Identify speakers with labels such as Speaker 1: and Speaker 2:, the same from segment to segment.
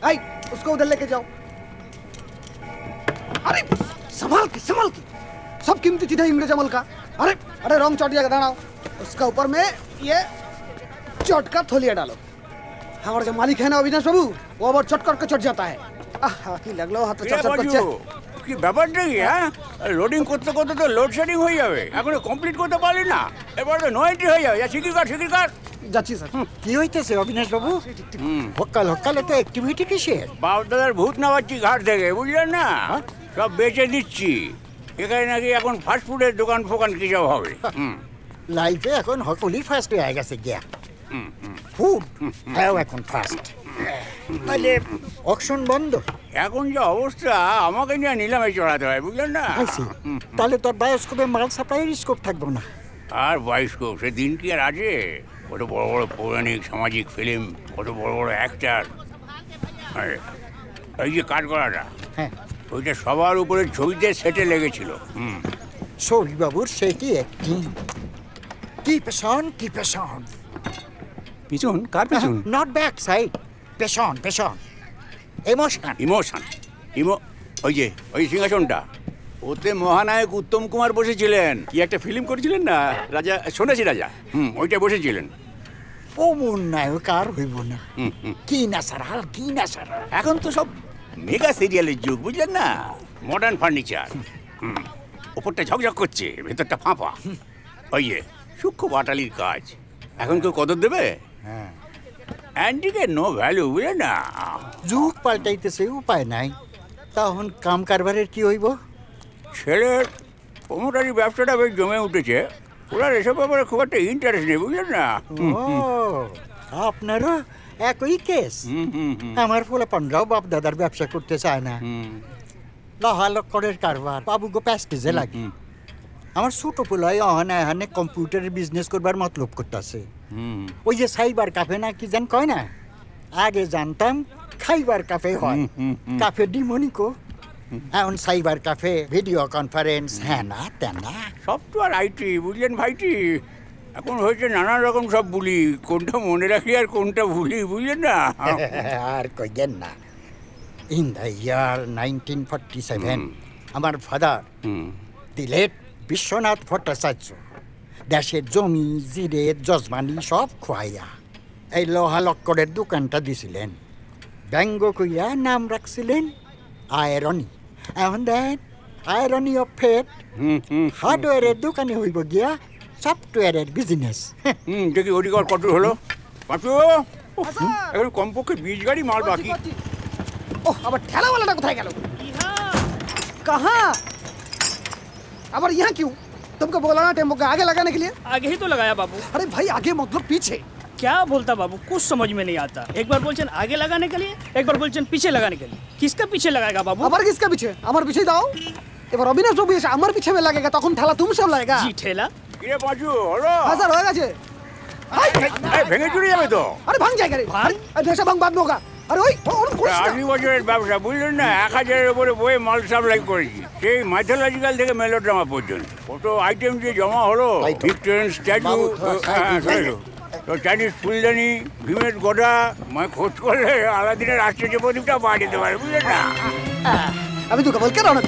Speaker 1: आई उसको उधर लेके जाओ। अरे संभाल के सब कीमती चीजें इंग्रेज अमल का। अरे अरे रॉन्ग चौटिया का दाना उसका ऊपर में ये चोट का थोलिया डालो। हमारा जो मालिक है ना अविनाश बाबू वो अब चोट करके चढ़ जाता है। কি লাগলো হাতে চট করছে
Speaker 2: কি ব্যাপারটা কি হ্যাঁ লোডিং করতে করতে তো লোড শেডিং হয়ে যাবে এখনো কমপ্লিট করতে পারলি না এবার তো নো এন্ট্রি হয়ে যাবে যা শিগগির কর
Speaker 1: যাচ্ছি স্যার।
Speaker 3: কি হইতেছে অবিনাশ বাবু? হকালে তো অ্যাক্টিভিটি কিসের?
Speaker 2: বাপদাদার ভূত নামাচ্ছি ঘাট থেকে বুঝলেন না সব বেচে দিচ্ছি এখানে নাকি এখন ফাস্ট ফুডের দোকান ফোকান কি সব হবে
Speaker 3: লাইফে এখন হকলি ফার্স্ট হয়ে গেছে গিয়া ফুড হ্যাঁ এখন ফার্স্ট তাহলে অকশন বন্ধ
Speaker 2: এখন যে অবস্থা আমাকে নিয়ে নিলামে চড়াতে হয় বুঝলেন না
Speaker 3: তাহলে তোর বায়োস্কোপে মাল সাপ্লাইয়ের স্কোপ থাকবো না।
Speaker 2: আর বায়োস্কোপ সে দিন কি আর আছে কত বড় বড় পৌরাণিক সামাজিক ফিল্ম কত বড় বড় অ্যাক্টার এই যে কাজ করাটা
Speaker 3: হ্যাঁ
Speaker 2: ওইটা সবার উপরে ছবিতে সেটে লেগেছিল
Speaker 3: সৌরি বাবুর সেটি একটি কি পেশন
Speaker 2: পিছন কার পিছন
Speaker 3: not back side passion emotion
Speaker 2: ওই সিংহাসনটা ওতে মহানায়ক উত্তম কুমার বসেছিলেন কি একটা ফিল্ম করেছিলেন না রাজা সন্ন্যাসী রাজা ওইটা বসেছিলেন
Speaker 3: ও মন নায়ক আর হইব না কি না সারাল
Speaker 2: এখন তো সব মেগা সিরিয়ালের যুগ বুঝলেন না মডার্ন ফার্নিচার ওপরটা ঝকঝক করছে ভেতরটা ফাঁপা ওই যে সূক্ষ্ম বাটালির কাজ এখন কেউ কদর দেবে
Speaker 3: হ্যাঁ
Speaker 2: অ্যান্টিকের নো ভ্যালু বুঝলেন না
Speaker 3: যুগ পাল্টাইতেছে উপায় নাই তখন কাম কারবারের কি হইব
Speaker 2: ছেলের প্রমোটারি ব্যবসাটা বেশ জমে উঠেছে ওরা এসব ব্যাপারে খুব একটা ইন্টারেস্ট নেই বুঝলেন না
Speaker 3: ও আপনারও একই কেস আমার ফলে পন্ডাও বাপ দাদার ব্যবসা করতে চায় না লহা লক্করের কারবার বাবু গো প্যাস্টেজে লাগে আমার ছোট পোলাই অহনে কম্পিউটারের বিজনেস করবার মতলব করতেছে ওই যে সাইবার কাফে না কি জান কয় না আগে জানতাম খাইবার কাফে হয় কাফে ডিমনিকো এখন সাইবার কাফে ভিডিও কনফারেন্স হ্যাঁ না তেনা
Speaker 2: সফটওয়্যার আইটি বুঝলেন ভাইটি এখন হয়েছে নানা রকম সব বলি কোনটা মনে রাখি আর কোনটা ভুলি বুঝলেন না
Speaker 3: আর কইয়েন না ইন দ্য ইয়ার 1947 আমার ফাদার দি লেট বিশ্বনাথ ভট্টাচার্য দেশের জমি জিরে যজমানি সব খোয়াইয়া এই লোহা লক্করের দোকানটা দিছিলেন ব্যঙ্গ কইয়া নাম রাখছিলেন আয়রনি এখন দেন আয়রনি অফ ফেট হার্ডওয়্যারের দোকানে হইব গিয়া সফটওয়্যারের বিজনেস
Speaker 2: দেখি ওদিকে কত হলো পাঁচু এখন কমপক্ষে 20 গাড়ি মাল বাকি
Speaker 1: ও আবার ঠেলাওয়ালাটা কোথায় গেল कहाँ अब यहाँ क्यों तुमको बोला ना टेम्पो के आगे लगाने के लिए
Speaker 4: आगे ही तो लगाया बाबू
Speaker 1: अरे भाई आगे मतलब पीछे
Speaker 4: क्या बोलता बाबू कुछ समझ में नहीं आता एक बार बोलचन आगे लगाने के लिए एक बार बोलचन पीछे लगाने के लिए किसका पीछे लगाएगा बाबू
Speaker 1: अबर किसका पीछे अमर पीछे दाओ এবার অবিনাশ বাবু এসে আমার পিছে में लगेगा তখন ঠেলা তুমি সব লাগেগা
Speaker 4: जी ठेला
Speaker 2: কিরে পাঁচু হলো
Speaker 1: হ্যাঁ স্যার হয়ে গেছে
Speaker 2: এই ভেঙে চুরি যাবে তো
Speaker 1: আরে ভাঙ जाएगा রে ভাঙ আরে ঢেসা ভাঙ বাদ নোগা আরে ওই ওরম করিস না
Speaker 2: 80 বছরের ব্যবসা বুঝলেন না 1000-এর উপরে বই মাল সাপ্লাই করেছি সেই মাইথোলজিক্যাল থেকে মেলোড্রামা পর্যন্ত কত আইটেম যে জমা হলো ভিক্টোরিয়ান স্ট্যাচু তো চাইনিজ ফুলদানি ভীমের গোডা মানে খোঁজ করলে আলাদিনের আশ্চর্য প্রদীপটা পাওয়া যেতে পারে বুঝলেন না
Speaker 1: আমি তোকে বল কেন না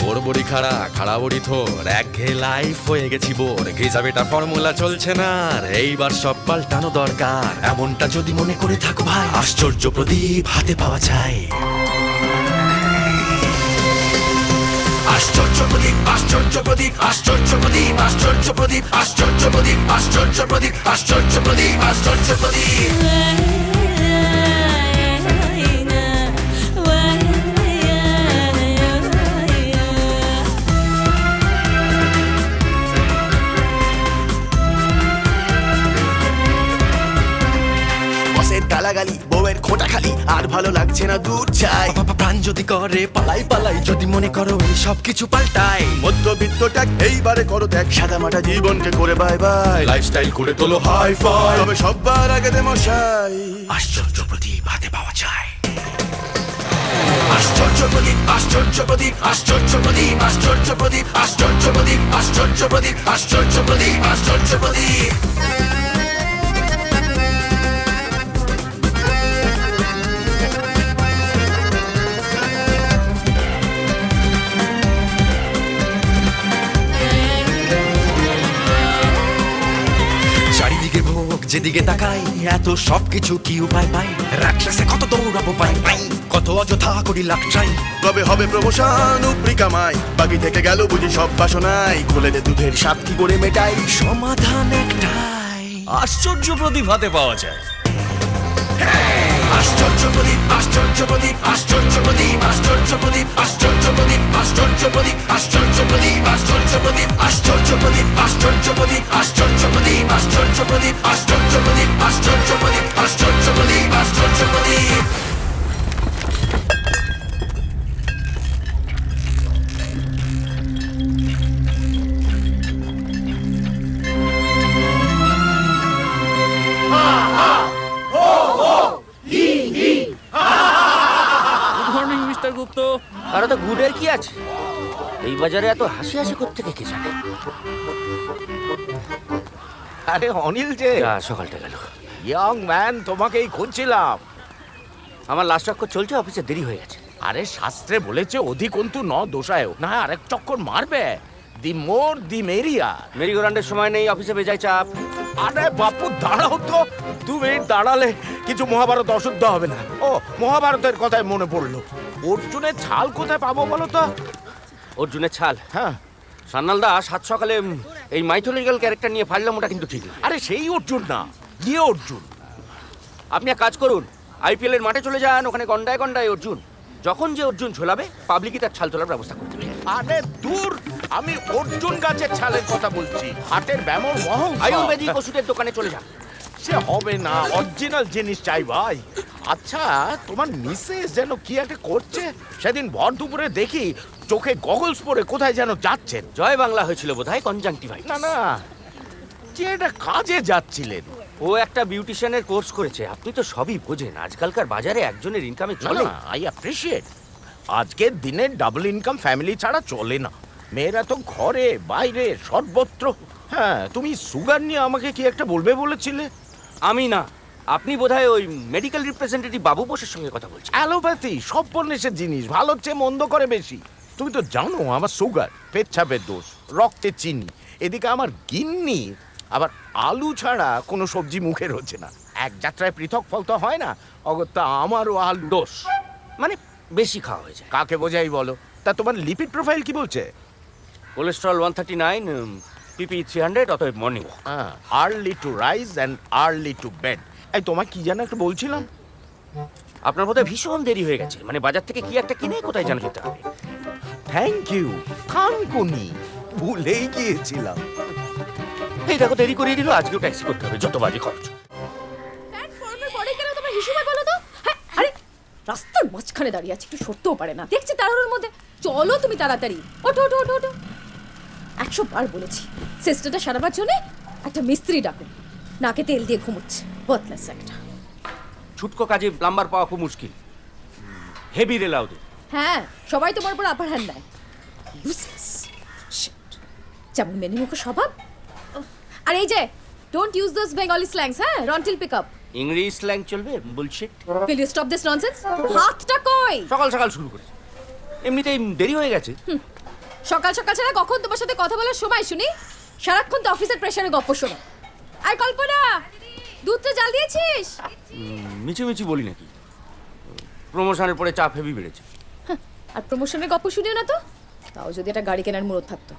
Speaker 5: তোর বড়ি খাড়া বড়ি থোর একঘেয়ে লাইফ হয়ে গেছি বোর গেজা বেটা ফর্মুলা চলছে না আর এইবার সব পাল্টানো দরকার এমনটা যদি মনে করে থাকো ভাই আশ্চর্য প্রদীপ হাতে পাওয়া যায় প্রদীপ আশ্চর্য প্রদীপ আশ্চর্য প্রদীপ আশ্চর্য প্রদীপ আশ্চর্য প্রদীপ আশ্চর্য প্রদীপ আশ্চর্য প্রদীপ আশ্চর্য প্রদীপ বসের গালাগালি বউয়ের খোঁটা খালি আর ভালো লাগছে না দুধ চাই প্রাণ যদি করে পালাই পালাই যদি মনে করো সব কিছু পাল্টাই মধ্যবিত্তটা এইবারে করো ত্যাগ সাদা মাটা জীবনকে করে বাই বাই লাইফস্টাইল করে তোলো হাই ফাই তবে সবার আগে দে মশাই আশ্চর্য প্রদীপ হাতে পাওয়া যায় আশ্চর্য প্রদীপ আশ্চর্য প্রদীপ আশ্চর্য প্রদীপ আশ্চর্য প্রদীপ আশ্চর্য প্রদীপ আশ্চর্য প্রদীপ আশ্চর্য প্রদীপ আশ্চর্য প্রদীপ চারিদিকে ভোগ যেদিকে তাকাই এত সবকিছু কি উপায় পাই রাক্ষসে কত দৌড়াবো পাই পাই কত অযথা করি লাখ চাই কবে হবে প্রমোশন উপরি কামাই বাকি থেকে গেল বুঝি সব বাসনাই খুলে দে দুধের স্বাদ কি করে মেটাই সমাধান একটাই
Speaker 6: আশ্চর্য প্রদীপ হাতে পাওয়া যায়।
Speaker 5: আশ্চর্য প্রদীপ আশ্চর্য প্রদীপ আশ্চর্য প্রদীপ আশ্চর্য প্রদীপ আশ্চর্য প্রদীপ আশ্চর্য প্রদীপ আশ্চর্য প্রদীপ আশ্চর্য প্রদীপ আশ্চর্য প্রদীপ আশ্চর্য প্রদীপ আশ্চর্য প্রদীপ আশ্চর্য প্রদীপ আশ্চর্য প্রদীপ আশ্চর্য প্রদীপ আশ্চর্য প্রদীপ আশ্চর্য প্রদীপ
Speaker 6: গুড মর্নিং মিস্টার গুপ্ত।
Speaker 7: আরে তো গুডের কি আছে, এই বাজারে এত হাসি হাসি করতে কে জানে।
Speaker 8: আরে অনিল যে
Speaker 7: যা সকালটা গেল,
Speaker 8: ইয়ং ম্যান, তোমাকেই খুঁজছিলাম।
Speaker 7: আমার লাস্ট চক্কর চলছে, অফিসে দেরি হয়ে গেছে।
Speaker 8: আরে শাস্ত্রে বলেছে অধিকন্তু ন দোষায়, না আরেক চক্কর মারবে, দি মোর দি মেরিয়া।
Speaker 7: মেরি গোরান্ডের সময় নেই, অফিসে বেজায় চাপ।
Speaker 8: আরে বাপু দাঁড়াও তো, 2 মিনিট দাঁড়ালে কিছু মহাভারত অশুদ্ধ হবে না। ও মহাভারতের কথায় মনে পড়লো, অর্জুনের ছাল কোথায় পাবো বলো তো?
Speaker 7: অর্জুনের ছাল?
Speaker 8: হ্যাঁ।
Speaker 7: সান্নালদা সাত সকালে এই মাইথোলজিক্যাল ক্যারেক্টার নিয়ে ফাড়লাম, ওটা কিন্তু ঠিক না।
Speaker 8: আরে সেই অর্জুন না, ইয়ে অর্জুন।
Speaker 7: আপনি এক কাজ করুন, আইপিএল এর মাঠে চলে যান, ওখানে গন্ডায় গন্ডায় অর্জুন। যখন যে অর্জুন ঝোলাবে, পাবলিকই তার ছাল তোলার ব্যবস্থা করতে হবে।
Speaker 8: আরে দূর, আমি অর্জুন গাছের ছালের কথা বলছি, হাটের ব্যামোর মহং।
Speaker 7: আয়ুর্বেদিক ওষুধের দোকানে চলে যান।
Speaker 8: সে হবে না, অরিজিনাল জিনিস চাই ভাই। আচ্ছা, তোমার মিসেস যেন কি একটা করছে, সেদিন ভর দুপুরে দেখি চোখে গগলস পরে কোথায় যেন যাচ্ছেন।
Speaker 7: জয় বাংলা হয়েছিল বোধহয়, কনজাংটিভাইটিস।
Speaker 8: না না, যে একটা কাজে যাচ্ছিলেন।
Speaker 7: ও একটা বিউটিশিয়ানের কোর্স করেছে। আপনি তো সবই বোঝেন, আজকালকার বাজারে একজনের ইনকামে
Speaker 8: না
Speaker 7: চলে।
Speaker 8: না, আই অ্যাপ্রিশিয়েট। আজকের দিনে ডাবল ইনকাম ফ্যামিলি ছাড়া চলে না। মেয়েরা তো ঘরে বাইরে সর্বত্র। হ্যাঁ, তুমি সুগার নিয়ে আমাকে কি একটা বলবে বলেছিলে?
Speaker 7: আমি না, আপনি বোধহয় ওই মেডিকেল রিপ্রেজেন্টেটিভ বাবু বোসের সঙ্গে কথা বলছেন।
Speaker 8: অ্যালোপ্যাথি সব পণ্যের জিনিস, ভালোর চেয়ে মন্দ করে বেশি। তুমি তো জানো আমার সুগার, পেচ্ছাপের দোষ, রক্তে চিনি। এদিকে আমার গিন্নি আবার আলু ছাড়া কোনো সবজি মুখে রয়েছে না। এক যাত্রায় পৃথক ফল তো হয় না, অগত্যা আমারও আলু
Speaker 7: দোষ মানে বেশি খাওয়া হয়ে যায়।
Speaker 8: কাকে বোঝাই বলো? তা তোমার লিপিড প্রোফাইল কি বলছে?
Speaker 7: কোলেস্ট্রল 139, পিপি 300, অতএব morning walk.
Speaker 8: Early to rise and early to bed. এই তোমার কি যেন একটা বলছিলাম?
Speaker 7: আপনার বোধহয় ভীষণ দেরি হয়ে গেছে, মানে বাজার থেকে কি একটা কিনে কোথায় যেন যেতে হবে।
Speaker 8: থ্যাংক ইউ, কানকুনি, ভুলেই গিয়েছিলাম।
Speaker 7: এই দেখো দেরি করিয়ে দিল, আজকেও ট্যাক্সি করতে হবে, যত বাজে খরচ।
Speaker 9: প্ল্যাটফর্মের পরে কেন তোমার হিসেবে বলো তো? হ্যাঁ, আরে রাস্তার মাঝখানে দাঁড়িয়ে আছে, একটু সরতেও পারে না। দেখছি তাড়াহুড়োর মধ্যে। চলো তুমি তাড়াতাড়ি, ওঠো ওঠো ওঠো ওঠো। 100 বার বলেছি সিস্টেমটা সারাবার জন্য একটা মিস্ত্রি ডাকুন। নাকে তেল দিয়ে ঘুমোচ্ছে, বদলাস একটা।
Speaker 7: ছুটকো কাজে প্লাম্বার পাওয়া খুব মুশকিল, হেভি রেলা ওদের।
Speaker 9: হ্যাঁ, সবাই তোমার উপর আপার হ্যান্ড দেয়। Useless. Shit. যেমন মেনিমুখ স্বভাব। আর এই যে don't use those Bengali slangs. হ্যাঁ, রন্টিল পিক আপ।
Speaker 7: ইংরেজি স্ল্যাং চলবে? Bullshit.
Speaker 9: Will you stop this nonsense? হাতটা কই?
Speaker 7: সকাল সকাল শুরু করেছে, এমনিতেই দেরি হয়ে গেছে।
Speaker 9: সকাল সকাল ছাড়া কখন তোমার সাথে কথা বলার সময় শুনি? সারাক্ষণ তো অফিসের প্রেশারে গপ্প শোনো। আর কল্পনা, দুধটা জাল দিয়েছিস?
Speaker 7: মিছুমিছু বলি নাকি, প্রমোশনের পরে চাপ হেভি বেড়েছে।
Speaker 9: আর প্রমোশনের গপ্প শুনিও না তো। তাও যদি একটা গাড়ি কেনার মুরত থাকতো।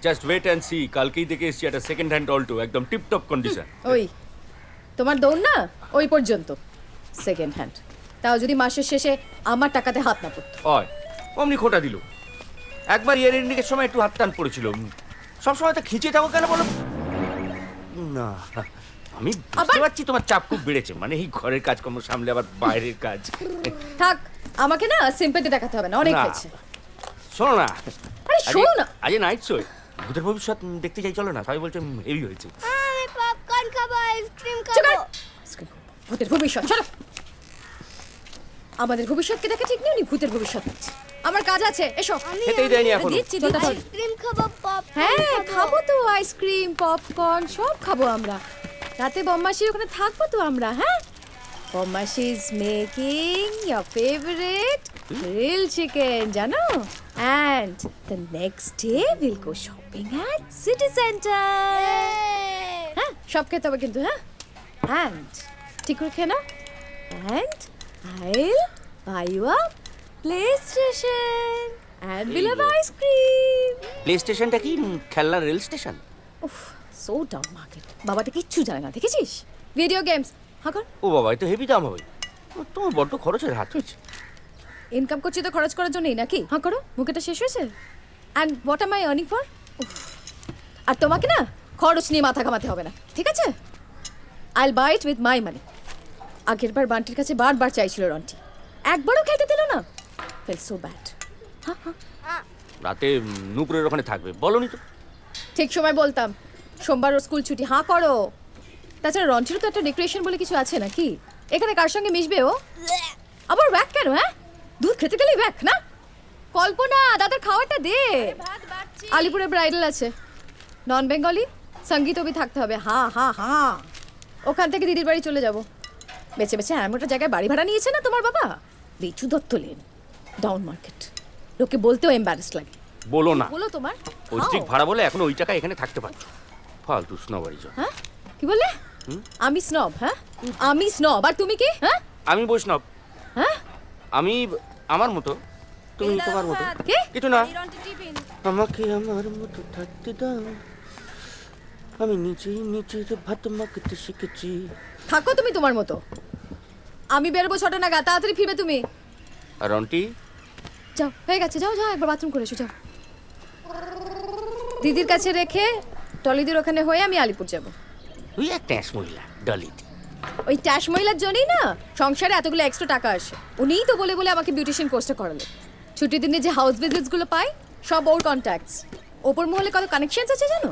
Speaker 7: জাস্ট ওয়েট অ্যান্ড সি, কালকেই দেখে এসছি একটা সেকেন্ড হ্যান্ড অল্টো, একদম টিপটপ কন্ডিশন।
Speaker 9: ওই তোমার দৌড় না ওই পর্যন্ত, সেকেন্ড হ্যান্ড, তাও যদি মাসের শেষে আমার টাকাতে হাত না পড়তো।
Speaker 7: হয় অমনি খোটা দিল। একবার ইয়ার এন্ডিংয়ের সময় একটু হাত টান পড়েছিল। সবসময় তো খিচে থাকো কেন বলো? না, আমি বুঝতে পারছি তোমার চাপ খুব বেড়েছে, মানে এই ঘরের কাজকর্ম সামলে আবার বাইরের কাজ।
Speaker 9: থাক, আমাকে না সিম্পেথি দেখাতে হবে না, অনেক
Speaker 7: না।
Speaker 9: হয়েছে।
Speaker 7: শোনো না,
Speaker 9: আরে শোনো না।
Speaker 7: আজ নাইট শো, ভূতের ভবিষ্যৎ দেখতে চাই, চলো না। সবাই বলছে হেভি হয়েছে।
Speaker 10: আমি পপকর্ন খাবো, আইসক্রিম
Speaker 9: চুপ
Speaker 10: খাবো।
Speaker 9: কর। ভূতের ভবিষ্যৎ, চলো। আমাদের ভবিষ্যৎকে দেখে ঠিক নেই, উনি ভূতের ভবিষ্যৎ দেখছে। আমার কাজ আছে, এসো।
Speaker 7: খেতেই দেয়নি এখনো।
Speaker 9: দিচ্ছি, দিচ্ছি।
Speaker 10: আইসক্রিম খাবো, পপকর্ন
Speaker 9: হ্যাঁ খাবো তো, আইসক্রিম পপকর্ন সব খাবো আমরা। রাতে বম্মাসির ওখানে থাকবো তো আমরা। হ্যাঁ, বম্মাসি is making your favourite grill chicken, জানো? And the next day will go shopping at City Centre. হ্যাঁ, সব খেতে হবে কিন্তু। হ্যাঁ, অ্যান্ড ঠিক করে খেয়ে নাও। And I'll buy you a play station and will have ice cream.
Speaker 7: Play স্টেশনটা কি খেলনা রেল স্টেশন?
Speaker 9: উফ, সো ডাউন মার্কেট। বাবাটা কিচ্ছু জানে না, দেখেছিস? Video games. হ্যাঁ কর।
Speaker 7: ও বাবা, এ তো হেভি দাম হবে। তোমার বড্ড খরচের হাত হয়েছে।
Speaker 9: ইনকাম করছি তো খরচ করার জন্যই নাকি? হ্যাঁ করো, মুখেটা শেষ হয়েছে। And what am I earning for? আর তোমাকে না খরচ নিয়ে মাথা ঘামাতে হবে না, ঠিক আছে? আইল বাই ইট উইথ মাই মানি। আগের বার বান্টির কাছে বারবার চাইছিল রন্টি, একবারও খেতে দিল না। Fail so bad. হ্যাঁ হ্যাঁ,
Speaker 7: রাতে নুপুরের ওখানে থাকবে, বলনি তো?
Speaker 9: ঠিক সময় বলতাম। সোমবার ওর স্কুল ছুটি। হ্যাঁ করো। তাছাড়া রন্টিরও তো একটা ডেকোরেশন বলে কিছু আছে নাকি? এখানে কার সঙ্গে মিশবে ও? আবার ব্যাক কেন? হ্যাঁ, দুধ খেতে গেলেই ব্যাক না? কল্পনা, দাদার খাওয়াটা দে। আলিপুরে ব্রাইডাল আছে, নন বেঙ্গলি, সঙ্গীত অবধি থাকতে হবে। হ্যাঁ হ্যাঁ হ্যাঁ, ওখান থেকে দিদির বাড়ি চলে যাব। বেছে বেছে এমন একটা জায়গায় বাড়ি ভাড়া নিয়েছে না তোমার বাবা, Bechu Dutta lane, down market. লোকে বলতেও এম্বারেস লাগে।
Speaker 7: বলো না,
Speaker 9: বলো তোমার
Speaker 7: ওই ঠিক ভাড়া বলে এখন ওই টাকা এখানে থাকতে পারছো। ফালতু স্নবারি যা।
Speaker 9: হ্যাঁ, কি বললে? আমি স্নব? হ্যাঁ, আমি স্নব। আর তুমি কি? হ্যাঁ,
Speaker 7: আমি বৈষ্ণব।
Speaker 9: হ্যাঁ,
Speaker 7: আমি আমার মতো, তুমি তোমার মতো।
Speaker 9: কে?
Speaker 7: কিছু না, আমাকে আমার মতো থাকতে দাও। আমি নিজেই নিজের ভাত মাখতে শিখেছি।
Speaker 9: থাকো তুমি তোমার মতো। আমি বেরোবো 6টা নাগাদ, তাড়াতাড়ি ফিরবে তুমি।
Speaker 7: আর রন্টি?
Speaker 9: যাও, হয়ে গেছে, যাও যাও, একবার বাথরুম করে এসো, যাও। দিদির কাছে রেখে টলিদির ওখানে হয়ে আমি আলিপুর যাব।
Speaker 7: তুই এক ট্যাস মহিলা, ডলিত।
Speaker 9: ওই ট্যাশ মহিলার জন্যই না সংসারে এতগুলো এক্সট্রা টাকা আসে। উনিই তো বলে বলে আমাকে বিউটিশিয়ান কোর্সটা করালো। ছুটির দিনে যে হাউস ভিজিটসগুলো পাই সব ওর কন্ট্যাক্টস। ওপর মহলে কত কানেকশনস আছে জানো?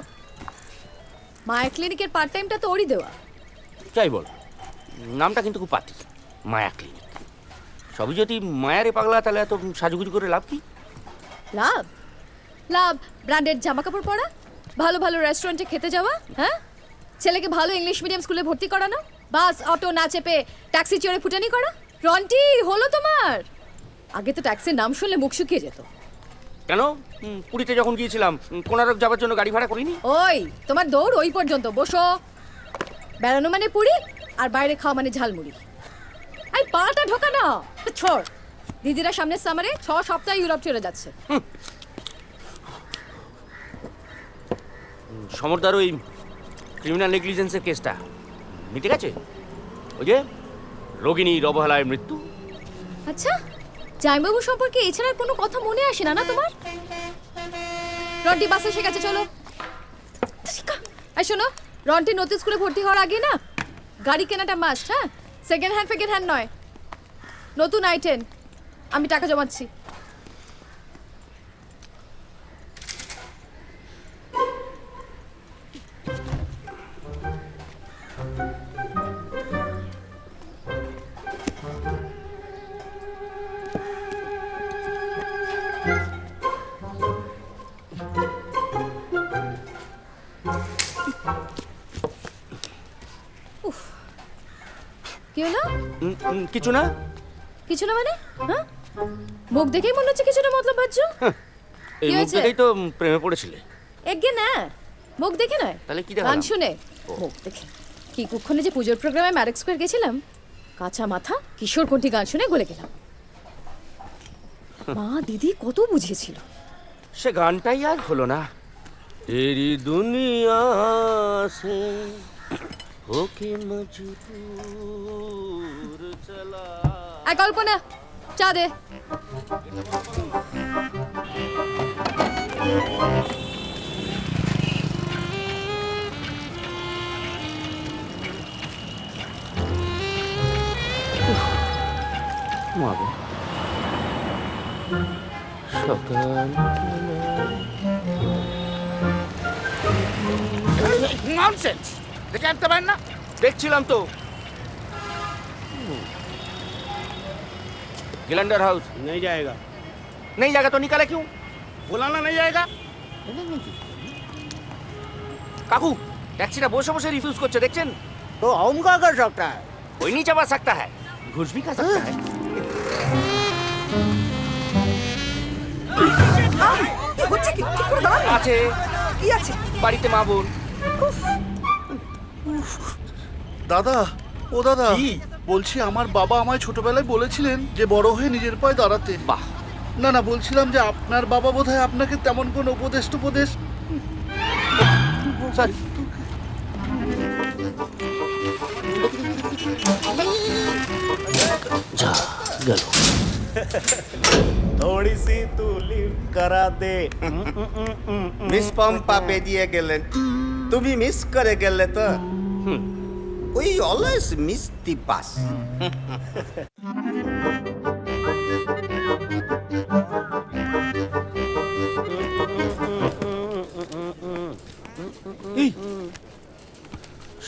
Speaker 9: মায়া ক্লিনিকের পার্ট টাইমটা তো ওরই দেওয়া।
Speaker 7: যাই বল, নামটা কিন্তু খুব পাতি, মায়া ক্লিনিক। সবই যদি মায়ারে পাগলা, তাহলে এত সাজুগুজু করে লাভ কি?
Speaker 9: লাভ? লাভ ব্র্যান্ডেড জামা কাপড় পরা, ভালো ভালো রেস্টুরেন্টে খেতে যাওয়া, হ্যাঁ, ছেলেকে ভালো ইংলিশ মিডিয়াম স্কুলে ভর্তি করানো, বাস অটো না চেপে ট্যাক্সি চড়ে ফুটানি করা। রন্টি, হলো তোমার? আগে তো ট্যাক্সির নাম শুনলে মুখ শুকিয়ে যেত।
Speaker 7: কেন? পুরীতে যখন গিয়েছিলাম কোনারক যাবার জন্য গাড়ি ভাড়া করিনি?
Speaker 9: ওই তোমার দৌড় ওই পর্যন্ত। বসো। বেড়ানো মানে পুরী, আর বাইরে খাওয়া মানে ঝালমুড়ি। আই পাটা ঢোকা না, ছোড়। দিদিরা সামনের সামারে 6 সপ্তাহ ইউরোপ চলে যাচ্ছে।
Speaker 7: সমরদার ওই ক্রিমিনাল নেগলিজেন্সের কেসটা মিটে গেছে? ওই যে রোগিণীর অবহেলায় মৃত্যু।
Speaker 9: আচ্ছা, জামাইবাবু সম্পর্কে এছাড়া কোনো কথা মনে আসে না না তোমার? রন্টি বাসে এসে গেছে, চলো। এই শোনো, রন্টি নতুন স্কুলে ভর্তি হওয়ার আগে না গাড়ি কেনাটা মাস্ট। হ্যাঁ, সেকেন্ড হ্যান্ড নয়, নতুন i10। আমি টাকা জমাচ্ছি। কি হলো?
Speaker 7: কিছু না।
Speaker 9: কিছু না মানে? হ্যাঁ, মুখ দেখেই মনে হচ্ছে কিছু না মতলব ভাবছো।
Speaker 7: এই
Speaker 9: কি
Speaker 7: মুখ
Speaker 9: হয়েছে?
Speaker 7: দেখেই তো প্রেমে পড়েছিলে।
Speaker 9: এগে না, মুখ দেখে নয়,
Speaker 7: তাহলে কি দেখালাম?
Speaker 9: গান শুনে মুখ দেখে। কি কুক্ষণে যে পুজোর প্রোগ্রামে ম্যারেক স্কোয়ার গেছিলাম, কাঁচা মাথা কিশোর কোনটি গান শুনে গলে গেলাম। মা দিদি কত বুঝিয়েছিল।
Speaker 7: সে গানটাই আর হলো না। তেরি দুনিয়া সে হোকে মজবুর চলা।
Speaker 9: এক কল্পনা চা দে।
Speaker 7: মাগো সকাল
Speaker 8: ননসেন্স, দেখে আনতে পারেন না?
Speaker 7: দেখছিলাম তো। गिलंडर हाउस
Speaker 4: नहीं जाएगा।
Speaker 7: नहीं जाएगा तो निकाला क्यों?
Speaker 4: बुलाना नहीं जाएगा।
Speaker 7: काकू टैक्सीটা বসে বসে রিফিউজ করছে দেখছেন?
Speaker 4: तो हम क्या कर सकता है?
Speaker 7: कोई नहीं चबा सकता है, घुस भी खा सकता है। আছে
Speaker 9: কি আছে?
Speaker 7: বাড়িতে মা বোন।
Speaker 1: দাদা, ও দাদা, বলছি আমার বাবা আমায় ছোটবেলায় বলেছিলেন যে বড় হয়ে নিজের পায়ে দাঁড়াতে।
Speaker 7: বাহ,
Speaker 1: না না, বলছিলাম যে আপনার বাবা বোধহয় আপনাকে তেমন কোন উপদেশ
Speaker 7: সরি। যা গেল।
Speaker 4: थोड़ी सी तू लिफ्ट करा दे।
Speaker 11: মিস পম্পা বেরিয়ে গেলেন, তুমি মিস করে গেলে তো। উই অলওয়েজ মিস দি বাস।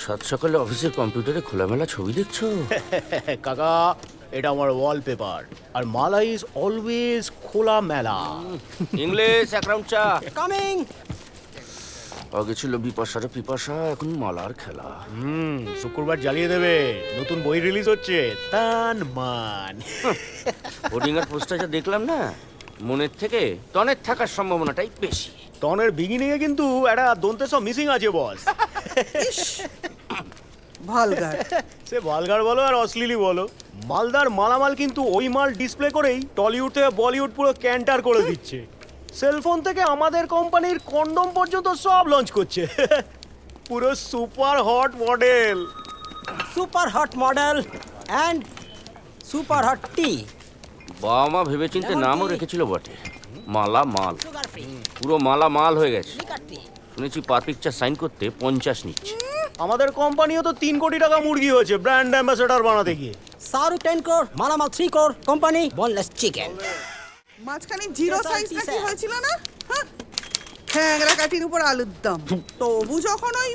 Speaker 7: সাত সকালে অফিসের কম্পিউটারে খোলামেলা ছবি দেখছো?
Speaker 4: কাকা এটা আমার ওয়ালপেপার, আর মালা ইজ অলওয়েজ খোলা মেলা।
Speaker 7: ইংলিশ অ্যাকাউন্ট চা।
Speaker 4: কামিং।
Speaker 7: আগে ছিল বিপাশার পিপাসা, এখন মালার খেলা।
Speaker 4: শুক্রবার জ্বালিয়ে দেবে, নতুন বই রিলিজ হচ্ছে, তান মান।
Speaker 7: হোর্ডিং আর পোস্টারটা দেখলাম না, মনের থেকে টনের থাকার সম্ভাবনাটাই বেশি।
Speaker 4: টনের বিগিনিং এ কিন্তু একটা দন্তে সব মিসিং আছে বস।
Speaker 1: ভালগার।
Speaker 4: সে ভালগার বলো আর অশ্লীলই বলো, মালদার মালামাল কিন্তু ওই মাল ডিসপ্লে করেই টলিউড থেকে বলিউড পুরো ক্যান্টার করে দিচ্ছে। সেলফোন থেকে আমাদের কোম্পানির কন্ডম পর্যন্ত সব লঞ্চ করছে। পুরো super hot model.
Speaker 3: Super hot model and super hot tea.
Speaker 7: বাবা মা ভেবেচিন্তে নামও রেখেছিল বটে, মালা মাল। পুরো মালা মাল হয়ে গেছে। শুনেছি পার পিকচার সাইন করতে 50 নিচ্ছে।
Speaker 4: আমাদের কোম্পানিও তো 3 কোটি টাকা মুরগি হয়েছে ব্র্যান্ড অ্যাম্বাসেডর বানাতে গিয়ে।
Speaker 3: শাহরুখ 10 crore, মালামাল 3 crore, কোম্পানি বনলেস চিকেন।
Speaker 1: মাঝখানে জিরো সাইজ নাকি হয়েছিল না? খ্যাংরা কাঠির উপর আলুর দম। তবু যখন ওই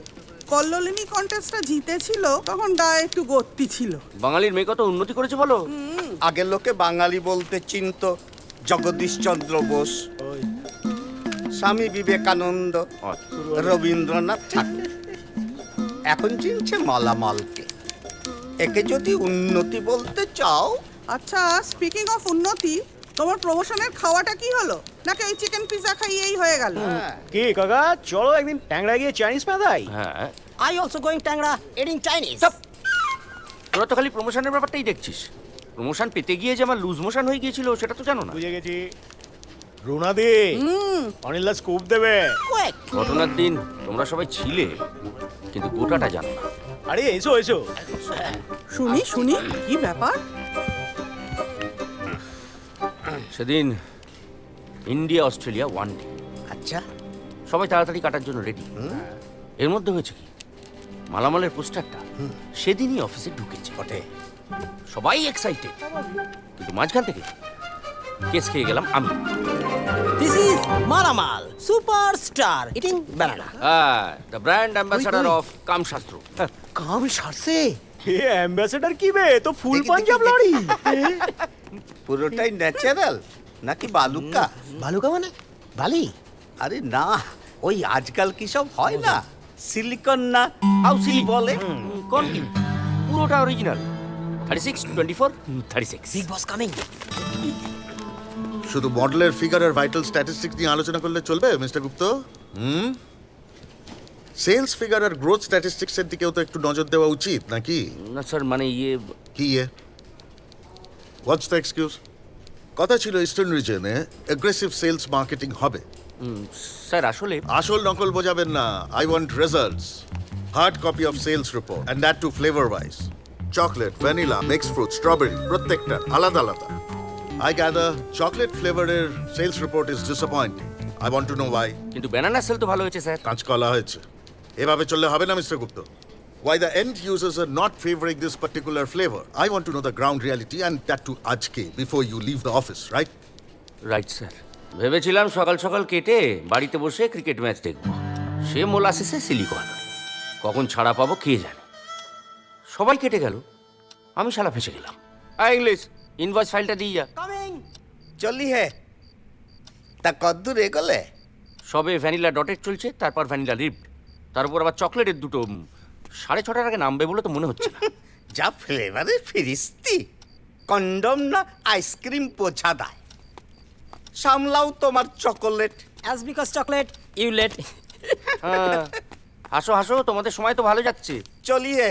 Speaker 1: কল্লোলিনী কন্টেস্টটা জিতেছিল তখন গায়ে একটু গত্তি ছিল।
Speaker 7: বাঙালির মেয়ে কত উন্নতি করেছে বলো।
Speaker 11: আগের লোকে বাঙালি বলতে চিনত জগদীশচন্দ্র বোস, স্বামী বিবেকানন্দ, রবীন্দ্রনাথ ঠাকুর। এখন চিনছে মালামালকে। একে যদি উন্নতি বলতে চাও।
Speaker 1: আচ্ছা, স্পিকিং অফ উন্নতি, তোমার প্রমোশনের খাওয়াটা কি হলো? নাকি ওই চিকেন পিৎজা খাইয়েই হয়ে গেল?
Speaker 4: কি কাকা, চলো একদিন ট্যাংরা গিয়ে চাইনিজ পাদাই।
Speaker 7: হ্যাঁ,
Speaker 3: আই অলসো গোয়িং ট্যাংরা ইটিং চাইনিজ।
Speaker 7: তোরা তো খালি প্রমোশনের ব্যাপারটাই দেখছিস। প্রমোশন পেতে গিয়ে যে আমার লুজ মোশন হয়ে গিয়েছিল সেটা তো জানো না।
Speaker 4: বুঝে গেছি। রুনা দি, অনিলা স্কুপ দেবে।
Speaker 7: ঘটনার দিন তোমরা সবাই ছিলে, কিন্তু গোটাটা জানো না।
Speaker 4: আরে এসো এসো।
Speaker 1: শুনি শুনি, কি ব্যাপার?
Speaker 7: সেদিন ইন্ডিয়া অস্ট্রেলিয়া 1 ডে।
Speaker 11: আচ্ছা,
Speaker 7: সবাই তাড়াতাড়ি কাটার জন্য রেডি। এর মধ্যে হয়েছে কি, মালামালের পোস্টারটা সেদিনই অফিসে ঢুকেছে বটে। সবাই এক্সাইটেড, কিন্তু মাঝখান থেকে কেস খেয়ে গেলাম আমি।
Speaker 3: দিস ইজ মালামাল সুপারস্টার ইটিং বানানা।
Speaker 7: হ্যাঁ, দ্য ব্র্যান্ড অ্যাম্বাসাডার অফ কামশাস্ত্র।
Speaker 3: কাম সারছে।
Speaker 4: এ অ্যাম্বাসেডর কি বে, তো ফুল পাঞ্জাব লড়ি।
Speaker 11: পুরোটাই ন্যাচারাল নাকি বালুকা?
Speaker 3: বালুকা মানে বালি?
Speaker 11: আরে না, ওই আজকাল কি সব হয় না, সিলিকন না হাউসিলি বলে।
Speaker 7: কোন কি? পুরোটা অরিজিনাল। 36, 24, 36।
Speaker 3: বিগ বস কামিং।
Speaker 12: শুধু মডেলের ফিগার আর ভাইটাল স্ট্যাটিস্টিক্স নিয়ে আলোচনা করলে চলবে মিস্টার গুপ্ত? সেলস ফিগার আর গ্রোথ স্ট্যাটিস্টিক্সের দিকেও তো একটু নজর দেওয়া উচিত নাকি?
Speaker 7: না স্যার, মানে
Speaker 12: কি হোয়াটস দ্য এক্সকিউজ? কথা ছিল ইস্টার্ন রিজনে অ্যাগ্রেসিভ সেলস মার্কেটিং হবে।
Speaker 7: স্যার আসলে
Speaker 12: আসল নকল বোঝাবেন না, I want results. Hard copy of sales report and that too flavour wise. Chocolate, vanilla, mixed fruit, strawberry প্রত্যেকটা আলাদা আলাদা। I gather chocolate flavoured sales report is disappointing. I want to know why.
Speaker 7: কিন্তু banana sell তো ভালো হয়েছে sir.
Speaker 12: কাঁচকলা হয়েছে। এভাবে চললে হবে না mister Gupta. Why the end users are not favouring this particular flavour? I want to know the ground reality and that to ajke before you leave the office, right?
Speaker 7: Right sir. ভেবেছিলাম সকাল সকাল কেটে বাড়িতে বসে cricket match দেখব, সে মোলাসিসে silicon. কখন ছাড়া পাবো কে জানে। সবাই কেটে গেল, আমি শালা ফেসে গেলাম। ইংলিশ ইনভয়েস ফাইলটা দিয়ে যা।
Speaker 11: চলি হে তা কদ্দূর এগোলে?
Speaker 7: সবে ভ্যানিলা ডটেড চলছে, তারপর ভ্যানিলা রিপড, তার উপর আবার চকলেটের দুটো 6:30 আগে নামবে বলে তো মনে হচ্ছে না।
Speaker 11: যা ফ্লেভারে ফিরিস্তি, কন্ডম না আইসক্রিম পোছা দেয়। সামলাও তোমার chocolate.
Speaker 6: As because chocolate you late.
Speaker 7: হাসো হাসো, তোমাদের সময় তো ভালো যাচ্ছে।
Speaker 11: চলি হে,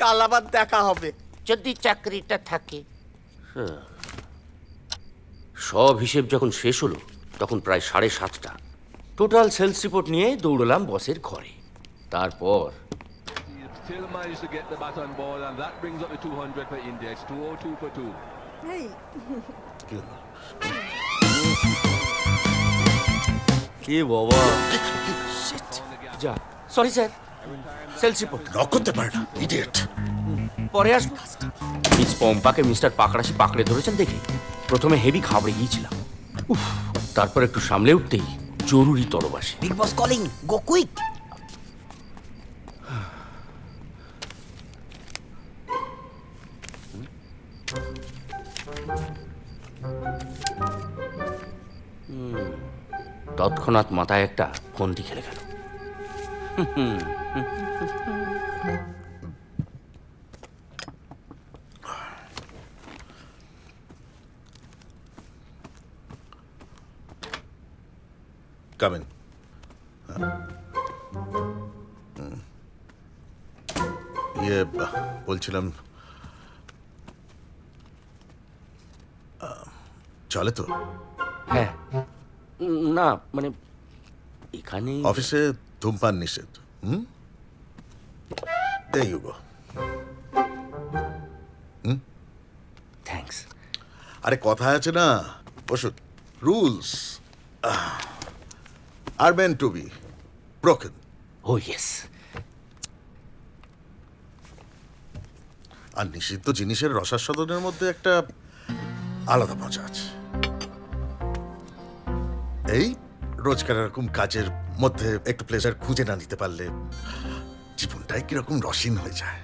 Speaker 11: কাল আবার দেখা হবে।
Speaker 7: যদি চাকরিটা থাকে। সব হিসেব যখন শেষ হলো তখন প্রায় 7:30। টোটাল সেলস রিপোর্ট নিয়ে দৌড়লাম বসের ঘরে। তারপর
Speaker 13: Still managed to get the bat on ball, and that brings up the 200 for India. It's 202 for 2.
Speaker 7: কি বাবা, যা sorry sir, sales report
Speaker 12: lock করতে পারে না, ইডিয়েট।
Speaker 7: পরে আসবো। মিস পম্পাকে মিস্টার পাকড়াশি পাকড়ে ধরেছেন দেখে প্রথমে হেভি ঘাবড়ে গিয়েছিলাম। উফ, তারপর একটু সামলে উঠতেই জরুরি তলব আসে।
Speaker 6: বিগ বস কলিং, গো কুইক।
Speaker 7: তৎক্ষণাৎ মাথায় একটা ফন্দি খেলে গেল।
Speaker 12: Come in. বলছিলাম চলে তো?
Speaker 7: হ্যাঁ, না মানে এখানে
Speaker 12: অফিসে ধূমপান নিষেধ। There you go.
Speaker 7: থ্যাঙ্কস।
Speaker 12: আরে কথা আছে না, ওষুধ rules are meant to be broken.
Speaker 7: ও ইয়েস।
Speaker 12: আর নিষিদ্ধ জিনিসের রসাস্বাদনের মধ্যে একটা আলাদা মজা আছে। এই রোজকার এরকম কাজের মধ্যে একটু প্লেজার খুঁজে না নিতে পারলে জীবনটাই কিরকম রসিন হয়ে যায়।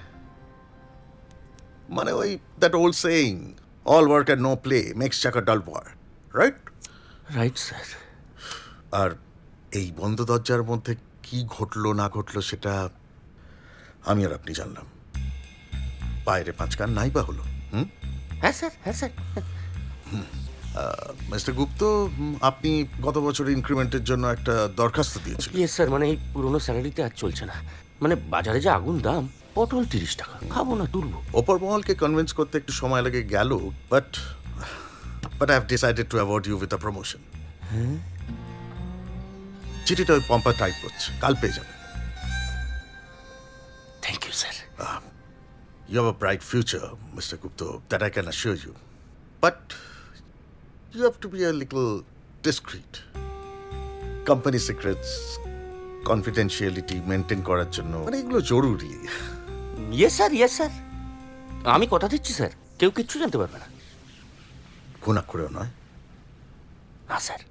Speaker 12: মানে ওই that old saying, all work and no play makes Jack a dull boy, right?
Speaker 7: Right sir.
Speaker 12: আর এই বন্ধ দরজার মধ্যে কি ঘটলো না ঘটলো সেটা আমি আর আপনি জানলাম। বাইরে 5 কান নাই বা হলো।
Speaker 7: হ্যাঁ স্যার, হ্যাঁ স্যার।
Speaker 12: মিস্টার গুপ্ত, আপনি গত বছর ইনক্রিমেন্টের জন্য একটা দরখাস্ত দিয়েছিলেন।
Speaker 7: ইয়েস স্যার, মানে এই পুরোনো স্যালারিতে আর চলছে না। মানে বাজারে যে আগুন দাম, পটল 30 টাকা, খাবো না তুলবো।
Speaker 12: ওপর মহলকে কনভিন্স করতে একটু সময় লাগে গেল, but I have decided to award you with a promotion. চিঠিটা ওই পম্পা টাইপ করছে, কাল পেয়ে যাবেন।
Speaker 7: Thank you sir.
Speaker 12: You have a bright future, Mr. Gupta, that I can assure you. But you have to be a little discreet. Company secrets, confidentiality maintain করার জন্য মানে এগুলো জরুরি।
Speaker 7: Yes sir, yes sir. আমি কথা দিচ্ছি sir, কেউ কিচ্ছু জানতে পারবে না।
Speaker 12: ঘুণাক্ষরেও নয়?
Speaker 7: না স্যার,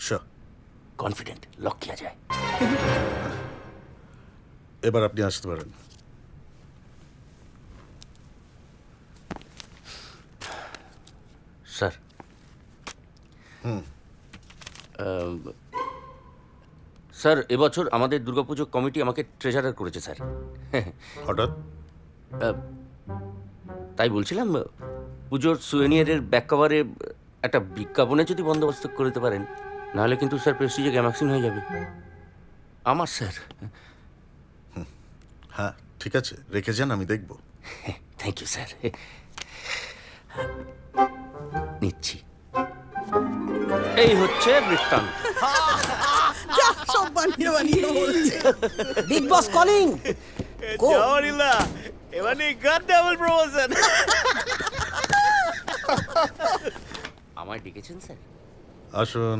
Speaker 12: Sure.
Speaker 7: কনফিডেন্ট, লক কিয়া যায়।
Speaker 12: এবার আপনি আসতে পারেন।
Speaker 7: স্যার, স্যার এবছর আমাদের দুর্গাপুজো কমিটি আমাকে ট্রেজারার করেছে স্যার।
Speaker 12: হঠাৎ?
Speaker 7: তাই বলছিলাম, পুজোর সুয়েনিয়ারের ব্যাক কভারে একটা বিজ্ঞাপনে যদি বন্দোবস্ত করে দিতে পারেন, নাহলে কিন্তু স্যার প্রেস্টিজে গ্যামাক্সিন হয়ে যাবে আমার স্যার।
Speaker 12: হ্যাঁ ঠিক আছে, রেখে যান, আমি দেখব।
Speaker 7: Thank you sir. নিচ্ছি। এই হচ্ছে বৃত্তান্ত।
Speaker 6: সব বানিয়ে বানিয়ে বলছে বিগ বস কলিং
Speaker 4: অনিলা এবার নি গট ডাবল প্রমোশন।
Speaker 7: আমায় ডেকেছেন স্যার?
Speaker 12: আসুন।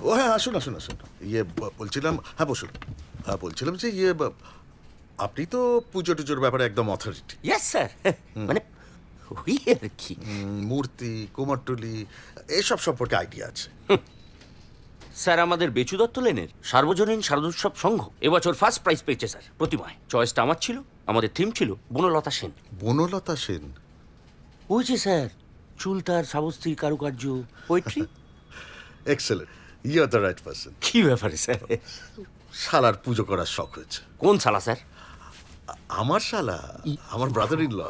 Speaker 12: ও হ্যাঁ, আসুন আসুন আসুন। বলছিলাম, হ্যাঁ বসুন। হ্যাঁ বলছিলাম যে আপনি তো পুজো টুজোর ব্যাপারে একদম অথরিটি।
Speaker 7: ইয়েস স্যার, মানে ওই আর কি।
Speaker 12: মূর্তি, কুমারটুলি এসব সম্পর্কে আইডিয়া আছে।
Speaker 7: স্যার আমাদের বেচু দত্ত লেনের সার্বজনীন শারদোৎসব সংঘ এবছর ফার্স্ট প্রাইজ পেয়েছে স্যার প্রতিমায়। চয়েসটা আমার ছিল, আমাদের থিম ছিল বনলতা সেন।
Speaker 12: বনলতা সেন?
Speaker 7: ওই যে স্যার চুল তার সাবস্ত্রীর কারুকার্য, poetry.
Speaker 12: Excellent, you are the right person.
Speaker 7: কি ব্যাপারে স্যার?
Speaker 12: শালার পুজো করার শখ হয়েছে।
Speaker 7: কোন শালা স্যার?
Speaker 12: আমার শালা, আমার ব্রাদার ইন ল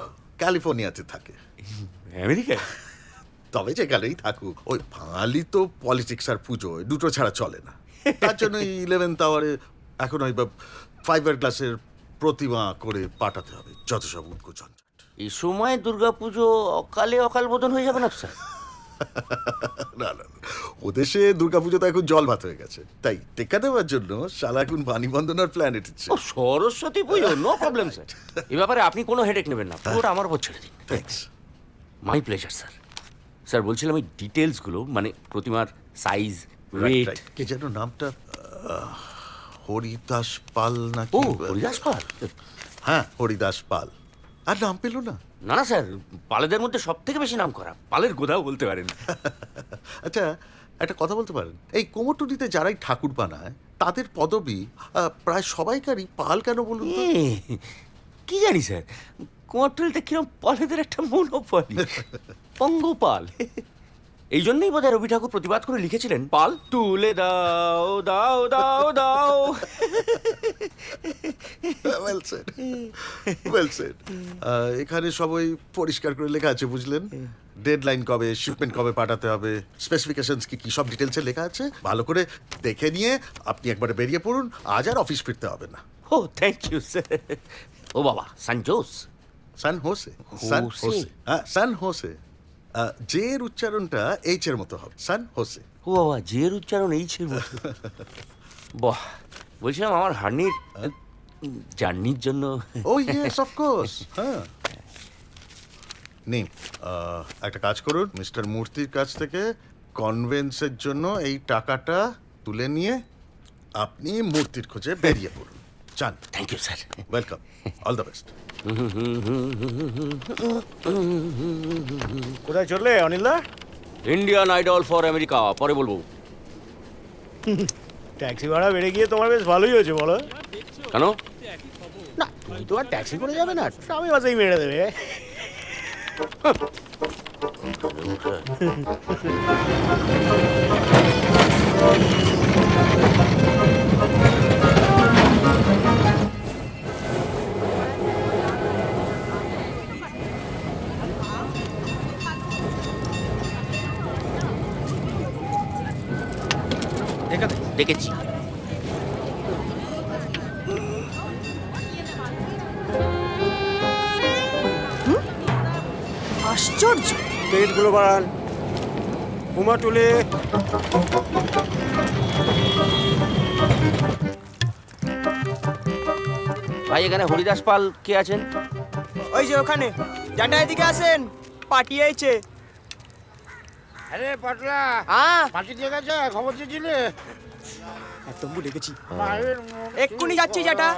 Speaker 12: ক্যালিফোর্নিয়াতে থাকে।
Speaker 7: আমেরিকায়?
Speaker 12: তবে যেখানেই থাকুক, ওই বাঙালি তো পলিটিক্স আর পুজো দুটো ছাড়া চলে না। তার জন্য 11th আওয়ারে এখন ওই 5 ক্লাসের প্রতিমা করে পাঠাতে হবে, যত সব উটকো ঝঞ্ঝাট।
Speaker 7: এই সময় দুর্গাপুজো অকালে অকাল বোধন হয়ে যাবে না স্যার?
Speaker 12: না না, ও দেশে দুর্গাপুজো তো এখন জল ভাত হয়ে গেছে, তাই টেক্কা দেওয়ার জন্য শালা এখন বাণী বন্দনার প্ল্যান এটেছে।
Speaker 7: ও সরস্বতী পুজো, নো প্রবলেম স্যার। এ ব্যাপারে আপনি কোনো হেডেক নেবেন না, পুরোটা আমার উপর ছেড়ে দিন।
Speaker 12: Thanks.
Speaker 7: My pleasure sir. Sir বলছিলাম এই ডিটেলসগুলো, মানে প্রতিমার সাইজ, ওয়েট।
Speaker 12: কে যেন নামটা, হরিদাস পাল নাকি?
Speaker 7: ও হরিদাস পাল?
Speaker 12: হ্যাঁ হরিদাস পাল। আর নাম পেল না?
Speaker 7: না না স্যার, পালেদের মধ্যে সব থেকে বেশি নাম করা, পালের গোদাও বলতে পারেন।
Speaker 12: আচ্ছা একটা কথা বলতে পারেন, এই কুমোরটুলিতে যারাই ঠাকুর বানায় তাদের পদবি প্রায় সবাইকারই পাল কেন বলুন তো?
Speaker 7: কি জানি স্যার, কুমারটুলিতে কিরম পালেদের একটা মনোপলি, পঙ্গপাল। এই জন্যই বোধহয় রবি ঠাকুর প্রতিবাদ করে লিখেছিলেন, পাল তুলে দাও দাও দাও দাও।
Speaker 12: Well said, well said. এখানে সবাই পরিষ্কার করে লেখা আছে, বুঝলেন? ডেডলাইন কবে, শিপমেন্ট কবে পাঠাতে হবে, স্পেসিফিকেশনস কি কি, সব ডিটেলসে লেখা আছে। ভালো করে দেখে নিয়ে আপনি একবারে বেরিয়ে পড়ুন, আজ আর অফিস ফিরতে হবে না।
Speaker 7: ও থ্যাংক ইউ স্যার। ও বাবা, সান জোস?
Speaker 12: সান হোসে, সান হোসে, হ্যাঁ সান হোসে। জের উচ্চারণটা এইচ এর মতো হবে, সান হোসে।
Speaker 7: ও বাবা, জের উচ্চারণ এইচের মতো? বাহ, বলছিলাম আমার হার্নির জার্নির জন্য।
Speaker 12: ও ইয়েস অফ কোর্স, হ্যাঁ। নিন, একটা কাজ করুন, মিস্টার মূর্তির কাছ থেকে কনভেন্সের জন্য এই টাকাটা তুলে নিয়ে আপনি মূর্তির খোঁজে বেরিয়ে পড়ুন। চান?
Speaker 7: Thank you sir.
Speaker 12: Welcome, all the best.
Speaker 4: কোথায় চললে Anila?
Speaker 7: Indian Idol for America, পরে বলবো।
Speaker 4: ট্যাক্সি ভাড়া বেড়ে গিয়ে তোমার বেশ ভালোই হয়েছে বলো।
Speaker 7: কেন?
Speaker 4: না তুমি তো আর ট্যাক্সি করে যাবে না, স্বামী বাসেই মেরে দেবে।
Speaker 7: দেখেছি।
Speaker 6: আশ্চর্য।
Speaker 4: টিকিটগুলো বাড়ান। কুমারটুলি।
Speaker 7: ভাই এখানে হরিদাস পাল কে আছেন?
Speaker 6: ওই যে ওখানে, জানা এদিকে আসেন, পার্টি আইছে।
Speaker 8: আরে পাটলা,
Speaker 6: হ্যাঁ
Speaker 8: পার্টি দিয়ে গেছে, খবর দিয়েছিলে?
Speaker 6: তবু ডেকেছি,
Speaker 8: মায়ের
Speaker 6: এক্ষুনি যাচ্ছি জাটা।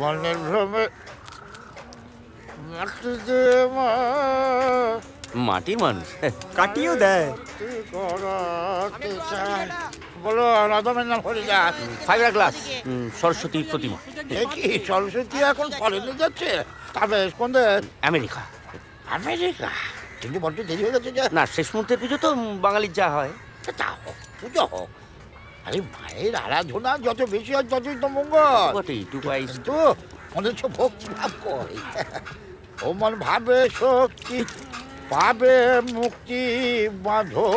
Speaker 8: মনের ভ্রমে মাটিতে
Speaker 7: মাটির মানুষ।
Speaker 6: কাটিও দেয়।
Speaker 8: বলো নদমের নাম হরিদাস।
Speaker 7: 5 ক্লাস, সরস্বতী প্রতিমা।
Speaker 8: কি সরস্বতী এখন ফরেনে যাচ্ছে? তবে কোন দেশ?
Speaker 7: আমেরিকা।
Speaker 8: আমেরিকা? কিন্তু বড্ড দেরি হয়ে গেছে যে।
Speaker 7: না, শেষ মুহূর্তের পুজো তো বাঙালির যা হয়।
Speaker 8: তা হোক, পুজো হোক। আরে মায়ের আরাধনা যত বেশি হয় ততই তো মঙ্গল।
Speaker 7: বটেই, 2 পাইস।
Speaker 8: কিন্তু মনে তো ভক্তি ভাব কই। ও মন ভাবে শক্তি পাবে মুক্তি, বাঁধো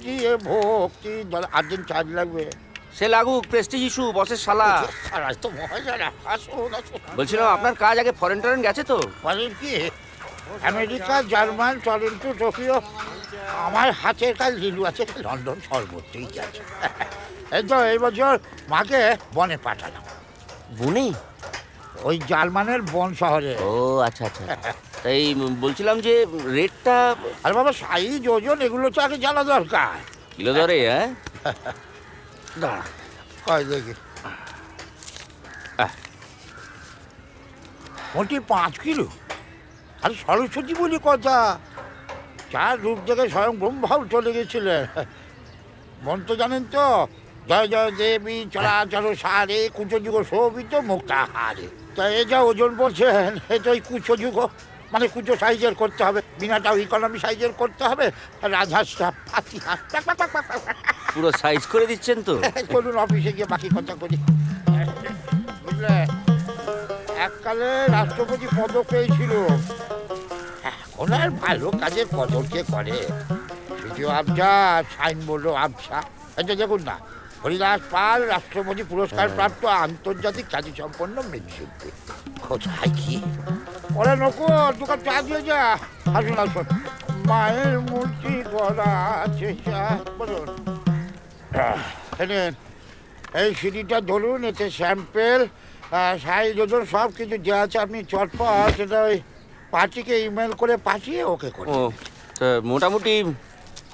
Speaker 8: দিয়ে ভক্তি। আর্জেন্ট চার্জ লাগবে।
Speaker 7: সে লাগুক, প্রেস্টিজ ইস্যু, বসের শালা।
Speaker 8: সারাজ তো মহাজারা। আসুন আসুন।
Speaker 7: বলছিলাম আপনার কাজ আগে ফরেন টরেন গেছে তো?
Speaker 8: বলেন কি?
Speaker 3: আমেরিকা, জার্মান, টরন্টো, টোকিও, আমার হাতের কাজ লিলু আছে লন্ডন সর্বত্রই আছে। এই তো এই বছর মাকে বনে পাঠালাম।
Speaker 7: বনে?
Speaker 3: ওই জার্মানের বন শহরে।
Speaker 7: ও আচ্ছা আচ্ছা। তাই বলছিলাম যে রেটটা
Speaker 3: আরে বাবা, সাইজ ওজন এগুলো তো আগে জানা দরকার।
Speaker 7: কিলো ধরে, হ্যাঁ?
Speaker 3: দাঁড়া, কয় দেখি। মোটি 5 কিলো। আরে সরস্বতী বলি কথা, 4 রূপ থেকে স্বয়ং ব্রহ্মাও চলে গেছিলেন। মন্ত্র জানেন তো? জয় জয় দেবী চরাচর সারে কুচযুগ শোভিত মুক্তাহারে। তা এ যা ওজন বলছেন, এ তো ওই কুচযুগ, মানে কুচো সাইজের করতে হবে, বিনাটাও ইকোনমি সাইজের করতে হবে। রাজহাঁসটা পাতি হাঁস
Speaker 7: পুরো সাইজ করে দিচ্ছেন তো?
Speaker 3: চলুন অফিসে গিয়ে বাকি কথা করি। বুঝলে, এককালে রাষ্ট্রপতি পদক পেয়েছিল, এখন আর ভালো কাজের কদর কে করে? দ্বিতীয় আবজা, সাইন বললো আবসা। এটা দেখুন না, হরিদাস পাল রাষ্ট্রপতি পুরস্কার প্রাপ্ত আন্তর্জাতিক খ্যাতি সম্পন্ন মৃৎশিল্পী। কোথায় কি ওরা নকল দোকান চা দিয়ে যা। আসুন আসুন, মায়ের মূর্তি গড়া আছে। বলুন, এই সিঁড়িটা ধরুন, এতে স্যাম্পেল, সাইজ ওজন সব কিছু দেওয়া আছে। আপনি চটপট সেটা ওই পার্টিকে ইমেল করে পাঠিয়ে ওকে করে।
Speaker 7: ও তা মোটামুটি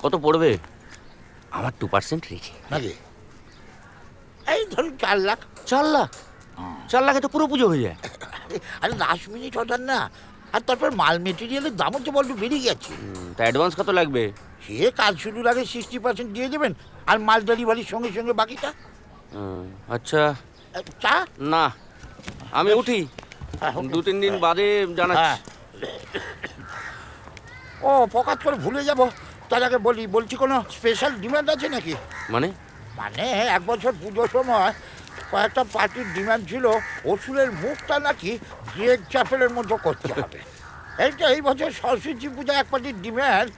Speaker 7: কত পড়বে? আমার 2% রেখে
Speaker 3: নাকি? এই ধরুন 4 লাখ।
Speaker 7: 4 লাখ? 4 লাখে তো পুরো পুজো হয়ে যায়।
Speaker 3: আরে লাস্ট মিনিট অর্ডার না, আর তারপর মাল মেটেরিয়ালের দামও তো বড্ড বেড়ে গেছে।
Speaker 7: তা অ্যাডভান্স কত লাগবে?
Speaker 3: সে কাজ শুরুর আগে 60% দিয়ে দেবেন, আর মাল ডেলিভারির সঙ্গে সঙ্গে বাকিটা।
Speaker 7: আচ্ছা
Speaker 3: চা
Speaker 7: না, আমি উঠি, 2-3 দিন বাদে জানাচ্ছি।
Speaker 3: ও ফকাত করে ভুলে যাব, তার আগে বলছি কোনো স্পেশাল ডিমান্ড আছে নাকি?
Speaker 7: মানে?
Speaker 3: মানে 1 বছর পুজোর সময় কয়েকটা পার্টির ডিমান্ড ছিল, অসুরের মুখটা নাকি গ্রেগ চ্যাপেলের মতো করতে হবে। এইটা এই বছর সরস্বতী পূজা এক পার্টির ডিমান্ড,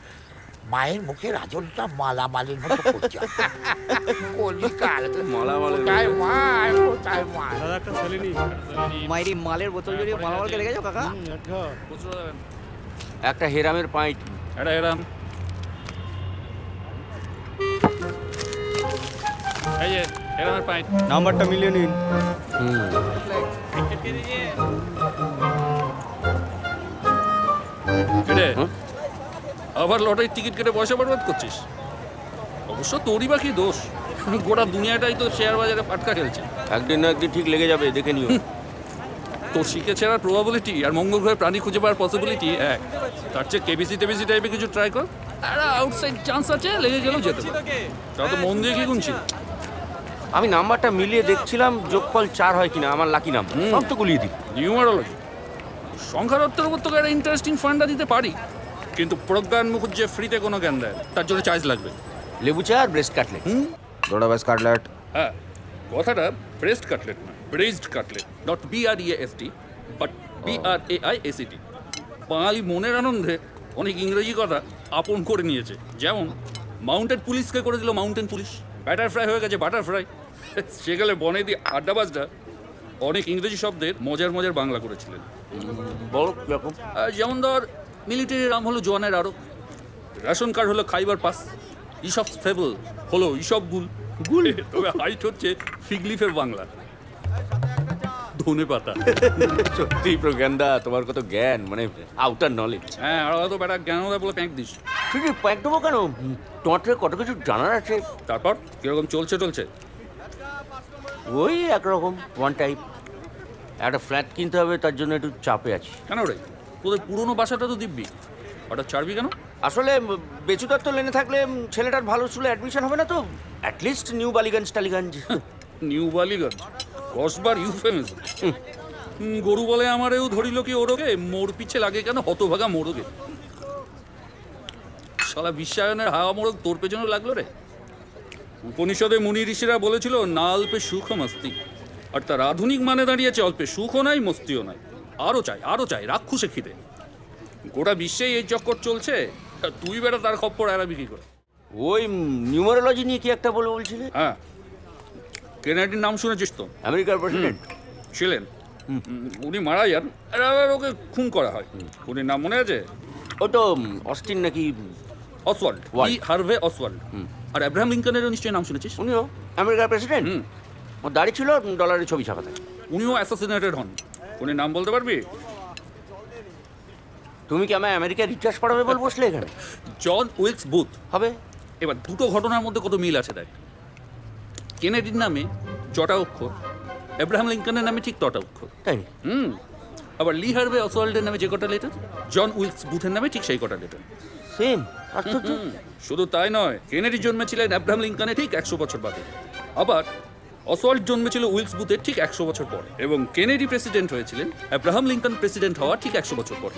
Speaker 3: মায়ের মুখের আঁচলটা মালামালের মতো করতে হবে। কলিকাল কোথায় মাল, কোথায় মাল?
Speaker 6: মাইরি মালের বোতল জড়িয়ে মালামাল কে রেখেছো কাকা?
Speaker 7: একটা হেরামের পাইট।
Speaker 2: এটা হেরাম, এই যে হেরামের পাইট।
Speaker 6: নাম্বারটা মিলিয়ে নিন।
Speaker 2: আবার লটারির টিকিট কেটে পয়সা বরবাদ করছিস? অবশ্য তোরই বা কি দোষ, গোটা দুনিয়াটাই তো শেয়ার বাজারে ফাটকা খেলছে।
Speaker 7: একদিন না একদিন ঠিক লেগে যাবে, দেখে নিও।
Speaker 2: তোর শিখে ছেড়ার প্রবাবিলিটি আর মঙ্গল গ্রহে প্রাণী খুঁজে পাওয়ার পসিবিলিটি এক। তার চেয়ে কেবিসি টেবিসি টাইপের কিছু ট্রাই কর, একটা আউটসাইড চান্স আছে, লেগে গেলেও যেতে পারে। তাও তো মন দিয়ে কি গুনছি?
Speaker 7: আমি নাম্বারটা মিলিয়ে দেখছিলাম যোগফল 4 হয় কিনা, আমার লাকি নাম্বার। সব তো গুলিয়ে দিই।
Speaker 2: নিউমারোলজি সংখ্যার অর্থের উপর তোকে একটা ইন্টারেস্টিং ফান্ডা দিতে পারি, কিন্তু প্রজ্ঞান মুখুজ্জে ফ্রিতে কোনো জ্ঞান দেয়, তার জন্য চার্জ লাগবে।
Speaker 7: লেবু চা আর ব্রেস্ট কাটলেট।
Speaker 11: দোড়া বাস কাটলেট।
Speaker 2: হ্যাঁ, কথাটা ব্রেস্ট কাটলেট না, breast cutlet, not BREAST but BRAIST। বাঙালি মনের আনন্দে অনেক ইংরেজি কথা আপন করে নিয়েছে, যেমন মাউন্টেন পুলিশকে করে দিল মাউন্টেন পুলিশ, ব্যাটার ফ্রাই হয়ে গেছে বাটার ফ্রাই। সেকালে বনে দিয়ে আড্ডাবাজরা অনেক ইংরেজি শব্দের মজার মজার বাংলা করেছিলেন।
Speaker 7: বড় রকম,
Speaker 2: যেমন ধর মিলিটারির নাম হলো জোয়ানের আরব, রেশন কার্ড হলো খাইবার পাস, ইসব ফেবল হলো ইসব গুল। তবে হাইট হচ্ছে ফিগলিফের বাংলা, ধনে পাতা।
Speaker 7: সত্যি প্রজ্ঞানদা, তোমার কত জ্ঞান, মানে আউটার নলেজ।
Speaker 2: হ্যাঁ, আর হয়তো বেটা জ্ঞান বলে প্যাঁক দিস।
Speaker 7: ঠিক আছে, প্যাক দেবো কেন? তোমার থেকে কত কিছু জানার আছে।
Speaker 2: তারপর কিরকম চলছে?
Speaker 7: ওই একরকম, ওয়ান টাইপ। একটা ফ্ল্যাট কিনতে হবে, তার জন্য একটু চাপে আছি।
Speaker 2: কেন রে, তোদের পুরনো বাসাটা তো দিব্যি, হঠাৎ ছাড়বি কেন?
Speaker 7: আসলে বেচুদার তো লেনে থাকলে ছেলেটার ভালো স্কুলে অ্যাডমিশন হবে না, তো at least new Ballygunge Tollygunge.
Speaker 2: New Ballygunge কসবার ইউফেমিজম। গরু বলে আমারেও ধরিল কি ওরগে, মোর পিছে লাগে কেন হতভাগা মোরগে। শালা বিশ্বায়নের হাওয়া মোরগ তোর পেছনে লাগলো রে। উপনিষদে মুনি ঋষিরা বলেছিল না অল্পে সুখ মস্তি, আর তার আধুনিক মানে দাঁড়িয়েছে অল্পে সুখও নাই মস্তিও নাই, আরো চাই রাক্ষুসে খিদে। গোটা বিশ্বেই এই চক্কর চলছে, তুই বেটা তার খপ্পর এড়াবি কি করে?
Speaker 7: ওই নিউমারোলজি নিয়ে কি একটা বলছিলে?
Speaker 2: হ্যাঁ, কেনেডির নাম শুনেছিস তো?
Speaker 7: আমেরিকার প্রেসিডেন্ট
Speaker 2: ছিলেন,
Speaker 14: উনি মারা যান আর আবার ওকে খুন করা হয়। উনির নাম মনে আছে?
Speaker 7: ও তো অস্টিন নাকি
Speaker 14: অসওয়াল্ড,
Speaker 7: ওয়াল্ড।
Speaker 14: Harvey Oswald. আর আব্রাহাম লিঙ্কনেরও নিশ্চয়ই নাম শুনেছিস।
Speaker 7: উনিও আমেরিকার প্রেসিডেন্ট। ওর দাড়ি ছিল, ডলারের ছবি ছাপা থাকে।
Speaker 14: উনিও অ্যাসাসিনেটেড হন। উনির নাম বলতে পারবি?
Speaker 7: তুমি কি আমায় আমেরিকার ইতিহাস পড়াবে বল বসলে এখানে?
Speaker 14: জন উইলস বুথ।
Speaker 7: হবে।
Speaker 14: এবার দুটো ঘটনার মধ্যে কত মিল আছে দেখ। কেনেডির নামে জটা অক্ষর, আব্রাহাম লিঙ্কনের নামে ঠিক তটা অক্ষর।
Speaker 7: তাই
Speaker 14: আবার লি হার্ভে অসওয়াল্ডের নামে যে কটা লেটার, জন উইলস বুথের নামে ঠিক সেই কটা লেটার।
Speaker 7: সেম।
Speaker 14: শুধু তাই নয়, কেনেডি জন্মেছিলেন আব্রাহাম লিঙ্কনের ঠিক 100 বছর বাদে। আবার অসওয়াল্ড জন্মেছিল উইলস বুথের ঠিক 100 বছর পর, এবং কেনেডি প্রেসিডেন্ট হয়েছিলেন আব্রাহাম লিঙ্কন প্রেসিডেন্ট হওয়ার ঠিক 100 বছর পর।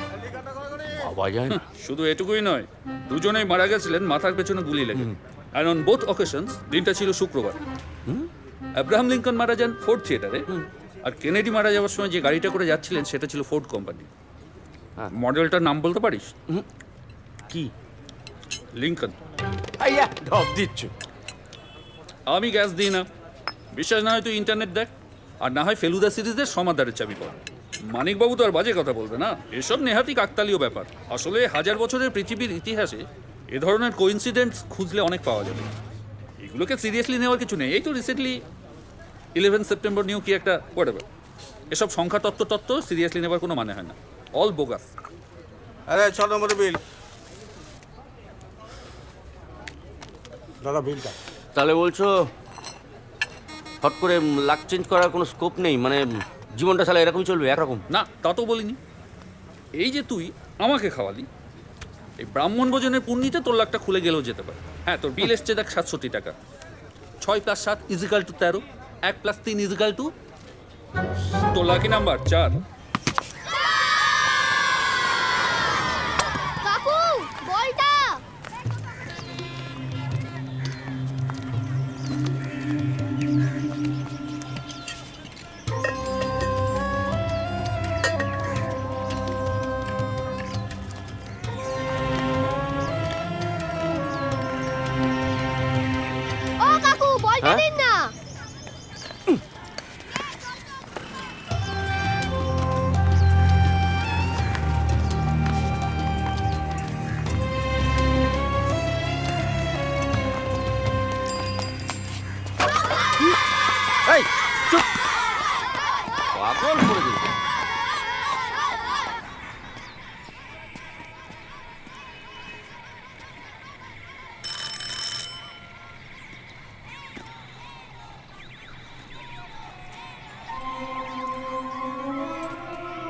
Speaker 7: বাবা যায় না।
Speaker 14: শুধু এটুকুই নয়, দুজনেই মারা গেছিলেন মাথার পেছনে গুলি লেগে। অ্যান্ড অন বোথ অকেশনস দিনটা ছিল শুক্রবার। আব্রাহাম লিঙ্কন মারা যান ফোর্ড থিয়েটারে, আর কেনেডি মারা যাওয়ার সময় যে গাড়িটা করে যাচ্ছিলেন সেটা ছিল ফোর্ড কোম্পানি। মডেলটার নাম বলতে পারিস?
Speaker 7: কি?
Speaker 14: লিঙ্কন।
Speaker 7: আইয়া ঢপ দিচ্ছ।
Speaker 14: আমি গ্যাস দিই না। বিশ্বাস না হয় তুই ইন্টারনেট দেখ, আর না হয় ফেলুদা সিরিজের সমাদারের চাবি পড়। মানিকবাবু তো আর বাজে কথা বলবে না। এসব নেহাতি কাকতালীয় ব্যাপার। আসলে 1000 বছরের পৃথিবীর ইতিহাসে এ ধরনের কোইন্সিডেন্টস খুঁজলে অনেক পাওয়া যাবে। এগুলোকে সিরিয়াসলি নেওয়ার কিছু নেই। এই তো রিসেন্টলি 11 সেপ্টেম্বর নিউ কি একটা হোয়াটএভার। এসব সংখ্যা তত্ত্ব সিরিয়াসলি নেওয়ার কোনো মানে হয় না। All bogus.
Speaker 11: আরে 6 নম্বর বিল।
Speaker 3: দাদা বিলটা।
Speaker 7: তাহলে বলছো হট করে লাক চেঞ্জ করার কোনো স্কোপ নেই? মানে জীবনটা তাহলে এরকমই চলবে একরকম?
Speaker 14: না, তা তো বলিনি। এই যে তুই আমাকে খাওয়ালি, এই ব্রাহ্মণ ভোজনের পুণ্যিতে তোর লাখটা খুলে গেলেও যেতে পারে। হ্যাঁ, তোর বিল এসছে দেখ 700 টাকা। 6 + 7 = 13, 1 + 3 = তোর লাকি নাম্বার 4।
Speaker 10: কাকু বলটা। ও কাকু বলটা দিন না।
Speaker 7: এই চুপ, পাগল করে দিল।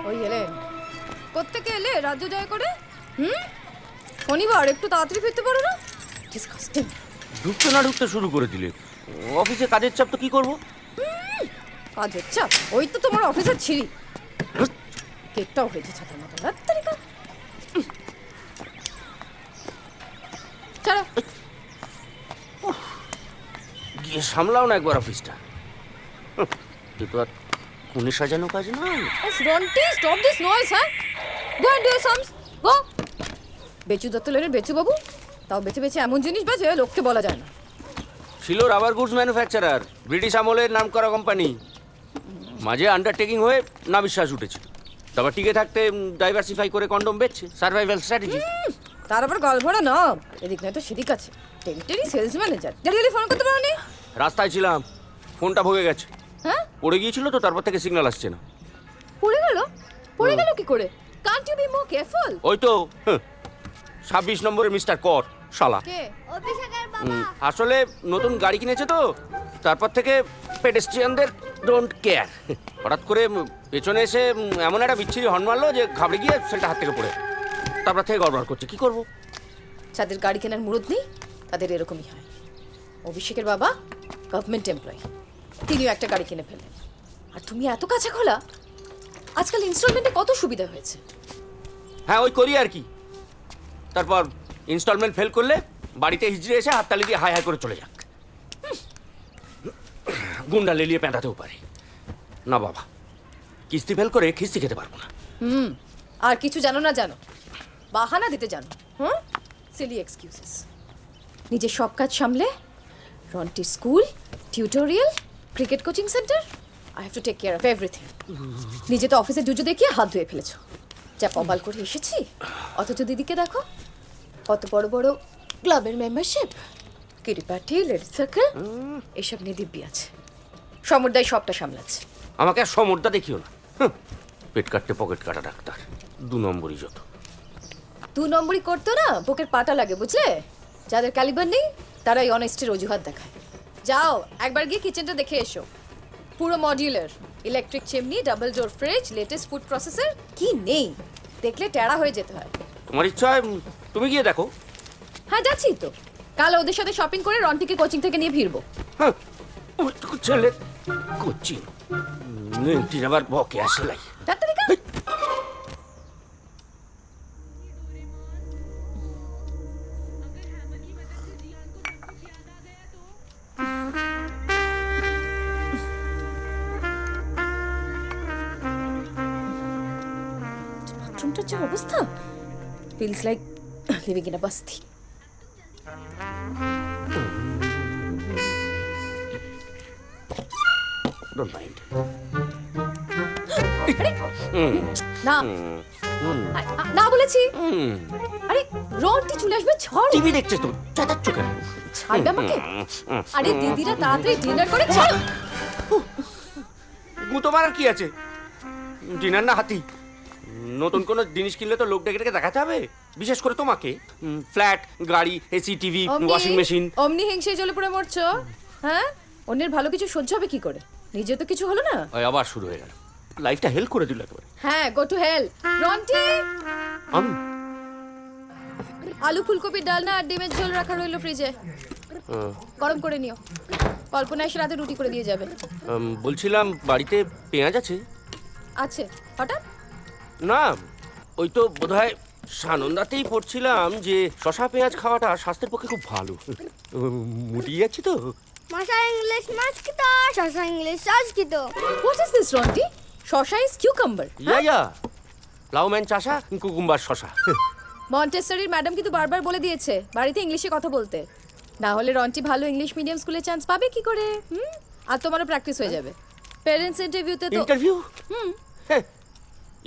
Speaker 9: ওই এলেন কোত্থেকে এলে রাজ্য জয় করে? শনিবার একটু তাড়াতাড়ি ফিরতে পারো না? ডিসকাস্টিং।
Speaker 7: ঢুকতে না ঢুকতে শুরু করে দিলে। অফিসে কাজের চাপ তো কি করব?
Speaker 9: কাজের চাপ? ওই তো তোমার অফিসের ছিঁড়ি। কেকটাও হয়েছে ছাতার মতো। রাত্রিকা ছাড়া
Speaker 7: গিয়ে সামলাও না একবার অফিসটা। কিন্তু আর কোনে সাজানো কাজ নয়।
Speaker 9: Ronti, stop this noise, huh? Go and do your sums. Go. Bechu দত্তলের Bechu বাবু, তাও বেঁচে বেঁচে এমন জিনিস বেচে লোককে বলা যায় না।
Speaker 7: ছিল রাবার গুডস ম্যানুফ্যাকচারার, ব্রিটিশ আমলের নামকরা কোম্পানি। মাঝে আন্ডারটেকিং হয়ে না বিশ্বাস উঠেছিল, তারপর টিকে থাকতে ডাইভার্সিফাই করে কন্ডম বেচছে। Survival strategy.
Speaker 9: তার আবার গল ভরা না, এদিক নয় তো সেদিক আছে। Territory sales manager. Delivery phone করতে পারোনি?
Speaker 7: রাস্তায় ছিলাম, ফোনটা ভগে গেছে।
Speaker 9: হ্যাঁ,
Speaker 7: পড়ে গিয়েছিল তো, তারপর থেকে সিগন্যাল আসছে না।
Speaker 9: পড়ে গেল? পড়ে গেল কি করে? Can't you be more careful?
Speaker 7: ওই তো 26 নম্বরের মিস্টার কর শালা।
Speaker 9: কে?
Speaker 10: অভিষেকের বাবা।
Speaker 7: আসলে নতুন গাড়ি কিনেছে তো, তারপর থেকে পেডেস্ট্রিয়ানদের ডোন্ট কেয়ার। হঠাৎ করে পেছনে এসে এমন একটা বিচ্ছিরি হর্ন মারলো যে ঘাবড়ে গিয়ে সেটা হাত থেকে পড়ে, তারপর থেকে গড়বড় করছে। কি করব?
Speaker 9: যাদের গাড়ি কেনার মুরদ নেই তাদের এরকমই হয়। অভিষেকের বাবা গভর্নমেন্ট এমপ্লয়ি, তিনিও একটা গাড়ি কিনে ফেললেন। আর তুমি এত কাছে খোলা। আজকাল ইনস্টলমেন্টে কত সুবিধা হয়েছে।
Speaker 7: হ্যাঁ, ওই করি আর কি। তারপর ইনস্টলমেন্ট ফেল করলে বাড়িতে হিজড়ে এসে হাততালি দিয়ে হাই হাই করে চলে যাক। গুন্ডা লেলিয়ে পেঁটাতেও পারে না বাবা। কিস্তি ফেল করে খিস্তি খেতে পারবো না।
Speaker 9: আর কিছু জানো না জানো, বাহানা দিতে জানো। Silly excuses. নিজের সব কাজ সামলে Ronty school, tutorial, cricket coaching centre I have to take care of everything. নিজে তো অফিসে জুজু দেখিয়ে হাত ধুয়ে ফেলেছো, যা কপাল করে এসেছি। অথচ দিদিকে দেখো, কত বড় বড় ক্লাবের membership, Kitty party, ladies circle, এসব নিয়ে দিব্যি আছে। সমুদ্রায় সবটা সামলাচ্ছে।
Speaker 7: আমাকে আর সমর্দা দেখিও না, পেট কাটতে পকেট কাটা ডাক্তার, 2 নম্বরই যত।
Speaker 9: 2 নম্বরই করতো না, বুকের পাটা লাগে বুঝলে। যাদের ক্যালিবার নেই তারা এই অনেস্টের অজুহাত দেখায়। যাও একবার গিয়ে কিচেনটা দেখে এসো, পুরো modular, electric chimney, double door fridge, latest food processor, কি নেই দেখলে টেরা হয়ে যেতে হয়।
Speaker 7: তোমার ইচ্ছা হয় তুমি গিয়ে দেখো।
Speaker 9: হ্যাঁ যাচ্ছি তো, কাল ওদের সাথে শপিং করে রন্টিকে কোচিং থেকে নিয়ে ফিরবো।
Speaker 7: হ্যাঁ, ওইটুকু ছেলে কোচিং নেংটির আবার বকে আসলাই।
Speaker 9: ডাক্তারি কাজ। বাথরুমটার যে অবস্থা, feels like living in a basti.
Speaker 7: Don't mind.
Speaker 9: না না বলেছি। আরে রন্টি চলে আসবে, ছাড়।
Speaker 7: টিভি দেখছিস তো, চাটাচ্ছ কেন?
Speaker 9: ছাড়বে আমাকে। আরে দিদিরা তাড়াতাড়ি ডিনার করে ছাড়ো।
Speaker 7: তোমার আর কি আছে, ডিনার না হাতি। নতুন কোনো জিনিস কিনলে তো লোক ডেকে ডেকে দেখাতে হবে, বিশেষ করে তোমাকে। ফ্ল্যাট, গাড়ি, এসি, টিভি, ওয়াশিং মেশিন।
Speaker 9: অমনি হিংসে জ্বলে পড়ে মরছো, হ্যাঁ? অন্যের ভালো কিছু সহ্য হবে কি করে? নিজে তো কিছু হলো না।
Speaker 7: ওই আবার শুরু হয়ে গেল, লাইফটা হেল্প করে দিল একেবারে।
Speaker 9: হ্যাঁ, গো টু হেল। রন্টি,
Speaker 7: আমি
Speaker 9: আলু ফুলকপির ডালনা আর ডিমের ঝোল রাখা রইলো ফ্রিজে, গরম করে নিও। কল্পনা এসে রাতে রুটি করে দিয়ে যাবে।
Speaker 7: বলছিলাম বাড়িতে পেঁয়াজ আছে?
Speaker 9: আছে। হঠাৎ?
Speaker 7: না, ওই তো বোধহয় সানন্দাতেই পড়ছিলাম যে শশা পেঁয়াজ খাওয়াটা স্বাস্থ্যের পক্ষে খুব ভালো। মুটিয়ে যাচ্ছি তো।
Speaker 10: মশা ইংলিশ মাছ কি তো শশা ইংলিশ সস কি তো।
Speaker 9: What is this Ronti? শশা ইজ কিউকাম্বার।
Speaker 7: ইয়া প্লাউম্যান চাষা, কুকুম্বার শশা।
Speaker 9: মন্টেসরির ম্যাডাম কিন্তু বারবার বলে দিয়েছে বাড়িতে ইংলিশে কথা বলতে, না হলে রন্টি ভালো ইংলিশ মিডিয়াম স্কুলে চান্স পাবে কি করে? আর তোমারও প্র্যাকটিস হয়ে যাবে। প্যারেন্টস ইন্টারভিউতে তো।
Speaker 7: ইন্টারভিউ?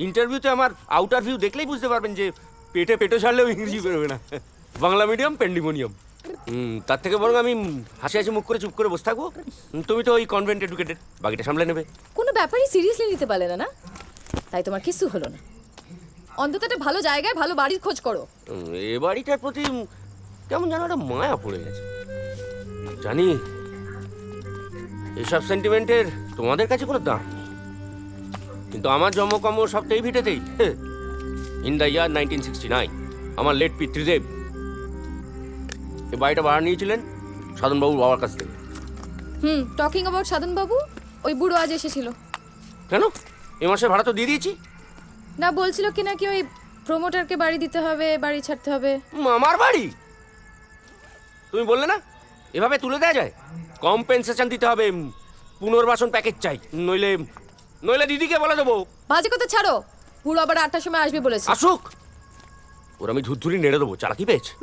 Speaker 7: ইন্টারভিউতে আমার আউটার ভিউ দেখলেই বুঝতে পারবেন যে পেটে পেটে ছাড়লেও ইংরেজি বেরোবে না। বাংলা মিডিয়াম, প্যান্ডিমোনিয়াম। তার থেকে বরং আমি হাসি হাসি মুখ করে চুপ করে বসে থাকবো। তুমি তো ওই কনভেন্ট এডুকেটেড, বাকিটা সামলে নেবে।
Speaker 9: কোনো ব্যাপারই সিরিয়াসলি নিতে পারলে না, না? তাই তোমার কিছু হলো না। অন্তত একটা ভালো জায়গায় ভালো বাড়ির খোঁজ করো।
Speaker 7: এ বাড়িটার প্রতি কেমন যেন একটা মায়া পড়ে গেছে। জানি এসব সেন্টিমেন্টের তোমাদের কাছে কোনো দাম নেই, কিন্তু আমার জন্মকর্ম সবটা এই ভিটেতেই। ইন দ্য ইয়ার 1969 আমার লেট পিতৃদেব এই বাড়িটা ভাড়া নিয়েছিলেন সাধনবাবুর বাবার কাছ থেকে।
Speaker 9: টকিং অ্যাবাউট সাধন বাবু, ওই বুড়ো আজ এসেছিল।
Speaker 7: কেন? এ মাসে ভাড়া তো দিয়ে দিয়েছি।
Speaker 9: না, বলছিল কি নাকি ওই প্রমোটারকে বাড়ি দিতে হবে, বাড়ি ছাড়তে হবে।
Speaker 7: আমার বাড়ি? তুমি বললে না এভাবে তুলে দেওয়া যায়? কম্পেনসেশন দিতে হবে, পুনর্বাসন প্যাকেজ চাই, নইলে নইলে দিদিকে বলে দেবো।
Speaker 9: বাজে কথা ছাড়ো, বুড়ো আবার 8টার সময় আসবে বলেছে।
Speaker 7: আসুক, ওর আমি ধুরধুরি নেড়ে দেবো। চালাকি পেয়েছে।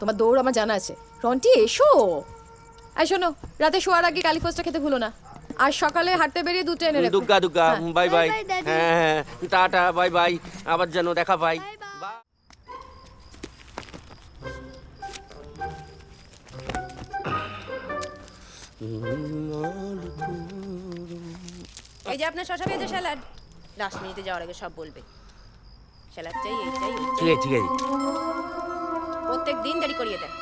Speaker 9: তোমার দৌড় আমার জানা আছে। রন্টি এসো। এই শোনো, রাতে শোয়ার আগে কালিফোসটা খেতে ভুলো না। আর সকালে হাঁটতে বেরিয়ে 2টা এনে রেখো।
Speaker 7: দুগ্গা দুগ্গা, বাই বাই।
Speaker 10: বাই, দাদি।
Speaker 7: হ্যাঁ, টাটা, বাই বাই। আবার যেন দেখা পাই।
Speaker 6: এই যে আপনার শশা পেঁয়াজের স্যালাড, লাস্ট মিনিটে যাওয়ার আগে সব বলবে। স্যালাড চাই, এই চাই, ওই চাই।
Speaker 7: ঠিক আছে ঠিক আছে।
Speaker 6: প্রত্যেক দিন দেরি করিয়ে দেন।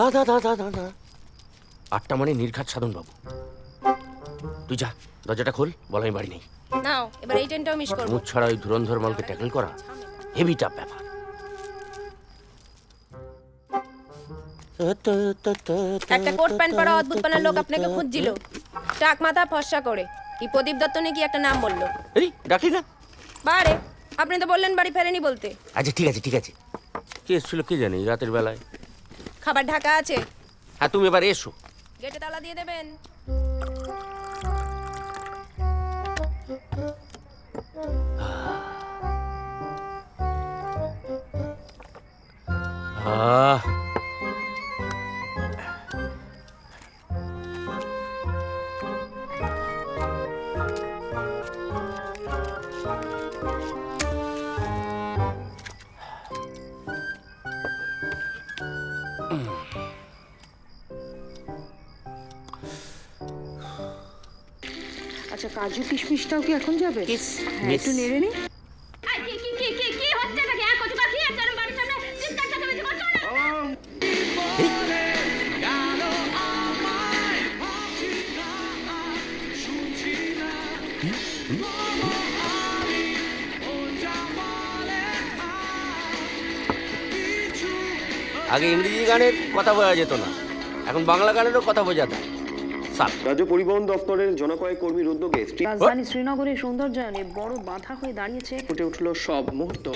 Speaker 7: দাদা দাদা দাদা, 8টা মানে নির্ঘাত সাধন বাবু। তুই যা, দরজাটা খোল, বল আমি বাড়ি নেই।
Speaker 6: নাও, এবার এই ট্রেনটাও মিস করবো।
Speaker 7: মুখ ছাড়া ওই ধুরন্ধর মালকে ট্যাকল করা হেভি টাফ ব্যাপার।
Speaker 6: একটা কোট প্যান্ট পরা অদ্ভুত পানার লোক আপনাকে খুঁজছিল, টাক মাথা ফর্সা করে। কি প্রদীপ দত্ত নাকি একটা নাম বললো।
Speaker 7: এই ডাকলি না?
Speaker 6: বারে, আপনি তো বললেন বাড়ি ফেরেনি বলতে।
Speaker 7: আচ্ছা ঠিক আছে ঠিক আছে। কে এসেছিল কে জানি রাতের বেলায়।
Speaker 6: খাবার ঢাকা আছে,
Speaker 7: হ্যাঁ তুমি এবার এসো।
Speaker 6: গেটে তালা দিয়ে দেবেন।
Speaker 9: আচ্ছা, কাজু কিশমিশটাও কি এখন যাবে? হ্যাঁ, একটু নেড়ে নি।
Speaker 7: আগে ইংরেজি গানের কথা বোঝা যেত না, এখন বাংলা গানেরও কথা বোঝা যায়।
Speaker 4: রাজ্য পরিবহন দপ্তরের জনকয়েক কর্মীর উদ্যোগে
Speaker 9: রাজধানী শ্রীনগরের সৌন্দর্যায়নে বড় বাধা হয়ে দাঁড়িয়েছে
Speaker 4: ফুটে উঠল সব মুহূর্ত।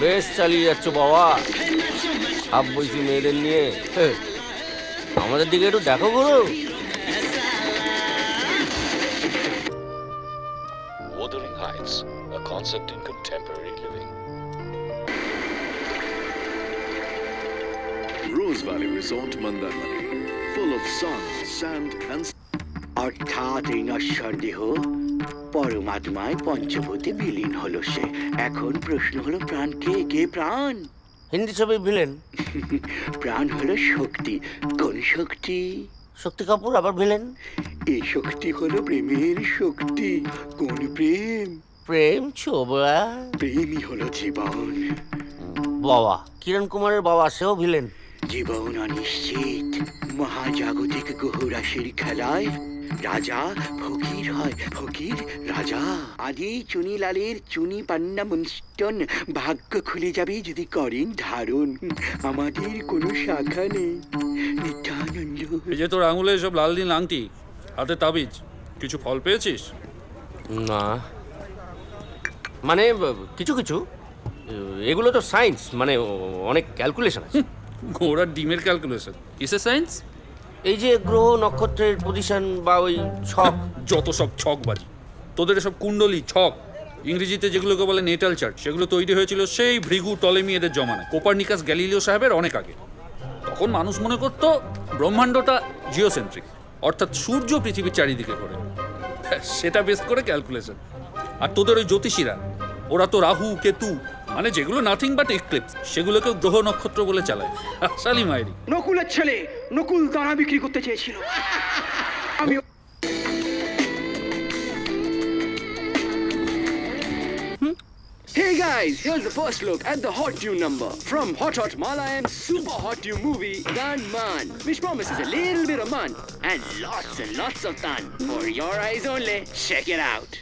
Speaker 7: বেশ চালিয়ে যাচ্ছ বাবা, হাফ বয়সী মেয়েদের নিয়ে। আমাদের দিকে একটু দেখো গুরু।
Speaker 15: Wuthering Heights, a concept in contemporary living.
Speaker 16: Rose Valley Resort, Mandarmani, full of sun, sand and...
Speaker 11: অর্থাৎ এই নশ্বর দেহ পরমাত্মায় পঞ্চভূতে বিলীন হলো সে। এখন প্রশ্ন হলো প্রাণ কে? কে প্রাণ?
Speaker 7: হিন্দি ছবি ভিলেন।
Speaker 11: প্রাণ হলো শক্তি। কোন শক্তি?
Speaker 7: শক্তি কাপুর আবার ভিলেন।
Speaker 11: এই শক্তি হলো প্রেমের শক্তি। কোন প্রেম?
Speaker 7: প্রেম ছোবরা।
Speaker 11: প্রেমই হলো জীবন।
Speaker 7: বাবা কিরণ কুমারের বাবা, সেও ভিলেন।
Speaker 11: জীবন অনিশ্চিত, মহাজাগতিক গ্রহ রাশির খেলায় রাজা ফকির হয়, ফকির রাজা। আদি চুনিলালের চুনি পান্না মুনস্টন, ভাগ্য খুলে যাবে যদি করেন ধারণ। আমাদের কোনো শাখা নেই। নিত্যানন্দ।
Speaker 14: এই যে তোর আঙুলে সব লাল নীল আংটি, হাতে তাবিজ, কিছু ফল পেয়েছিস?
Speaker 7: না, মানে কিছু কিছু। এগুলো তো সায়েন্স, মানে অনেক ক্যালকুলেশন আছে।
Speaker 14: ঘোড়ার ডিমের ক্যালকুলেশন কিসের সায়েন্স?
Speaker 7: এই যে গ্রহ নক্ষত্রের পজিশন বা ওই ছক,
Speaker 14: যত সব ছকবাজি। তোদের সব কুণ্ডলী ছক, ইংরেজিতে যেগুলোকে বলে নেটাল চার্ট, সেগুলো তৈরি হয়েছিল সেই ভৃগু টলেমি এদের জমানায়, কোপারনিকাস গ্যালিলিও সাহেবের অনেক আগে। তখন মানুষ মনে করতো ব্রহ্মাণ্ডটা জিওসেন্ট্রিক, অর্থাৎ সূর্য পৃথিবীর চারিদিকে ঘোরে। সেটা বেস করে ক্যালকুলেশন। আর তোদের ওই জ্যোতিষীরা, ওরা তো রাহু কেতু, মানে যেগুলো নাথিং বাট ইক্লিপস, সেগুলোকে গ্রহ নক্ষত্র বলে চালায়। শালি মায়েরি।
Speaker 11: নকুলের ছেলে নকুল দানা বিক্রি করতে চেয়েছিল। আমি
Speaker 17: Hey guys, here's the first look at the Hot Tune number from Hot Hot Mala and Super Hot Tune movie Gun Man, which promises a little bit of fun and lots of fun for your eyes only. Check it out.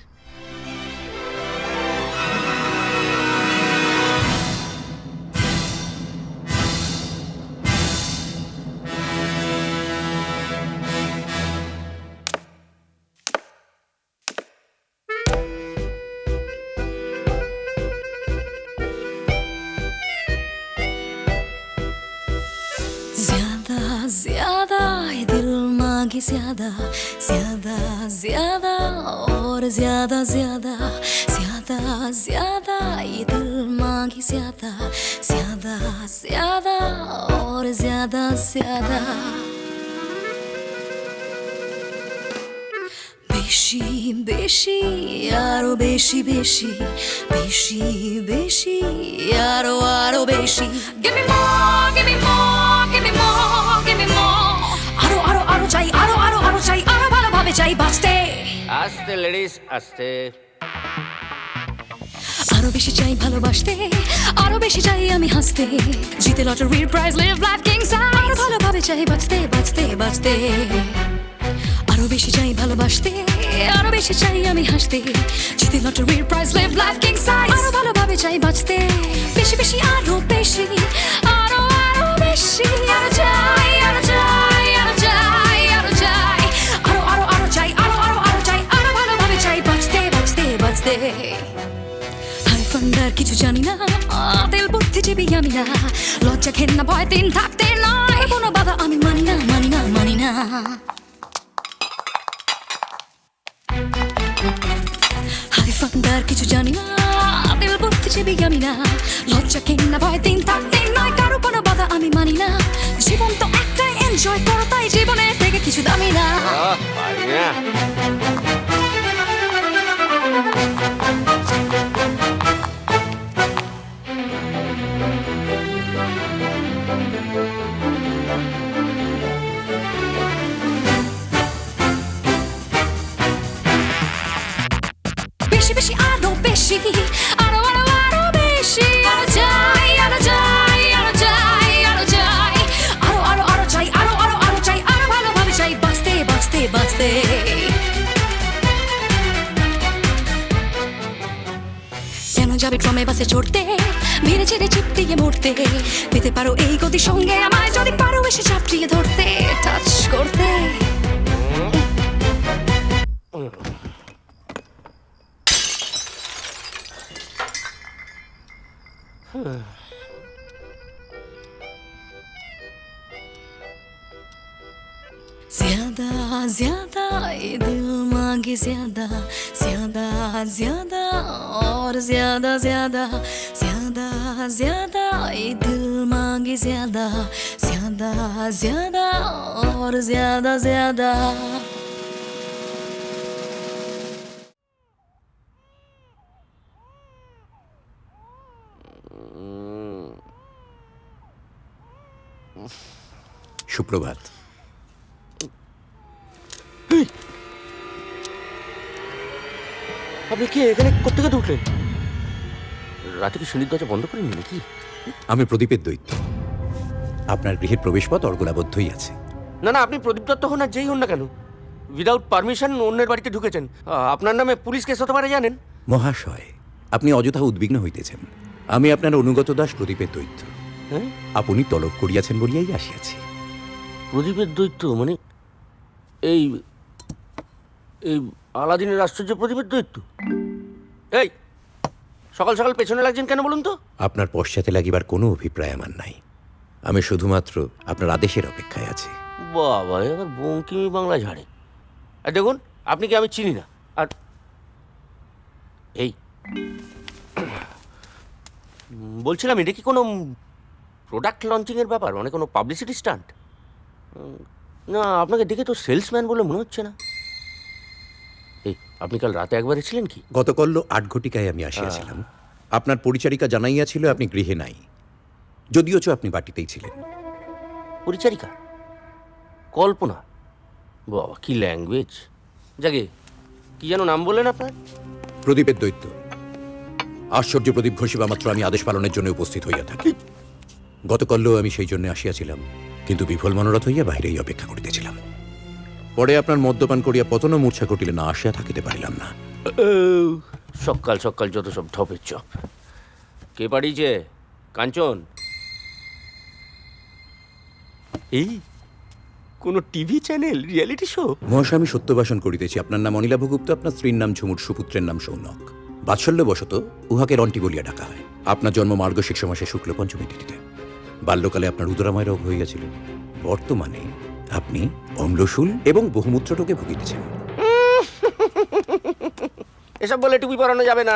Speaker 18: ज्यादा ये दिल मांगे ज्यादा ज्यादा ज्यादा और ज्यादा ज्यादा ज्यादा ज्यादा ये दिल मांगे ज्यादा ज्यादा ज्यादा और ज्यादा ज्यादा বেশি বেশি আরো বেশি বেশি বেশি বেশি আরো আরো বেশি give me more give me more give me more give me more আরো আরো আরো চাই আরো আরো আরো চাই আরো ভালোভাবে চাই বাঁচতে
Speaker 7: আস্তে লেডিস আস্তে
Speaker 18: আরো বেশি চাই ভালোবাসতে আরো বেশি চাই আমি হাসতে জিতে লটারির prize live life king size আরো ভালোভাবে চাই বাঁচতে বাঁচতে বাঁচতে আরো বেশি চাই ভালোবাসতে আরো বেশি চাই আমি হাসতে জিতে লটারির prize live life king size আরো ভালোভাবে চাই বাঁচতে বেশি বেশি আরো বেশি আরো আরো বেশি আরো চাই আরো চাই আরো চাই আরো চাই আরো আরো আরো চাই আরো আরো আরো চাই আরো ভালোভাবে চাই বাঁচতে বাঁচতে বাঁচতে হাই ফান্ডার কিছু জানি না তেল বুদ্ধি জীবী দামি না লজ্জা ঘেন্না ভয় দিন থাকতে নয় কোনো বাধা আমি মানি না মানি না মানি না হাই ফান্ডার কিছু জানি না দিল বুদ্ধি চেবি আমি না লজ্জা ঘেন্না ভয় দিন থাকতে নয় কারো কোনো বাধা আমি মানি না জীবন তো একটাই এনজয় করো তাই জীবনের থেকে কিছু দামি না
Speaker 7: পারি না
Speaker 18: বেশি বেশি আরো বেশি আরো আরো আরো বেশি আরো যাই আরো যাই আরো যাই আরো যাই আরো আরো আরো চাই আরো আরো আরো চাই আরো ভালোভাবে চাই বাঁচতে বাঁচতে বাঁচতে কেন যাবে ট্রমে বাসে চড়তে ভিড়ে ছেড়ে চিপটিয়ে মরতে পেতে পারো এই গতির সঙ্গে আমায় যদি পারো এসে চাপটিয়ে ধরতে টাচ করতে ज्यादा ज्यादा ये दिल मांगे ज्यादा ज्यादा ज्यादा और ज्यादा ज्यादा ज्यादा ज्यादा ये दिल मांगे ज्यादा ज्यादा ज्यादा और ज्यादा ज्यादा
Speaker 19: সুপ্রভাত।
Speaker 7: আপনি কি এখানে কোথেকে ঢুকলেন? রাতে কি সিঁড়ির দরজা বন্ধ করেননি নাকি?
Speaker 19: আমি প্রদীপের দৈত্য। আপনার গৃহের প্রবেশপথ অর্গলাবদ্ধই আছে।
Speaker 7: না না, আপনি প্রদীপ দত্ত হন আর যেই হন না কেন, উইদাউট পারমিশন অন্যের বাড়িতে ঢুকেছেন। আপনার নামে পুলিশ কেস হতে পারে জানেন?
Speaker 19: মহাশয়, আপনি অযথা উদ্বিগ্ন হইতেছেন। আমি আপনার অনুগত দাস প্রদীপের দৈত্য। আপনি তলব করিয়াছেন বলিয়াই আসিয়াছি।
Speaker 7: প্রদীপের দৈত্য মানে এই এই আলাদিনের আশ্চর্য প্রদীপের দৈত্য? এই সকাল সকাল পেছনে লাগছেন কেন বলুন তো?
Speaker 19: আপনার পশ্চাতে লাগিবার কোনো অভিপ্রায় আমার নাই। আমি শুধুমাত্র আপনার আদেশের অপেক্ষায় আছি।
Speaker 7: বাবা, এবার বঙ্কিমি বাংলা ঝাড়ে। আর দেখুন, আপনি কি আমি চিনি না। আর এই বলছিলাম, এটা কি কোনো প্রোডাক্ট লঞ্চিংয়ের ব্যাপার, মানে কোনো পাবলিসিটি স্টান্ট? না, আপনাকে দেখে তো সেলসম্যান বলে মনে হচ্ছে না। এই আপনি কাল রাতে একবার এসেছিলেন কি?
Speaker 19: গতকাল 8 ঘটিকায় আমি আসিয়াছিলাম। আপনার পরিচারিকা জানাইয়াছিল আপনি গৃহে নাই, যদিওচ আপনি বাটিতেই ছিলেন।
Speaker 7: পরিচারিকা? কল্পনা? বাবা, কি ল্যাঙ্গুয়েজ! জাগে, কি যেন নাম বললেন আপনার?
Speaker 19: প্রদীপের দৈত্য। আশ্চর্য প্রদীপ ঘষিবা মাত্র আমি আদেশ পালনের জন্য উপস্থিত হইয়া থাকি। গতকালও আমি সেই জন্য আসিয়াছিলাম, কিন্তু বিফল মনোরথ হইয়া বাহিরেই অপেক্ষা করিতেছিলাম। পরে আপনার মদ্যপান করিয়া পতন মূর্ছা ঘটিলে না আসিয়া থাকিতে পারিলাম না।
Speaker 7: সকাল সকাল যত সব ঢপের চপ। কে পাঠিয়েছে? কাঞ্চন? এই কোন টিভি চ্যানেল, রিয়েলিটি শো?
Speaker 19: মহাশয়, আমি সত্যবাসন করিতেছি। আপনার নাম অনিলাভ গুপ্ত, আপনার স্ত্রীর নাম ঝুমুর, সুপুত্রের নাম সৌনক। বাৎসল্যবশত উহাকে রন্টি বলিয়া ডাকা হয়। আপনার জন্ম মার্গশীর্ষ মাসে শুক্ল পঞ্চমী তিথিতে। বাল্যকালে আপনার উদরাময় রোগ হইয়াছিল। বর্তমানে আপনি অম্লশূল এবং বহুমূত্র রোগে ভুগিতেছেন।
Speaker 7: এসব বলে টুপি পরানো যাবে না।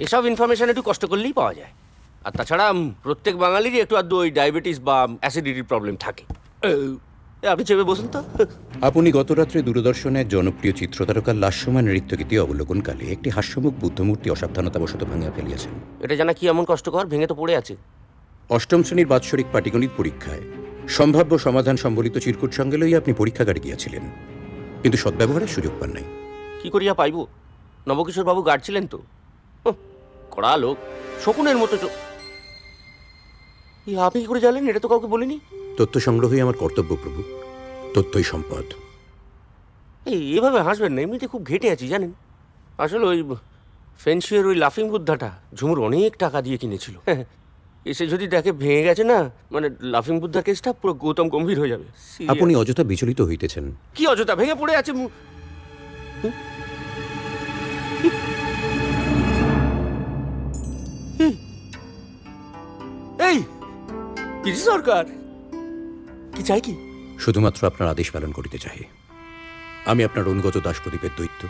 Speaker 7: এসব ইনফরমেশন একটু কষ্ট করলেই পাওয়া যায়। আর তাছাড়া প্রত্যেক বাঙালিরই একটু আধটু ওই ডায়াবেটিস বা অ্যাসিডিটির প্রবলেম থাকে। আপনি চেপে বসুন তো।
Speaker 19: আপনি গত রাত্রে দূরদর্শনে এক জনপ্রিয় চিত্রতারকার লাস্যময় নৃত্যগীতি অবলোকনকালে একটি হাস্যমুখ বুদ্ধমূর্তি অসাবধানতাবশত ভাঙিয়া ফেলিয়াছেন।
Speaker 7: এটা জানা কি এমন কষ্টকর? ভেঙে তো পড়ে আছে।
Speaker 19: 8ম শ্রেণীর বাৎসরিক পাটিগণিত পরীক্ষায় সম্ভাব্য সমাধান সম্বলিত চিরকুট সঙ্গে লইয়া আপনি পরীক্ষাগারে গিয়াছিলেন, কিন্তু সদ্ব্যবহারের সুযোগ পান নাই।
Speaker 7: কি করিয়া পাইব? নবকিশোর বাবু গার্ড ছিলেন তো। কড়া লোক, শকুনের মতো। আপনি কি করে জানলেন? এটা তো কাউকে বলিনি।
Speaker 19: তথ্য সংগ্রহই আমার কর্তব্য প্রভু। তথ্যই সম্পদ।
Speaker 7: এভাবে হাসবেন না, এমনিতে খুব ঘেটে আছি জানেন। আসলে ওই ফেন্সিয়ার ওই লাফিং বুদ্ধাটা ঝুমুর অনেক টাকা দিয়ে কিনেছিল। এসে যদি দেখে ভেঙে গেছে না, মানে লাফিং বুদ্ধার কেসটা পুরো গৌতম গম্ভীর হয়ে যাবে।
Speaker 19: আপনি অযথা বিচলিত হইতেছেন।
Speaker 7: কি অযথা? ভেঙে পড়ে আছে। এই কি সরকার কি চাই কি?
Speaker 19: শুধুমাত্র আপনার আদেশ পালন করিতে চাহে। আমি আপনার অনুগত দাস প্রদীপের দৈত্য।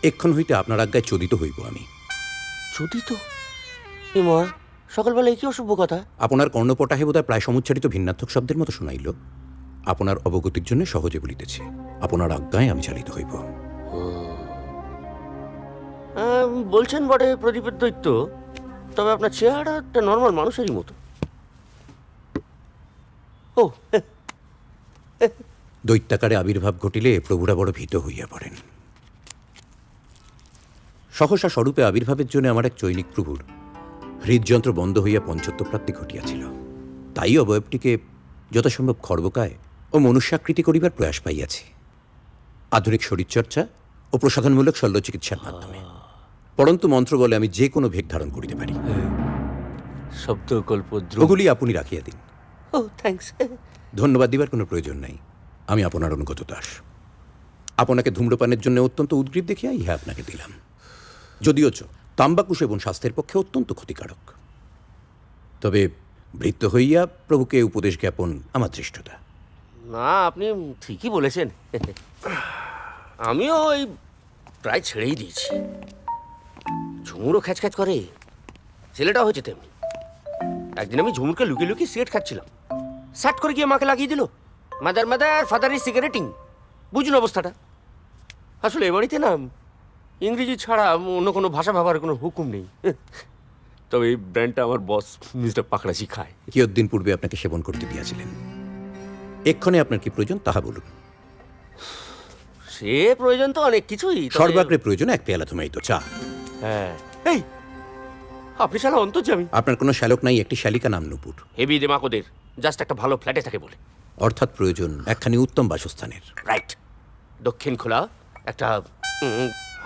Speaker 19: এক্ষণ হইতে আপনার আজ্ঞায় চোদিত হইব আমি।
Speaker 7: চোদিত? এ মা, সকালবেলা কি অশুভ কথা?
Speaker 19: আপনার কর্ণপটাহে বোধহয় প্রায় সমুচ্চারিত ভিন্নাত্মক শব্দের মতো শোনাইল। আপনার অবগতির জন্য সহজে বলিতেছি, আপনার আজ্ঞায় আমি চালিত হইব।
Speaker 7: বলছেন বটে প্রদীপের দৈত্য, তবে আপনার চেহারা একটা নর্মাল মানুষেরই মতো। ও,
Speaker 19: দৈত্যাকারে আবির্ভাব ঘটিলে প্রভুরা বড় ভীত হইয়া পড়েন। সহসা স্বরূপে আবির্ভাবের জন্য আমার এক চৈনিক প্রভুর হৃদযন্ত্র বন্ধ হইয়া পঞ্চত্ব প্রাপ্তি ঘটিয়াছিল। তাই অবয়বটিকে যথাসম্ভব খর্বকায় ও মনুষ্যাকৃতি করিবার প্রয়াস পাইয়াছি আধুনিক শরীরচর্চা ও প্রসাধনমূলক শল্য চিকিৎসার মাধ্যমে। পরন্তু মন্ত্র বলে আমি যে কোনো ভেগ ধারণ করিতে পারি।
Speaker 7: শব্দকল্প
Speaker 19: ওগুলি আপনি রাখিয়া দিন।
Speaker 7: ও থ্যাঙ্কস।
Speaker 19: ধন্যবাদ দিবার কোনো প্রয়োজন নাই। আমি আপনার অনুগত দাস। আপনাকে ধূম্রপানের জন্য অত্যন্ত উদ্গ্রীব দেখিয়া ইহা আপনাকে দিলাম। যদিও তাম্বাকু সেবন স্বাস্থ্যের পক্ষে অত্যন্ত ক্ষতিকারক, তবে বৃত্ত হইয়া প্রভুকে উপদেশ জ্ঞাপন আমার ধৃষ্টতা।
Speaker 7: না, আপনি ঠিকই বলেছেন। আমিও ওই প্রায় ছেড়েই দিয়েছি। ঝুমুরও খ্যাচ করে, ছেলেটাও হয়েছে তেমনি। একদিন আমি ঝুমুরকে লুকিয়ে লুকিয়ে সিগারেট খাচ্ছিলাম, স্যাট করে গিয়ে মাকে লাগিয়ে দিল। Mother mother father is cigaretting. বুঝুন অবস্থাটা। আসলে এ বাড়িতে না ইংরেজি ছাড়া অন্য কোনো ভাষা ভাবার কোনো হুকুম নেই। তবে এই ব্র্যান্ডটা আমার বস মিস্টার পাকড়াজি খায়।
Speaker 19: কিয়ৎদিন পূর্বে আপনাকে সেবন করতে দিয়েছিলেন। এক্ষণে আপনার কি প্রয়োজন তাহা বলুন।
Speaker 7: সে প্রয়োজন তো অনেক কিছুই।
Speaker 19: সর্বাগ্রে প্রয়োজন এক পেয়ালা ধুমায়িত চা।
Speaker 7: হ্যাঁ, এই আপনি শালা অন্তর্যামী।
Speaker 19: আপনার কোনো শ্যালক নাই, একটি শালিকা নাম নূপুর।
Speaker 7: হেভি দেমাকোদের জাস্ট একটা ভালো ফ্ল্যাটে থাকে বলে।
Speaker 19: অর্থাৎ প্রয়োজন একখানি উত্তম বাসস্থানের।
Speaker 7: রাইট। দক্ষিণ খোলা একটা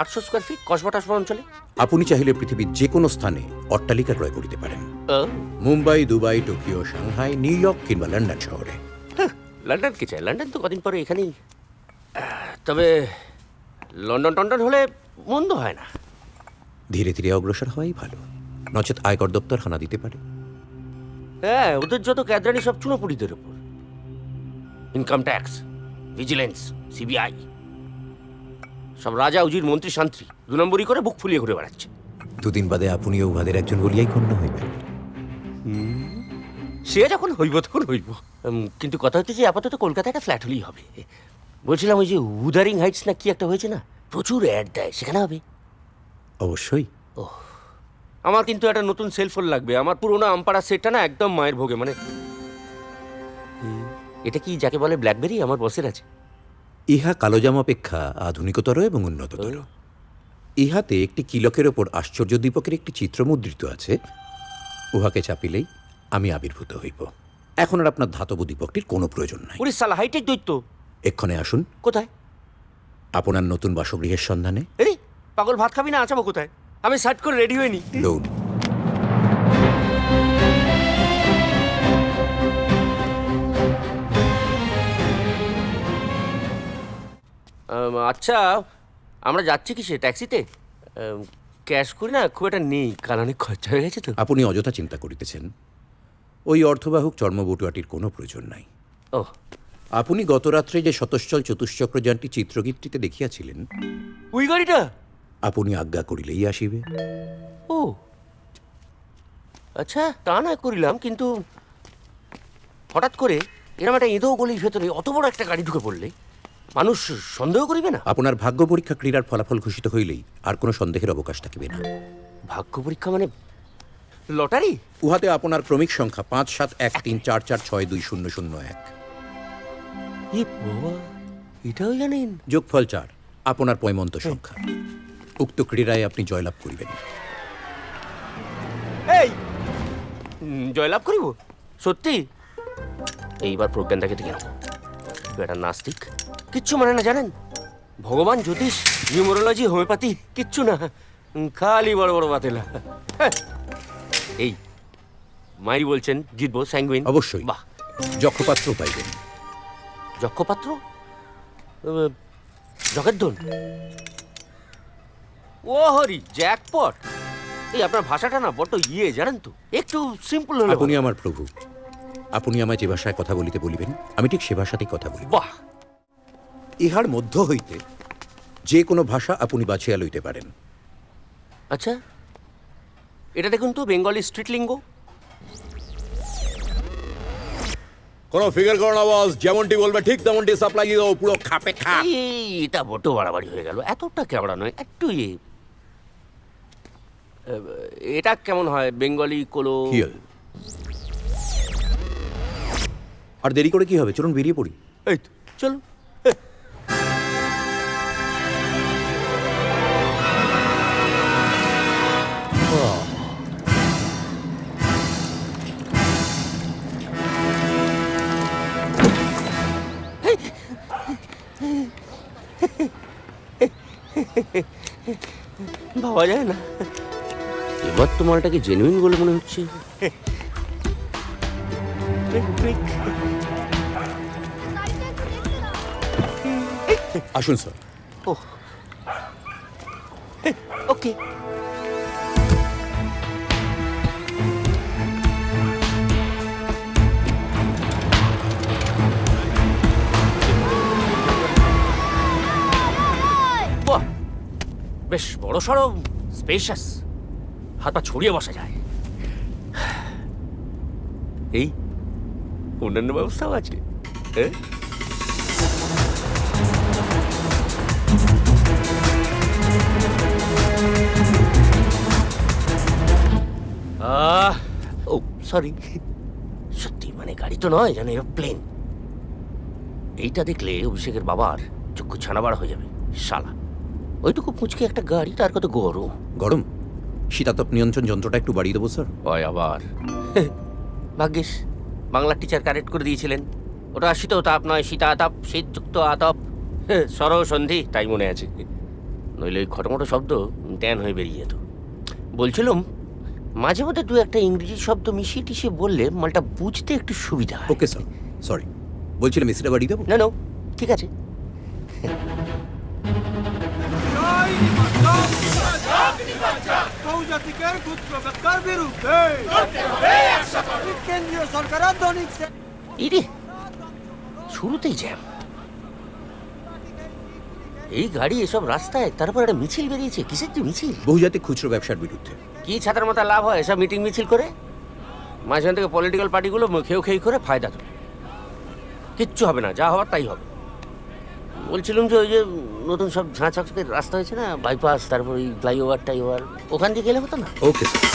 Speaker 7: 800 স্কোয়ার ফিট কসবা টসবা অঞ্চলে।
Speaker 19: আপনি চাইলে পৃথিবীর যে কোনো স্থানে অট্টালিকা ক্রয় করিতে পারেন। Mumbai, Dubai, Tokyo, Shanghai, new York কিংবা লন্ডন শহরে।
Speaker 7: লন্ডন কে চাই? লন্ডন তো কদিন পরে এখানেই। তবে লন্ডন টন্ডন হলে মন্দ হয় না।
Speaker 19: ধীরে ধীরে অগ্রসর হওয়াই ভালো, নচেত আয়কর দপ্তর হানা দিতে পারে।
Speaker 7: হ্যাঁ, ওদের যত ক্যাদরানি সব চুনোপুটিদের ওপর। ইনকাম ট্যাক্স, ভিজিলেন্স, সিবিআই, সব রাজা উজির মন্ত্রী শান্ত্রী 2 নম্বরই করে বুক ফুলিয়ে ঘুরে বেড়াচ্ছে।
Speaker 19: দুদিন বাদে আপনিও উহাদের একজন বলিয়াই গণ্য হইবেন।
Speaker 7: সে যখন হইব তখন হইব। কিন্তু কথা হচ্ছে যে আপাতত কলকাতায় একটা ফ্ল্যাট হলেই হবে। বলছিলাম ওই যে উদারিং হাইটস না কি একটা হয়েছে না, প্রচুর অ্যাড দেয়, সেখানে হবে?
Speaker 19: অবশ্যই।
Speaker 7: ও, আমার কিন্তু একটা নতুন সেলফোন লাগবে। আমার পুরোনো আমপাড়া সেটটা না একদম মায়ের ভোগে। মানে এটা কি যাকে বলে ব্ল্যাকবেরি? আমার বসের আছে।
Speaker 19: ইহা কালোজাম অপেক্ষা আধুনিকতর এবং উন্নততর। ইহাতে একটি কিলকের ওপর আশ্চর্য দীপকের একটি চিত্র মুদ্রিত আছে। উহাকে চাপিলেই আমি আবির্ভূত হইব। এখন আর আপনার ধাতব দীপকটির কোনো প্রয়োজন নাই।
Speaker 7: ওরে শালা হাইটেক দৈত্য!
Speaker 19: এক্ষণে আসুন।
Speaker 7: কোথায়?
Speaker 19: আপনার নতুন বাসগৃহের সন্ধানে।
Speaker 7: এই পাগল, ভাত খাবি না? আঁচাবো কোথায়? আমি সার্ট করে রেডি হইনি।
Speaker 19: দৌড়।
Speaker 7: আচ্ছা, আমরা যাচ্ছি কিসে? ট্যাক্সিতে? ক্যাশ করি না, খুব একটা নেই, কারণ অনেক খরচা হয়ে গেছে তো।
Speaker 19: আপনি অযথা চিন্তা করিতেছেন। ওই অর্থবাহুক চর্মবটুয়াটির কোনো প্রয়োজন নাই।
Speaker 7: ও,
Speaker 19: আপনি গত রাত্রে যে শতশ্চল চতুশ্চক্রযানটি চিত্রগীতটিতে দেখিয়াছিলেন,
Speaker 7: ওই গাড়িটা
Speaker 19: আপনি আজ্ঞা করিলেই আসিবে।
Speaker 7: ও আচ্ছা, তা না করিলাম, কিন্তু হঠাৎ করে এরকম একটা এঁদো গলির ভেতরে অত বড় একটা গাড়ি ঢুকে পড়লে মানুষ সন্দেহ করিবে না?
Speaker 19: আপনার ভাগ্য পরীক্ষা ক্রীড়ার ফলাফল ঘোষিত হইলেই আর কোনো সন্দেহের অবকাশ থাকিবে না।
Speaker 7: ভাগ্য পরীক্ষা মানে লটারি?
Speaker 19: উহাতে আপনার ক্রমিক সংখ্যা 571346262001।
Speaker 7: এটাও জানেন?
Speaker 19: যোগফল 4 আপনার পয়মন্ত সংখ্যা। উক্ত ক্রীড়ায় আপনি জয়লাভ করিবেন।
Speaker 7: এই জয়লাভ করিব? সত্যি? এইবার প্রজ্ঞানটাকে দেখে নাও। এটা নাস্তিক, কিচ্ছু মানে না, জানেন? ভগবান, জ্যোতিষ, নিউমোরোলজি, হোমিওপ্যাথি কিচ্ছু না, খালি বড় বড় বাতেলা। এই মাইরি বলছেন জিতবো, স্যাঙ্গুইন?
Speaker 19: অবশ্যই।
Speaker 7: বাহ,
Speaker 19: যক্ষপাত্র পাইবেন।
Speaker 7: যক্ষপাত্র? জগদ্দল? ও হরি, জ্যাকপট! এই আপনার ভাষাটা না বড্ড জানেন তো, একটু সিম্পল হলে।
Speaker 19: আপনি আমার প্রভু, আপনি আমায় যে ভাষায় কথা বলিতে বলিবেন আমি ঠিক সে ভাষাতেই কথা বলিব।
Speaker 7: বাহ,
Speaker 19: ইহার মধ্য হইতে যে কোনো ভাষা আপনি বাছিয়া লইতে পারেন।
Speaker 7: আচ্ছা এটা দেখুন তো, বেঙ্গলি স্ট্রিট লিঙ্গো।
Speaker 19: কোনো ফিগার করো না বস, যেমনটি বলবে ঠিক তেমনটি সাপ্লাই দিয়ে দাও, পুরো খাপে খা।
Speaker 7: এই, এটা বড় বাড়াবাড়ি হয়ে গেল, এতটা কেমড়া নয়, একটু এটা কেমন হয় বেঙ্গলি কোলো?
Speaker 19: হিয়াল। আর দেরি করে কি হবে, চলুন বেরিয়ে পড়ি।
Speaker 7: এই তো চলো। ভাবা যায় না, এবার তো মালটাকে জেনুইন বলে মনে হচ্ছে।
Speaker 19: আসুন স্যার।
Speaker 7: ওহ, ওকে। বাহ, বেশ বড় সড়ো, স্পেশাস, হাত পা ছড়িয়ে বসা যায়। এই অন্যান্য ব্যবস্থাও আছে। ও সরি, সত্যি মানে গাড়ি তো নয়, যেন এরোপ্লেন। এইটা দেখলে অভিষেকের বাবার চক্ষু ছানাবার হয়ে যাবে। শালা ওইটুকু পুঁচকে একটা গাড়ি, তার কত গরম।
Speaker 19: গরম? শীতাতপ নিয়ন্ত্রণ যন্ত্রটা একটু বাড়িয়ে দেবো স্যার?
Speaker 7: হয় আবার। ভাগ্যিস বাংলার টিচার কারেক্ট করে দিয়েছিলেন, ওটা শীত তাপ নয়, শীতাতাপ, শীতযুক্ত আতপ, সর সন্ধি, তাই মনে আছে। নইলে ওই খটোমটো শব্দ ট্যান হয়ে বেরিয়ে যেত। বলছিলাম মাঝে মধ্যে দু একটা ইংরেজি শব্দ মিশিয়ে টিশিয়ে বললে মালটা বুঝতে একটু সুবিধা হয়।
Speaker 19: Okay sir, sorry. বলছিলাম এসিটা বাড়িয়ে দেবো?
Speaker 7: না, ঠিক আছে। শুরুতেই জ্যাম, এই গাড়ি এসব রাস্তায়, তারপর একটা মিছিল বেরিয়েছে। কিসের যে মিছিল?
Speaker 19: বহুজাতিক খুচরো ব্যবসার বিরুদ্ধে।
Speaker 7: কি ছাতার মাথা লাভ হয় এসব মিটিং মিছিল করে? মাঝখান থেকে পলিটিক্যাল পার্টিগুলো খেয়ে করে ফায়দা তোলে। কিচ্ছু হবে না, যা হওয়ার তাই হবে। বলছিলাম যে ওই যে নতুন সব ঝাঁচকের রাস্তা হয়েছে না, বাইপাস, তারপর ওই ফ্লাইওভার টাইওভার, ওখান দিয়ে গেলে হতো না?
Speaker 19: Okay sir.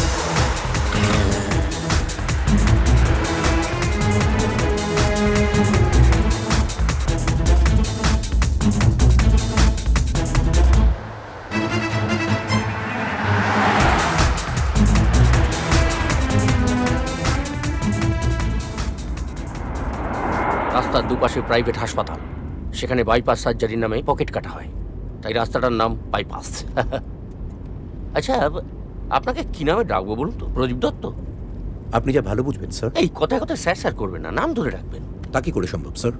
Speaker 7: রাস্তার দুপাশে প্রাইভেট হাসপাতাল, সেখানে বাইপাস সার্জারির নামে পকেট কাটা হয়, তাই রাস্তাটার নাম বাইপাস। আচ্ছা, আপনাকে কি নামে ডাকবো বলুন তো? প্রদীপ দত্ত?
Speaker 19: আপনি যা ভালো বুঝবেন স্যার।
Speaker 7: এই কথায় কথায় স্যার করবেন না, নাম ধরে রাখবেন।
Speaker 19: তা কি করে সম্ভব স্যার?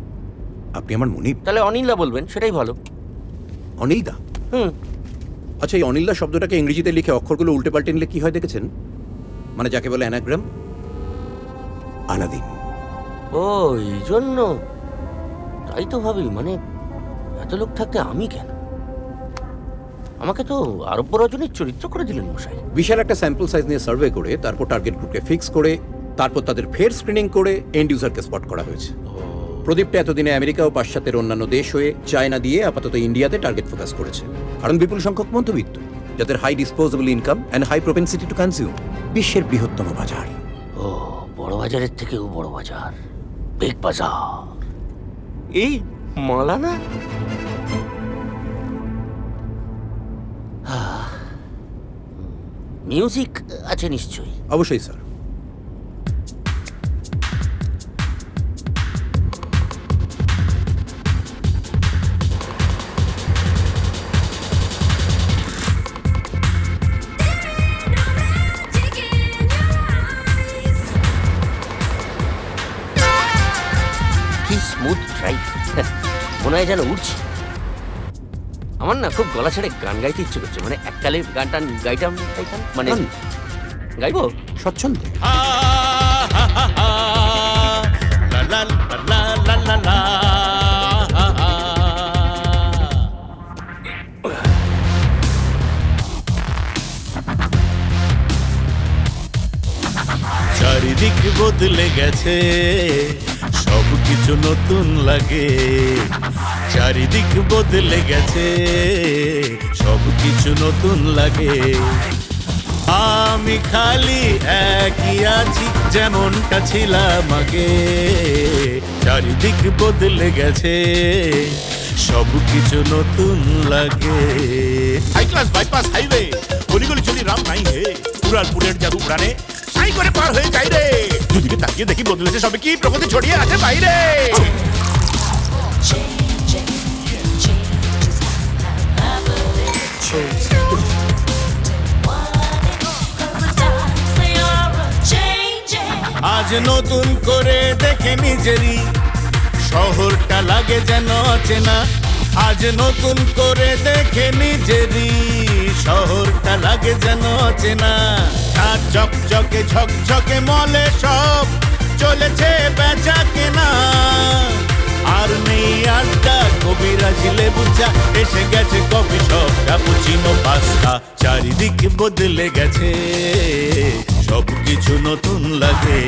Speaker 19: আপনি আমার মনিব।
Speaker 7: তাহলে অনিলদা বলবেন, সেটাই ভালো।
Speaker 19: অনিলদা? আচ্ছা, এই অনিলদা শব্দটাকে ইংরেজিতে লিখে অক্ষরগুলো উল্টে পাল্টে নিলে কি হয় দেখেছেন? মানে যাকে বলে অ্যানাগ্রাম। আলাদিন।
Speaker 7: ও, এই জন্য? তাই তো ভাবি, মানে এত লোক থাকতে আমি কেন? আমাকে তো আরব্য রজনীর চরিত্র করে দিলেন মশাই।
Speaker 19: বিশাল একটা স্যাম্পল সাইজ নিয়ে সার্ভে করে, তারপর টার্গেট গ্রুপকে ফিক্স করে, তারপর তাদের ফের স্ক্রিনিং করে এন্ড ইউজারকে স্পট করা হয়েছে। প্রদীপটা এতদিনে আমেরিকা ও পাশ্চাত্যের অন্যান্য দেশ হয়ে চায়না দিয়ে আপাতত ইন্ডিয়াতে টার্গেট ফোকাস করেছে। কারণ বিপুল সংখ্যক মধ্যবিত্ত, যাদের high disposable income and high propensity to consume. বিশ্বের বৃহত্তম বাজার।
Speaker 7: ও, বড় বাজারের থেকেও বড় বাজার, বিগ বাজার। এই মালা না? মিউজিক আছে নিশ্চয়ই?
Speaker 19: অবশ্যই স্যার।
Speaker 7: কি স্মুথ ড্রাইভ, মনে হয় যেন উঠছি। আমার না খুব গলা ছেড়ে গান গাইতে ইচ্ছে করছে, মানে এককালে গানটা গাইতাম, মানে গাইবো
Speaker 19: স্বচ্ছন্দে।
Speaker 20: চারিদিক বদলে গেছে, সব কিছু নতুন লাগে। চারিদিক বদলে গেছে, সব কিছু নতুন লাগে। আমি খালি একই আছি যেমনটা ছিলাম আগে। চারিদিক বদলে গেছে, সব কিছু নতুন লাগে।
Speaker 8: হাই ক্লাস বাইপাস হাইওয়ে, গলি চলি রাম নাই হে, উড়ালপুরের জাদু উড়ানে সাই করে পার হয়ে যাই রে। দুদিকে তাকিয়ে দেখি বদলেছে সবে কি, প্রগতি ছড়িয়ে আছে বাইরে।
Speaker 20: আজ নতুন করে দেখে নিজেরই শহরটা লাগে যেন অচেনা। আজ নতুন করে দেখে নিজেরই শহরটা লাগে যেন অচেনা। আর চকচকে ঝকঝকে মলে সব চলেছে বেচা কেনা। আর নেই আড্ডা কবিরাজ লেবু চা, এসে গেছে কফি শপ ক্যাপুচিনো পাস্তা। চারিদিক বদলে গেছে, সব কিছু নতুন লাগে।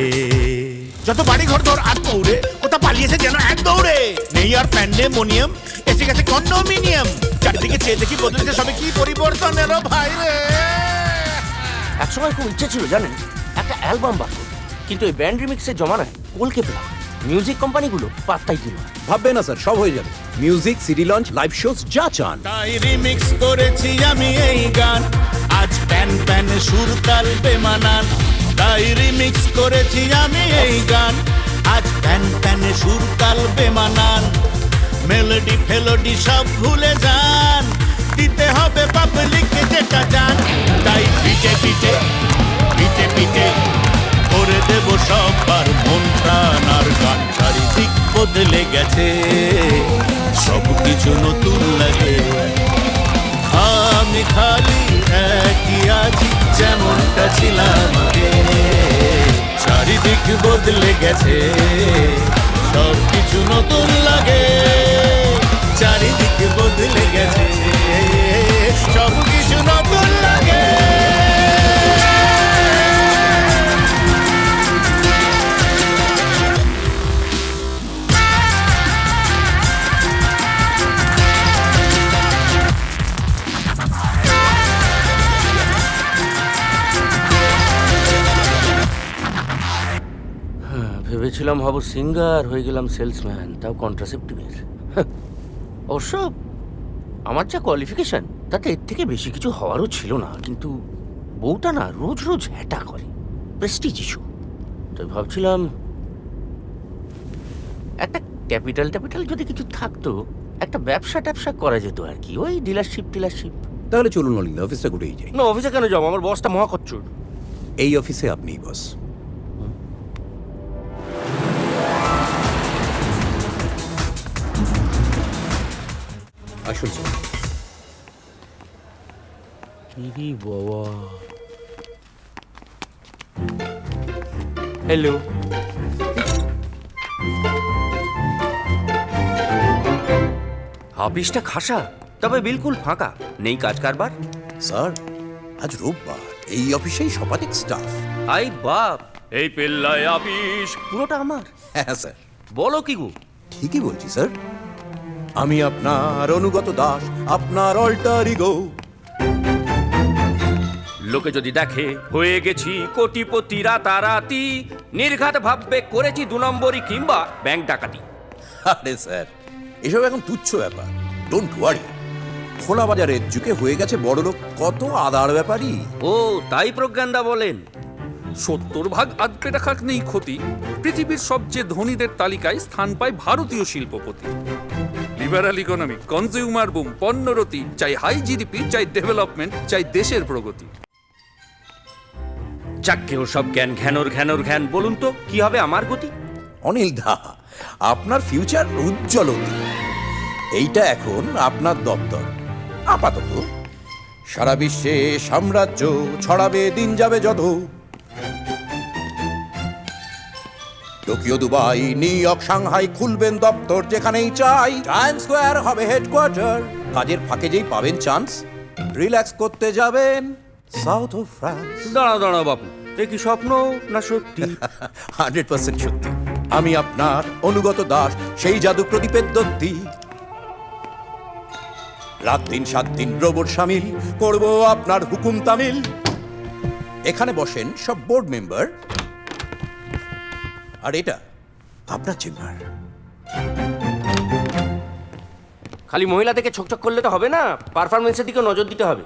Speaker 8: যত বাড়ি ঘর দর আর দৌড়ে, কোথা পালিয়েছে যেন এক দৌড়ে। নেই আর প্যান্ডেমোনিয়াম, এসে গেছে কন্ডোমিনিয়াম। চারিদিকে চেয়ে দেখি বদলেছে সবে কি, পরিবর্তনের ভাই রে।
Speaker 7: একসময় খুব ইচ্ছে ছিল জানেন একটা অ্যালবাম বার করতে, কিন্তু এই ব্যান্ড রিমিক্সের জমানায় কলকে পেলাম। মিউজিক কোম্পানিগুলো পাত্তাই দিল না।
Speaker 19: ভাববে না স্যার, সব হয়ে যাবে। Music, CD launch, live shows যা চান।
Speaker 20: তাই রিমিক্স করেছি আমি এই গান, আজ প্যান প্যানে সুর তাল বেমানান। তাই রিমিক্স করেছি আমি এই গান, আজ প্যান প্যানে সুর তাল বেমানান। মেলোডি ফেলোডি সব ভুলে যান, দিতে হবে পাবলিককে যেটা চান। তাই পিটে পিটে পিটে পিটে করে দেব সবার মন প্রাণ আর গান। চারিদিক বদলে গেছে, সব কিছু নতুন লাগে। আমি খালি একই আছি যেমনটা ছিলাম আগে। চারিদিক বদলে গেছে, সব কিছু নতুন লাগে। চারিদিক বদলে গেছে, সব কিছু নতুন লাগে।
Speaker 7: ভেবেছিলাম হব সিঙ্গার, হয়ে গেলাম সেলসম্যান, তাও কন্ট্রাসেপটিভের। অবশ্য আমার যা কোয়ালিফিকেশন তাতে এর থেকে বেশি কিছু হওয়ারও ছিল না। কিন্তু বউটা না রোজ রোজ হ্যাটা করে, প্রেস্টিজ ইস্যু। তাই ভাবছিলাম একটা ক্যাপিটাল যদি কিছু থাকতো, একটা ব্যবসা ট্যাবসা করা যেত আর কি। ওই ডিলারশিপ।
Speaker 19: তাহলে চলুন অনিল, অফিসটা ঘুরেই যাই।
Speaker 7: না, অফিসে কেন যাবো? আমার বসটা মহাকচ্চর।
Speaker 19: এই অফিসে আপনিই বস। আসুন স্যার।
Speaker 7: বাবা, হ্যালো। অফিসটা খাসা, তবে বিলকুল ফাঁকা, নেই কাজ কারবার।
Speaker 19: স্যার, আজ রোববার, এই অফিসেই শতাধিক স্টাফ।
Speaker 7: আই বাপ, এই পেল্লায় অফিস পুরোটা আমার।
Speaker 19: হ্যাঁ স্যার।
Speaker 7: বলো কি গো?
Speaker 19: ঠিকই বলছি স্যার। আমি আপনার অনুগত দাস, আপনার অল্টার ইগো।
Speaker 7: লোকে যদি দেখে হয়ে গেছি কোটিপতি রাতারাতি, নির্ঘাত ভাববে করেছি 2 নম্বরই কিংবা ব্যাংক ডাকাতি।
Speaker 19: আরে স্যার, এসব এখন তুচ্ছ ব্যাপার। ডোন্ট ওয়ারি, খোলা বাজারের যুগে হয়ে গেছে বড়লোক কত আদার ব্যাপারই।
Speaker 7: ও তাই প্রজ্ঞানদা বলেন
Speaker 14: 70 আধপেটা খাক নেই ক্ষতি। পৃথিবীর সবচেয়ে ধনীদের তালিকায় স্থান পায় ভারতীয় শিল্পপতি। লিবারাল ইকোনমি, কনজিউমার বুম, পণ্যরতি, চাই হাই জিডিপি, চাই ডেভেলপমেন্ট, চাই দেশের প্রগতি।
Speaker 7: চাক্কেও সব জ্ঞান ঘ্যানোর বলুন তো কি হবে আমার গতি?
Speaker 19: অনিল দা, আপনার ফিউচার উজ্জ্বল অতি। এইটা এখন আপনার দপ্তর। আপাতত সারা বিশ্বে সাম্রাজ্য ছড়াবে, দিন যাবে যত। Tokyo, Dubai, new York, Shanghai খুলবেন দপ্তর যেখানেই চাই। টাইমস স্কোয়ার হবে হেডকোয়ার্টার। কাজের ফাঁকে যেই পাবেন চান্স, রিল্যাক্স করতে যাবেন সাউথ অফ ফ্রান্স।
Speaker 7: দাঁড়াও বাপু, এ কি স্বপ্ন না সত্যি?
Speaker 19: 100% সত্যি। আমি আপনার অনুগত দাস, সেই জাদু প্রদীপের দত্তি। রাত দিন 7 দিন রোবট সামিল, করব আপনার হুকুম তামিল। এখানে বসেন সব বোর্ড মেম্বার, আর এটা আপনার চেম্বার।
Speaker 7: খালি মহিলা থেকে ছোকছোক করলে তো হবে না, পারফরমেন্সের দিকে নজর দিতে হবে।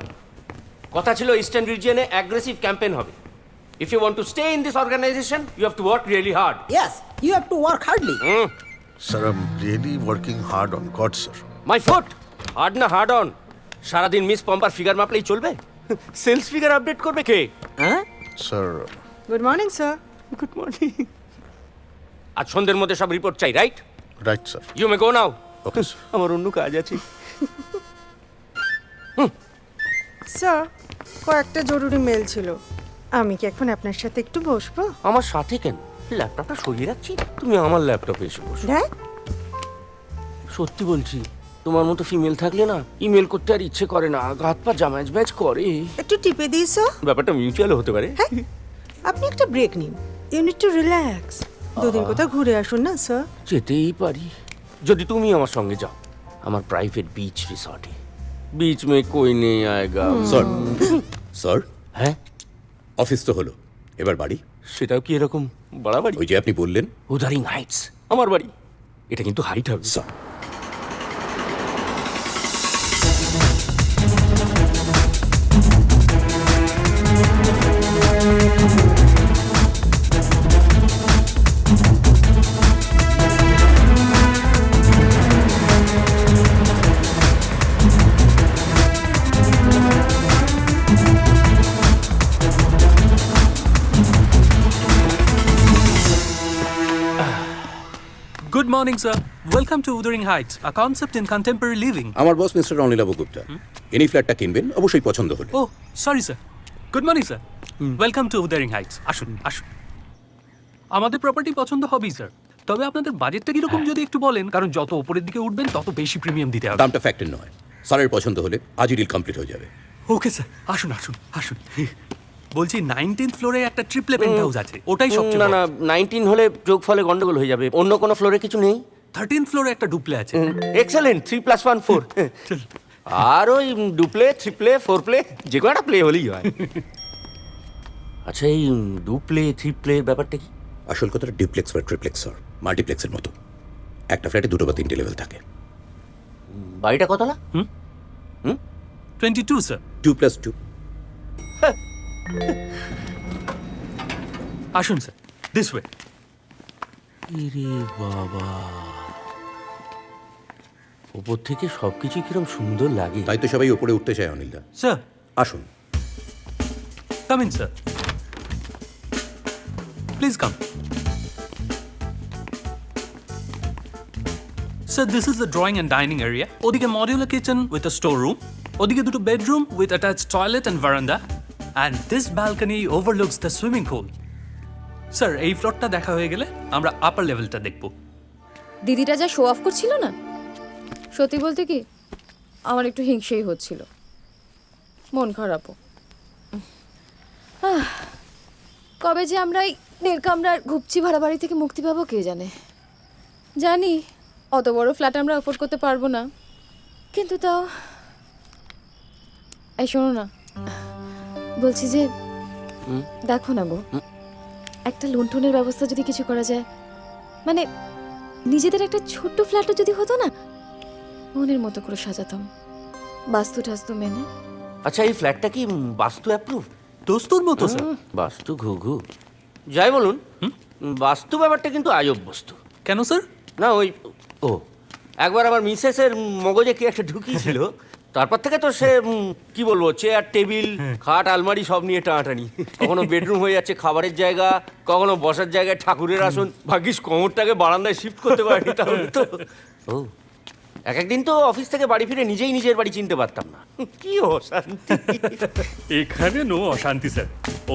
Speaker 7: কথা ছিল ইস্টার্ন রিজিয়নে অ্যাগ্রেসিভ ক্যাম্পেইন হবে। If you want to stay in this organisation you have to work really hard.
Speaker 1: Yes, you have to work hardly.
Speaker 12: Sir, I'm really working hard on God, sir.
Speaker 7: My foot, hard না hard on? সারাদিন miss পম্পার figure মাপলেই চলবে? Sales figure update করবে কে? হ্যাঁ
Speaker 12: Sir,
Speaker 9: good morning sir.
Speaker 7: Good morning. আজ সন্ধ্যের মধ্যে সব রিপোর্ট চাই, right?
Speaker 12: right, sir.
Speaker 7: You may go now.
Speaker 12: Okay, sir.
Speaker 7: আমার অন্য কাজ আছে।
Speaker 9: স্যার, কয়েকটা জরুরি মেল ছিল, আমি কি এখন আপনার সাথে একটু বসবো?
Speaker 7: আমার সাথে কেন? ল্যাপটপটা সরিয়ে রাখছি, তুমি আমার ল্যাপটপে এসে বসো।
Speaker 9: দেখ,
Speaker 7: সত্যি বলছি, তোমার মতো ফিমেল থাকলে না ইমেল করতে আর ইচ্ছে করে না, হাত পা জামাজ ব্যাজ করে।
Speaker 9: একটু টিপে দিই স্যার।
Speaker 7: ব্যাপারটা মিউচুয়াল হতে পারে।
Speaker 9: আপনি একটা ব্রেক নিন, ইউ নিড টু রিল্যাক্স। দুদিন কোথাও ঘুরে আসুন না স্যার।
Speaker 7: যেতেই পারি যদি তুমি আমার সঙ্গে যাও আমার প্রাইভেট বিচ রিসর্টে। बीच में कोई नहीं आएगा।
Speaker 19: স্যার, স্যার,
Speaker 7: হ্যাঁ
Speaker 19: অফিস তো হলো, এবার বাড়ি।
Speaker 7: সেটাও কি এরকম বাড়াবাড়ি?
Speaker 19: ওই যে আপনি বললেন
Speaker 7: উদারিং হাইটস আমার বাড়ি, এটা কিন্তু হাইট হবে।
Speaker 19: Sir,
Speaker 21: Good morning, sir. Welcome to Wuthering Heights, a concept in contemporary living.
Speaker 19: আমার বস মিস্টার অনিলাভ গুপ্তা। ইনি ফ্ল্যাটটা কিনবেন, অবশ্যই পছন্দ হলে।
Speaker 21: Oh, sorry, sir. Good morning, sir. Welcome to Wuthering Heights. আসুন, আসুন। আমাদের প্রপার্টি পছন্দ হবেই, স্যার। তবে আপনাদের বাজেটটা কিরকম যদি একটু বলেন, কারণ যত উপরের দিকে উঠবেন তত বেশি প্রিমিয়াম দিতে হবে।
Speaker 19: দামটা ফ্যাক্টর নয়, স্যারের পছন্দ হলে আজই ডিল কমপ্লিট হয়ে যাবে।
Speaker 21: ওকে স্যার, আসুন, আসুন, আসুন। বলছি 19th ফ্লোরে একটা ট্রিপলে পেন্ট হাউস আছে, ওটাই সবচেয়ে
Speaker 7: না না 19 হলে যোগ ফলে গন্ডগোল হয়ে যাবে। অন্য কোনো ফ্লোরে কিছু নেই?
Speaker 21: 13th ফ্লোরে একটা ডুপ্লে আছে।
Speaker 7: এক্সেলেন্ট, 3+1 4। আর ওই ডুপ্লে, থ্রিপ্লে, ফোরপ্লে যে কোনো একটা প্লে হলেই হয়। আচ্ছা, এই ডুপ্লে থ্রিপ্লে ব্যাপারটা কি?
Speaker 19: আসল কথাটা ডিপ্লেক্স বা ট্রিপ্লেক্স স্যার, মাল্টিপ্লেক্সের মতো। একটা ফ্ল্যাটে 2 বা 3টে লেভেল থাকে।
Speaker 7: বাড়িটা কতলা?
Speaker 21: 22, স্যার।
Speaker 19: 2+2।
Speaker 21: আসুন স্যার, দিস ওয়ে।
Speaker 7: ইরে বাবা, উপর থেকে সবকিছু কিরম সুন্দর লাগে।
Speaker 19: তাই তো সবাই উপরে উঠতে চায় অনিলদা।
Speaker 21: স্যার,
Speaker 19: আসুন।
Speaker 21: Come in, sir. Please come. Sir, this is the drawing and dining area. ওদিকে modular kitchen with a store room, ওদিকে 2 bedroom with attached toilet and veranda, and this balcony overlooks the swimming pool. Sir, এই ফ্লোরটা দেখা হয়ে গেলে আমরা আপার লেভেলটা দেখব।
Speaker 9: দিদিটা যা শো অফ করছিল না, সত্যি বলতে কি আমার একটু হিংসেই হচ্ছিল, মন খারাপও। কবে যে আমরা এই 1.5 কামরার ঘুপচি ভাড়া বাড়ি থেকে মুক্তি পাবো কে জানে। জানি অত বড় ফ্ল্যাট আমরা অ্যাফোর্ড করতে পারবো না, কিন্তু তাও। এই শোনো না, বলছি যে দেখো না গো, একটা লুণ্ঠনের ব্যবস্থা যদি কিছু করা যায়, মানে নিজেদের একটা ছোট্ট ফ্ল্যাটও যদি হতো না, মনের মতো করে সাজাতাম, বাস্তু টাস্তু মেনে।
Speaker 7: আচ্ছা, এই ফ্ল্যাটটা কি বাস্তু অ্যাপ্রুভ?
Speaker 21: দস্তুর মতো স্যার।
Speaker 7: বাস্তু ঘুঘু যাই বলুন, বাস্তু ব্যাপারটা কিন্তু আজব বস্তু।
Speaker 21: কেন স্যার?
Speaker 7: না ওই ও একবার আমার মিসেসের মগজে কি একটা ঢুকিয়েছিল, তারপর থেকে তো সে কি বলবো, চেয়ার টেবিল খাট আলমারি সব নিয়ে টানাটানি। কখনো বেডরুম হয়ে যাচ্ছে খাবারের জায়গা, কখনো বসার জায়গায় ঠাকুরের আসন। ভাগ্যিস কোমরটাকে বারান্দায় শিফট করতে পারিনি, তাহলে তো। ও একদিন তো অফিস থেকে বাড়ি ফিরে নিজেই নিজের বাড়ি চিনতে পারতাম না। কি অশান্তি!
Speaker 21: এখানে নো অশান্তি স্যার,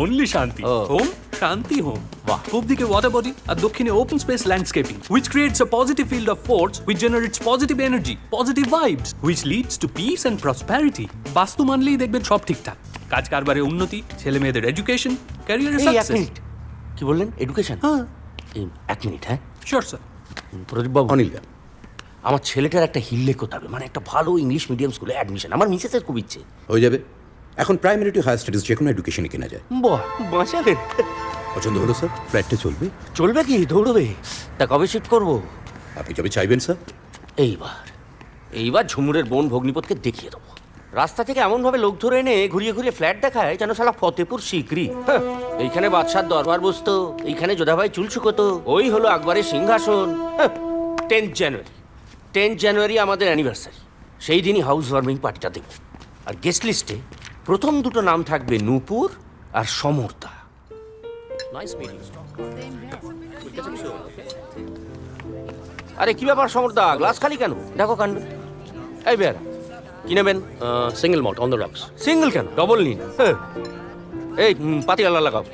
Speaker 21: অনলি শান্তি। হোম, শান্তি হোম। বাহ। পূব দিকে ওয়াটার বডি আর দক্ষিণে open space landscaping, which creates a positive field of force which generates positive energy, positive vibes, which leads to peace and prosperity. বাস্তু মানলেই দেখবেন সব ঠিকঠাক। কাজ কারবারে উন্নতি, ছেলে মেয়েদের এডুকেশন, ক্যারিয়ার
Speaker 7: এই এক
Speaker 21: সাকসেস।
Speaker 7: মিনিট, কি বললেন? এডুকেশন?
Speaker 21: হ্যাঁ,
Speaker 7: এক মিনিট, হ্যাঁ।
Speaker 21: Sure sir.
Speaker 7: প্রদীপ বাবু,
Speaker 19: অনিল দা,
Speaker 7: আমার ছেলেটার একটা হিল্লে করতে হবে, মানে একটা ভালো ইংলিশ মিডিয়াম স্কুলে অ্যাডমিশন। আমার মিসেসের খুব ইচ্ছে।
Speaker 19: হয়ে যাবে। এখন প্রাইমারি টু হায়ার স্টাডিজ যে কোনো এডুকেশনই কেনা যায়।
Speaker 7: বাহ, বাঁচালেন।
Speaker 19: পছন্দ হলো স্যার? ফ্ল্যাটটা চলবে?
Speaker 7: চলবে কি, দৌড়বে। তা কবে শিফট করবো?
Speaker 19: আপনি যবে চাইবেন স্যার।
Speaker 7: এইবার ঝুমুরের বোন ভগ্নিপথকে দেখিয়ে দেবো। রাস্তা থেকে এমনভাবে লোক ধরে এনে ঘুরিয়ে ঘুরিয়ে ফ্ল্যাট দেখায় যেন শালা ফতেপুর সিকরি। এইখানে বাদশার দরবার বসতো, এইখানে যোধাভাই চুল শুকোতো, ওই হলো আকবরের সিংহাসন। 10 জানুয়ারি আমাদের অ্যানিভার্সারি। সেই দিনই হাউস ওয়ার্মিং পার্টিটা দেব। আর গেস্ট লিস্টে প্রথম দুটো নাম থাকবে নূপুর আর সমর্তা। আরে কি ব্যাপার সমর্তা, গ্লাস খালি কেন? দেখো কাণ্ড। এই বেয়ারা, কি নেবেন?
Speaker 5: Single malt on the rocks.
Speaker 7: Single কেন, ডবল নিন। এই পাতিয়ালা লাগাও।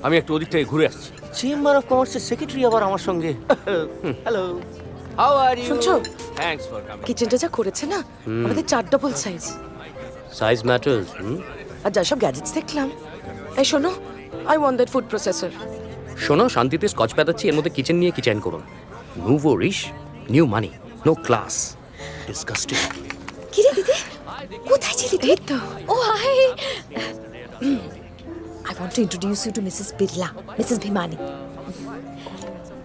Speaker 7: আমি একটু ওদিক থেকে ঘুরে আসছি। চেম্বার অফ কমার্সের সেক্রেটারি আবার আমার সঙ্গে। Hello, how are you?
Speaker 22: শুনছো?
Speaker 7: Thanks for coming.
Speaker 22: কিচেনটা যা করেছে না, আমাদের 4 ডাবল সাইজ।
Speaker 5: Size matters.
Speaker 22: আর যা সব গ্যাজেটস দেখলাম। এই শোনো, I want that food processor.
Speaker 5: শোনো, শান্তিতে স্কচ পেতাচ্ছি, এর মধ্যে কিচেন নিয়ে কিচেন করুন। নুভো রিশ, নিউ মানি, নো ক্লাস, ডিসকাস্টিং।
Speaker 22: কি রে দিদি, কোথায় ছিলি তুই? তো ও high, I want to introduce you to Mrs. Birla, Mrs. Bhimani.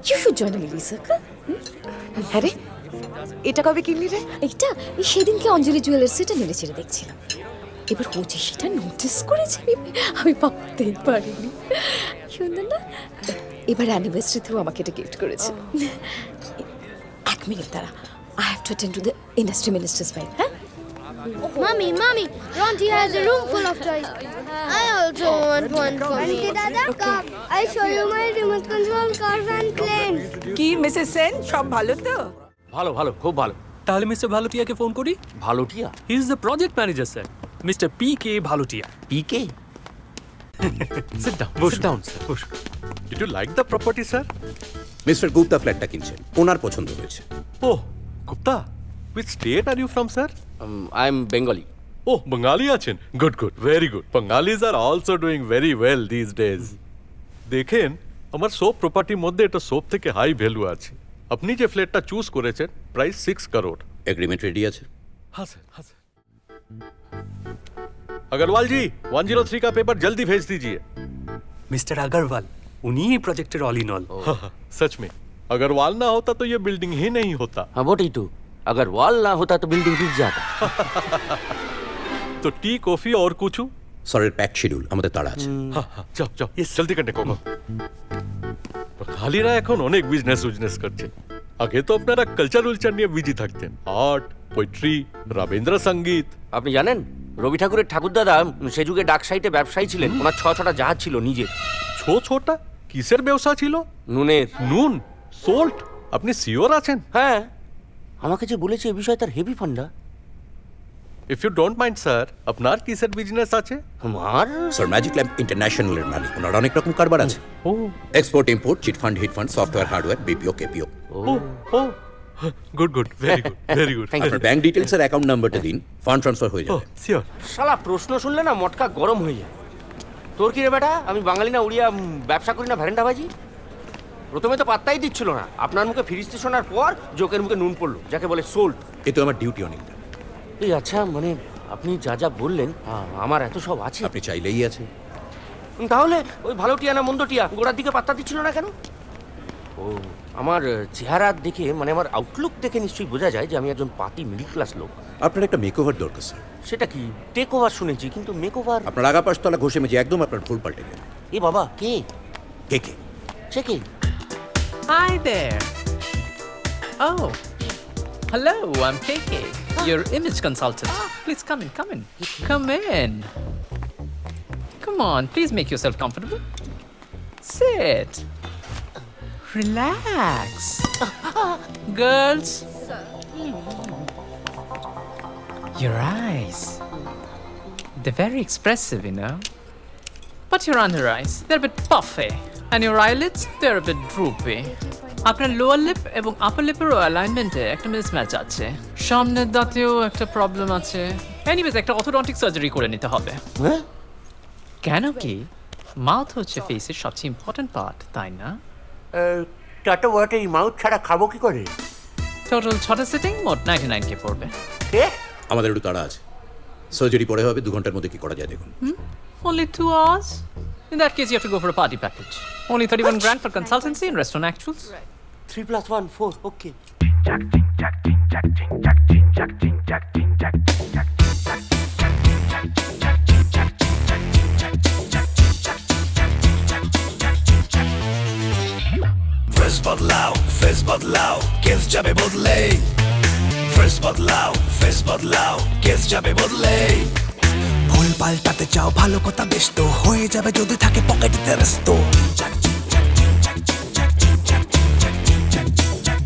Speaker 22: You should join a lady circle. হ্যাঁ রে, এটা কবে কিনলি রে?
Speaker 9: এইটা এই সেদিনকে অঞ্জলি জুয়েলার্স এটা নেড়ে ছেড়ে দেখছিলাম। এবার ও যে সেটা নোটিস করেছে আমি ভাবতেই পারিনি। সুন্দর না? এবার অ্যানিভার্সারিতেও আমাকে এটা গিফট করেছে। 1 মিনিট দাঁড়া, I have to attend to the industry minister's wife. হ্যাঁ?
Speaker 10: Mommy, Ronti has a room full of toys. I also want one for me. Dada, come. I show you my remote control cars and planes.
Speaker 22: কি Mrs Sen, সব ভালো তো?
Speaker 7: ভালো ভালো, খুব ভালো।
Speaker 21: তাহলে মিস্টার ভালোটিয়াকে ফোন করি।
Speaker 7: Bhalotia?
Speaker 21: He is the project manager sir, mister PK Bhalotia.
Speaker 7: PK?
Speaker 23: Sit down, sir. Did you like the property, sir?
Speaker 19: Mister Gupta ফ্ল্যাটটা কিনছেন, ওনার পছন্দ হয়েছে।
Speaker 23: Oh, Gupta. Which state are you from, sir?
Speaker 7: I am Bengali.
Speaker 23: Oh, Bengali আছেন? Good, very good. Bengalis are also doing very well these days. দেখেন, আমার সব প্রপার্টির মধ্যে এটা সব থেকে হাই ভ্যালু আছে। আপনি যে ফ্ল্যাটটা চুজ করেছেন, প্রাইস 6 crore।
Speaker 19: এগ্রিমেন্ট রেডি আছে?
Speaker 23: हाँ सर। अग्रवाल जी, 103 का पेपर जल्दी भेज दीजिए।
Speaker 21: মিস্টার আগরওয়াল, উনি এই প্রজেক্টের অল ইন অল।
Speaker 23: सच में, अग्रवाल ना होता तो ये बिल्डिंग ही नहीं होता।
Speaker 7: हाँ वो तो, अगर वॉल ना होता तो बिल्डिंग गिर जाता।
Speaker 23: तो टी कॉफी और कुछ?
Speaker 19: স্যারের প্যাক শিডিউল, আমাদের তাড়া আছে।
Speaker 23: যাও জলদি কাটে কোকো। খালিরা এখন অনেক বিজনেস করছে। আগে তো আপনারা কালচার নিয়ে বিজি থাকতেন, আর্ট, পোয়েট্রি, রবীন্দ্র সঙ্গীত।
Speaker 7: আপনি জানেন রবি ঠাকুরের ঠাকুরদাদা সে যুগে ডাক সাইটে ব্যবসায়ী ছিলেন। ওনার 6-6টা জাহাজ ছিল নিজের।
Speaker 23: 6-6টা? কিসের ব্যবসা ছিল?
Speaker 7: নুনের।
Speaker 23: নুন, সোল্ট। আপনি শিওর আছেন?
Speaker 7: হ্যাঁ, আমাকে যে বলেছে এই বিষয়ে তার হেভি ফান্ডা।
Speaker 23: If you don't mind sir, আপনার কিসের বিজনেস আছে?
Speaker 7: আমার
Speaker 19: স্যার ম্যাজিক ল্যাম্প ইন্টারন্যাশনালের মালিক, ওনার অনেক রকম কারবার আছে। Export import, chit fund, hit fund, software, hardware, BPO, KPO।
Speaker 23: Good, very good.
Speaker 19: আপনার ব্যাংক ডিটেইলস আর অ্যাকাউন্ট নাম্বারটা দিন, ফান্ড ট্রান্সফার হয়ে যাবে।
Speaker 23: শিওর।
Speaker 7: শালা প্রশ্ন শুনলে না মটকা গরম হয়ে যায়। তোর কি রে বেটা, আমি বাঙালি না উড়িয়া ব্যবসা করি না ভ্যারেন্ডা বাজি? প্রথমে তো পাত্তাই দিচ্ছিল না, আপনার মুখে ফিরিস্তি শোনার পর জোকের মুখে নুন পড়লো, যাকে বলে সোল্ট।
Speaker 19: এ তো আমার ডিউটি অনেক।
Speaker 7: এই আচ্ছা, মানে আপনি যা বললেন আমার এত সব আছে।
Speaker 19: আপনি চাইলেই আছে।
Speaker 7: তাহলে ওই ভালো টিয়া না মন্দ টিয়া গোড়ার দিকে পাত্তা দিচ্ছিল না কেন? ও, আমার চেহারা দেখে, মানে আমার আউটলুক দেখে নিশ্চয়ই বোঝা যায় যে আমি একজন পাতি মিডল ক্লাস লোক।
Speaker 19: আপনার একটা মেকওভার দরকার স্যার।
Speaker 7: সেটা কি? টেক ওভার শুনেছি, কিন্তু মেকওভার?
Speaker 19: আপনার আগা পাশতলা ঘষে মেজে একদম আপনার ফুল পাল্টে দেন।
Speaker 7: এ বাবা, কে? সে কে?
Speaker 24: Hi there. Oh, hello, I'm KK, your image consultant. Please come in. Come in. Come on, please make yourself comfortable. Sit. Relax. Girls. Your eyes. They're very expressive, you know. But your under eyes, they're a bit puffy. And your eyelids, they're a bit droopy. আপনার lower lip এবং আপার লিপেরও অ্যালাইনমেন্টে একটা mismatch আছে। সামনের দাঁতেও একটা problem আছে। Anyways, একটা orthodontic surgery করে নিতে হবে। কেন কি? মাউথ হচ্ছে ফেসের সবচেয়ে ইম্পর্টেন্ট পার্ট, তাই না?
Speaker 7: টাটা ওয়াটে এই মাউথ ছাড়া খাবো কি করে?
Speaker 24: টোটাল 6টা সিটিং মোট 99K পড়বে।
Speaker 19: আমাদের একটু তাড়া আছে, সার্জারি পরে হবে, 2 ঘন্টার মধ্যে কি করা যায় দেখুন।
Speaker 24: Only 2 hours? In that case, you have to go for a party package. Only 31 grand for consultancy and rest on actuals.
Speaker 7: 3 + 1 4, okay.
Speaker 20: Face বদলাও, ফেস বদলাও, কেস যাবে বদলে। ফেস বদলাও, ফেস বদলাও, কেস যাবে বদলে। ভুল পাল্টাতে চাও, ভালো কথা বেশ তো হয়ে যাবে যদি থাকে পকেটে রেস্ত।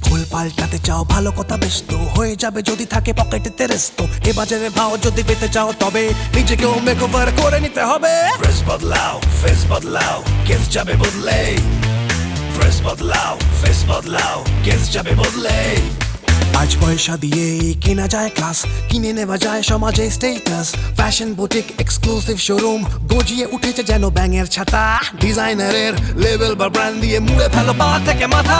Speaker 20: ভুল পাল্টাতে চাও, ভালো কথা বেশ তো হয়ে যাবে যদি থাকে পকেটে রেস্ত। এ বাজারে ভাও যদি পেতে চাও তবে নিজেকেও মেকওভার করে নিতে হবে। ফেস বদলাও, ফেস বদলাও, কেস যাবে বদলে। ফেস বদলাও, ফেস বদলাও, কেস যাবে বদলে। আজ পয়সা দিয়ে কেনা যায় ক্লাস, কিনে নেওয়া যায় সমাজে status. Fashion boutique, exclusive showroom, গজিয়ে উঠেছে যেন ব্যাঙের ছাতা। ডিজাইনারের লেভেল বা ব্র্যান্ড দিয়ে মুড়ে ফেলো পা থেকে মাথা।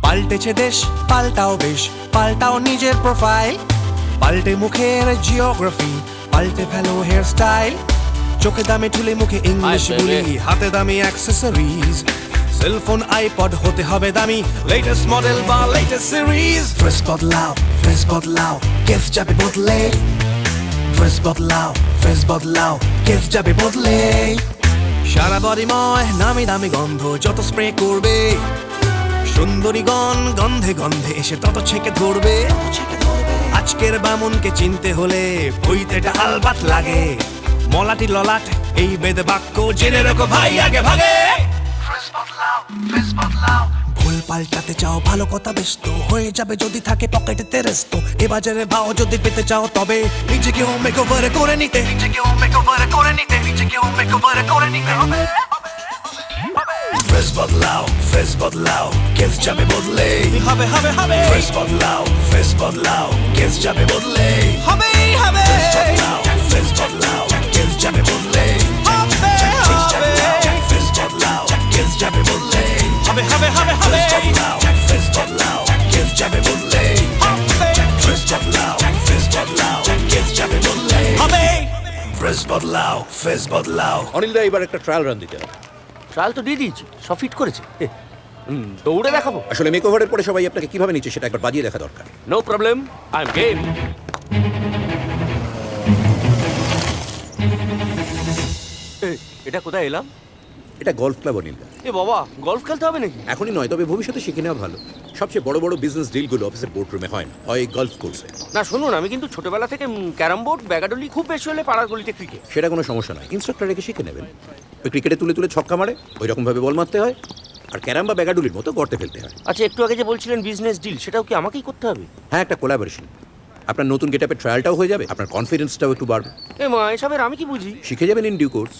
Speaker 20: পাল্টেছে দেশ, পাল্টাও বেশ, পাল্টাও নিজের প্রোফাইল। পাল্টে মুখের জিওগ্রাফি, পাল্টে ফেলো হেয়ার স্টাইল। চোখে দামে ঠুলে মুখে ইংলিশ বলি, হাতে দামি অ্যাক্সেসরিজ। সেলফোন আইপড হতে হবে দামি, লেটেস্ট মডেল বা লেটেস্ট সিরিজ। ফেস বদলাও, ফেস বদলাও, কেস যাবে বদলে। ফেস বদলাও, ফেস বদলাও, কেস যাবে বদলে। সারা বডিময় নামি দামি গন্ধ যত স্প্রে করবে, সুন্দরীগণ গন্ধে গন্ধে এসে তত ছেকে ধরবে। আজকের বামুনকে চিনতে হলে বইতেটা আলবাত লাগে। মলাটি ললাট এই বেদ বাক্য জেনে রাখো ভাই আগে ভাগে। ভুল পাল্টাতে চাও, ভালো কথা বেশ তো হয়ে যাবে যদি থাকে পকেটে রেস্ত। এ বাজারে ভাও যদি পেতে চাও তবে নিজেকেও মেকওভার করে নিতে, নিজেকেও মেকওভার করে নিতে, নিজেকেও মেকওভার করে নিতে হবে। ফেস বদলাও, ফেস বদলাও, কেস যাবে বদলে। হবে হবে হবে। ফেস বদলাও, ফেস বদলাও, কেস যাবে বদলে। হবে হবে। ফেস বদলাও, ফেস বদলাও, কেস যাবে বদলে। হবে হবে। ফেস বদলাও, কেস যাবে বদলে। হবে হবে হবে হবে। ফেস বদলাও, ফেস বদলাও, কেস যাবে বদলে। হবে। ফেস বদলাও, ফেস বদলাও, কেস যাবে বদলে। হবে। ফেস বদলাও, ফেস বদলাও।
Speaker 19: অনিল দা, এবার একটা ট্রায়াল রান দিতে হবে।
Speaker 7: ট্রায়াল তো দিয়ে দিয়েছি, সব ফিট করেছে। দৌড়ে দেখাবো।
Speaker 19: আসলে মেকওভারের পরে সবাই আপনাকে কিভাবে নিচ্ছে সেটা একবার বাজিয়ে দেখা দরকার।
Speaker 7: No problem, I am game. এটা কোথায় এলাম?
Speaker 19: এটা গলফ ক্লাব অনিল দা।
Speaker 7: এ বাবা, গলফ খেলতে হবে নাকি?
Speaker 19: এখনই নয়, তবে ভবিষ্যতে শিখে নেওয়া ভালো। সবচেয়ে বড় বড় বিজনেস ডিলগুলো অফিসের বোর্ডরুমে হয় না, হয় গলফ কোর্সে।
Speaker 7: না শুনুন, আমি কিন্তু ছোটবেলা থেকে ক্যারাম বোর্ড, ব্যাগাডলি, খুব বেশি হলে পাড়ার গলিতে ক্রিকেট।
Speaker 19: সেটা কোনো সমস্যা নয়, ইনস্ট্রাক্টর রেখে শিখে নেবেন। ওই ক্রিকেটে তুলে তুলে ছক্কা মারে ওই রকমভাবে বল মারতে হয়, আর ক্যারাম বা ব্যাগাডুলির মতো গর্তে ফেলতে হয়।
Speaker 7: আচ্ছা, একটু আগে যে বলছিলেন বিজনেস ডিল, সেটাও কি আমাকেই করতে হবে?
Speaker 19: হ্যাঁ, একটা কোলাবোরেশন। আপনার নতুন গেটআপের ট্রায়ালটাও হয়ে যাবে, আপনার কনফিডেন্সটাও একটু বাড়বে।
Speaker 7: এ মা, এসবের আমি কি বুঝি?
Speaker 19: শিখে যাবেন ইন ডিউ কোর্স।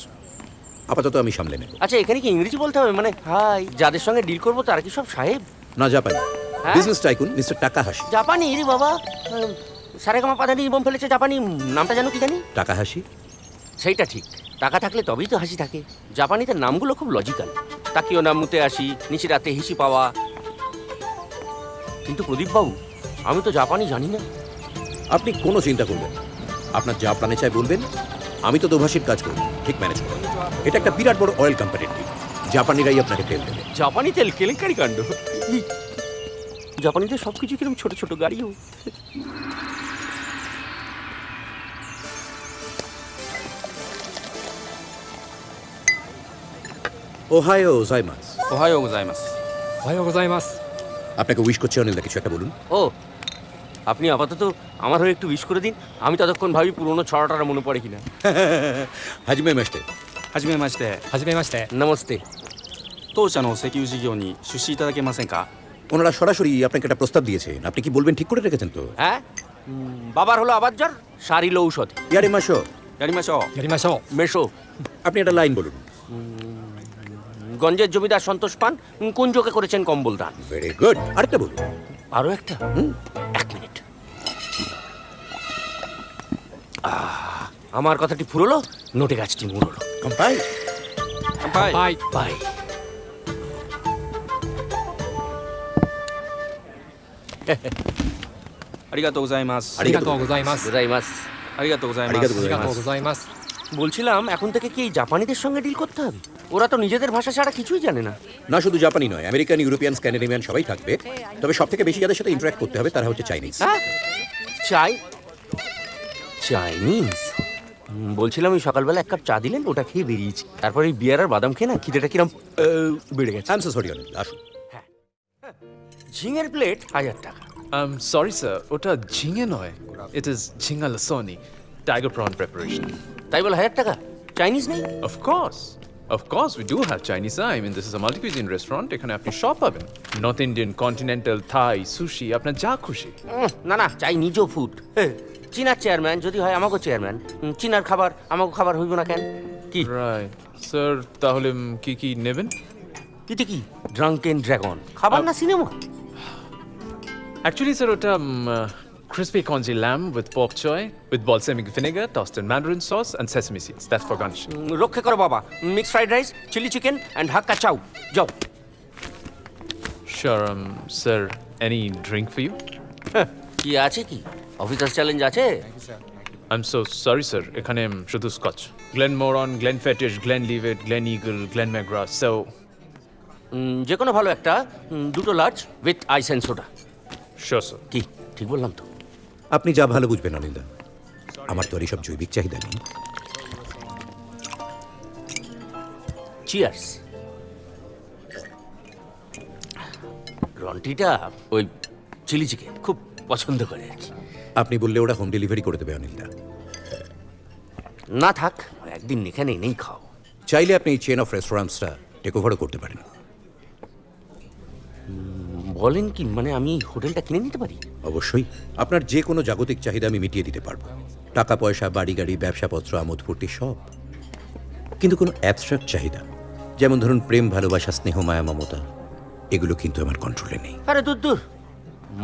Speaker 19: আপাতত আমি সামলে নেব।
Speaker 7: আচ্ছা, এখানে কি ইংরেজি বলতে হবে? মানে হাই, যাদের সঙ্গে ডিল করবো তারা কি সব সাহেব?
Speaker 19: না, জাপানি বিজনেস টাইকুন মিস্টার টাকাহাশি।
Speaker 7: জাপানি? রে বাবা, সারেগামা পাধানি বোম ফেলেছে জাপানি, নামটা জানো কি জানি?
Speaker 19: টাকাহাশি।
Speaker 7: সেইটা ঠিক, টাকা থাকলে তবেই তো হাসি থাকে। জাপানিতে নামগুলো খুব লজিক্যাল। তাকিও নাম মুতে আসি, নিচে রাতে হিসি পাওয়া। কিন্তু প্রদীপ বাবু, আমি তো জাপানি জানি না।
Speaker 19: আপনি কোনো চিন্তা করবেন না, আপনার যা প্রাণে চায় বলবেন, আমি তো দোভাষীর কাজ করি, ঠিক ম্যানেজ করব। এটা একটা বিরাট বড় অয়েল কোম্পানির ডিল, জাপানিরাই আপনাকে তেল দেবে।
Speaker 7: জাপানি তেল? কেলেঙ্কারি কাণ্ড। জাপানিদের সবকিছু কিরকম ছোট ছোট গাড়িও।
Speaker 19: ওহায়ো গোজাইমাস।
Speaker 2: ওহায়ো গোজাইমাস। ওহায়ো গোজাইমাস।
Speaker 19: আপনাকে উইশ করছে অনিল দা, কিছু একটা বলুন।
Speaker 7: ও, আপনি আপাতত আমার হয়ে একটু উইশ করে দিন, আমি ততক্ষণ ভাবি পুরোনো ছড়াটা মনে পড়ে কিনা।
Speaker 19: হাজমে মাস্তে।
Speaker 2: হাজমে মাস্তে। হাজমে মাস্তে।
Speaker 7: নমস্তে।
Speaker 2: 当社の石油事業に出資いただけませんか?
Speaker 19: ওনারা সরাসরি আপনাকে একটা প্রস্তাব দিয়েছেন, আপনি কি বলবেন ঠিক করে রেখেছেন তো?
Speaker 7: হ্যাঁ, বাবার হলো আবার জ্বর, সারিল ঔষধ।
Speaker 19: ইয়ারে মাসো।
Speaker 2: ইয়ারিমাশো। ইয়ারিমাশো।
Speaker 7: মেশো।
Speaker 19: আপনি একটা লাইন বলুন।
Speaker 7: গঞ্জের জমিদার সন্তোষ পান কুঞ্জকে করেছেন কম্বল দান।
Speaker 19: Very good. আরেকটা বলুন।
Speaker 7: আরো একটা? 1 মিনিট। আমার কথাটি ফুরলো, নোটে গাছটি মুড়লো।
Speaker 12: Kampai.
Speaker 7: Bye bye.
Speaker 2: আরিগাতো গোজাইমাস।
Speaker 5: আরিগাতো গোজাইমাসু।
Speaker 2: আরিগাতো গোজাইমাস।
Speaker 5: আরিগাতো গোজাইমাসু।
Speaker 7: বলছিলাম এখন থেকে কি এই জাপানিদের সঙ্গে ডিল করতে হবে? ওরা তো নিজেদের ভাষা ছাড়া কিছুই জানে না।
Speaker 19: না শুধু জাপানি নয়, আমেরিকান, ইউরোপিয়ান, স্ক্যান্ডিনেভিয়ান সবাই থাকবে। তবে সব থেকে বেশি যাদের সাথে ইন্টারঅ্যাক্ট করতে হবে তারা হচ্ছে চাইনিজ।
Speaker 7: হ্যাঁ? চাইনিজ? বলছিলাম ওই সকালবেলা 1 কাপ চা দিলেন, ওটা খেয়ে বেরিয়েছি। তারপরে এই বিয়ার আর বাদাম খেয়ে না খিদেটা কিরম বেড়ে গেছে।
Speaker 19: I am so sorry Anil, আসুন।
Speaker 7: ঝিঙের প্লেট 1000 টাকা।
Speaker 21: সরি স্যার, ওটা ঝিঙে নয়, ইট ইজ ঝিঙ্গা লসনি, টাইগার প্রন প্রিপারেশন।
Speaker 7: তাই বলে 1000 টাকা? চাইনিজ নেই?
Speaker 21: Of course, we do have Chinese. I mean, this is a multi-cuisine restaurant. এখানে আপনি সব পাবেন। নর্থ ইন্ডিয়ান, কন্টিনেন্টাল, থাই, সুশি, আপনার যা খুশি।
Speaker 7: না না, চাইনিজও ফুড। চীনার চেয়ারম্যান যদি হয় আমাকেও চেয়ারম্যান। চীনার খাবার আমাকেও খাবার হইব না কেন? কি
Speaker 21: রাইট স্যার, তাহলে কি কি নেবেন?
Speaker 7: এটা কি ড্রাঙ্কেন ড্রাগন খাবার না সিনেমা?
Speaker 21: অ্যাকচুয়ালি স্যার ওটা crispy congee lamb with pork choy, with balsamic vinegar, tossed in mandarin sauce and sesame seeds. That's for garnish.
Speaker 7: রক্ষে করো বাবা। Mix fried rice, chilli chicken and Hakka chow. যাও।
Speaker 21: Sure, sir, any drink for you?
Speaker 7: কি আছে কি? Officer challenge আছে?
Speaker 21: I'm so sorry, sir. এখানে শুধু Scotch. Glenmorangie, Glenfiddich, Glenlivet, Gleneagle, Glenmagrass. So,
Speaker 7: যে কোনো ভালো একটা, 2 large with ice and soda.
Speaker 21: Sure, sir.
Speaker 7: কি ঠিক বললাম তো?
Speaker 19: আপনি যা ভালো বুঝবেন অনিলদা, আমার তো আর এইসব জৈবিক চাহিদা নেই।
Speaker 7: চিয়ার্স। রন্টিটা ওই চিলি চিকেন খুব পছন্দ করে আর কি।
Speaker 19: আপনি বললে ওরা হোম ডেলিভারি করে দেবে অনিলদা।
Speaker 7: না থাক, একদিন এখানে এনেই খাও।
Speaker 19: চাইলে আপনি এই চেন অফ রেস্টুরেন্টসটা টেক ওভারও করতে পারেন।
Speaker 7: বলেন কি, মানে আমি এই হোটেলটা কিনে নিতে পারি?
Speaker 19: অবশ্যই, আপনার যে কোনো জাগতিক চাহিদা আমি মিটিয়ে দিতে পারবো। টাকা পয়সা, বাড়ি গাড়ি, ব্যবসাপত্র, আমোদ ফুর্তি সব। কিন্তু কোনো অ্যাবস্ট্রাক্ট চাহিদা, যেমন ধরুন প্রেম, ভালোবাসা, স্নেহ, মায়া, মমতা, এগুলো কিন্তু আমার কন্ট্রোলে নেই।
Speaker 7: আরে দূর দূর,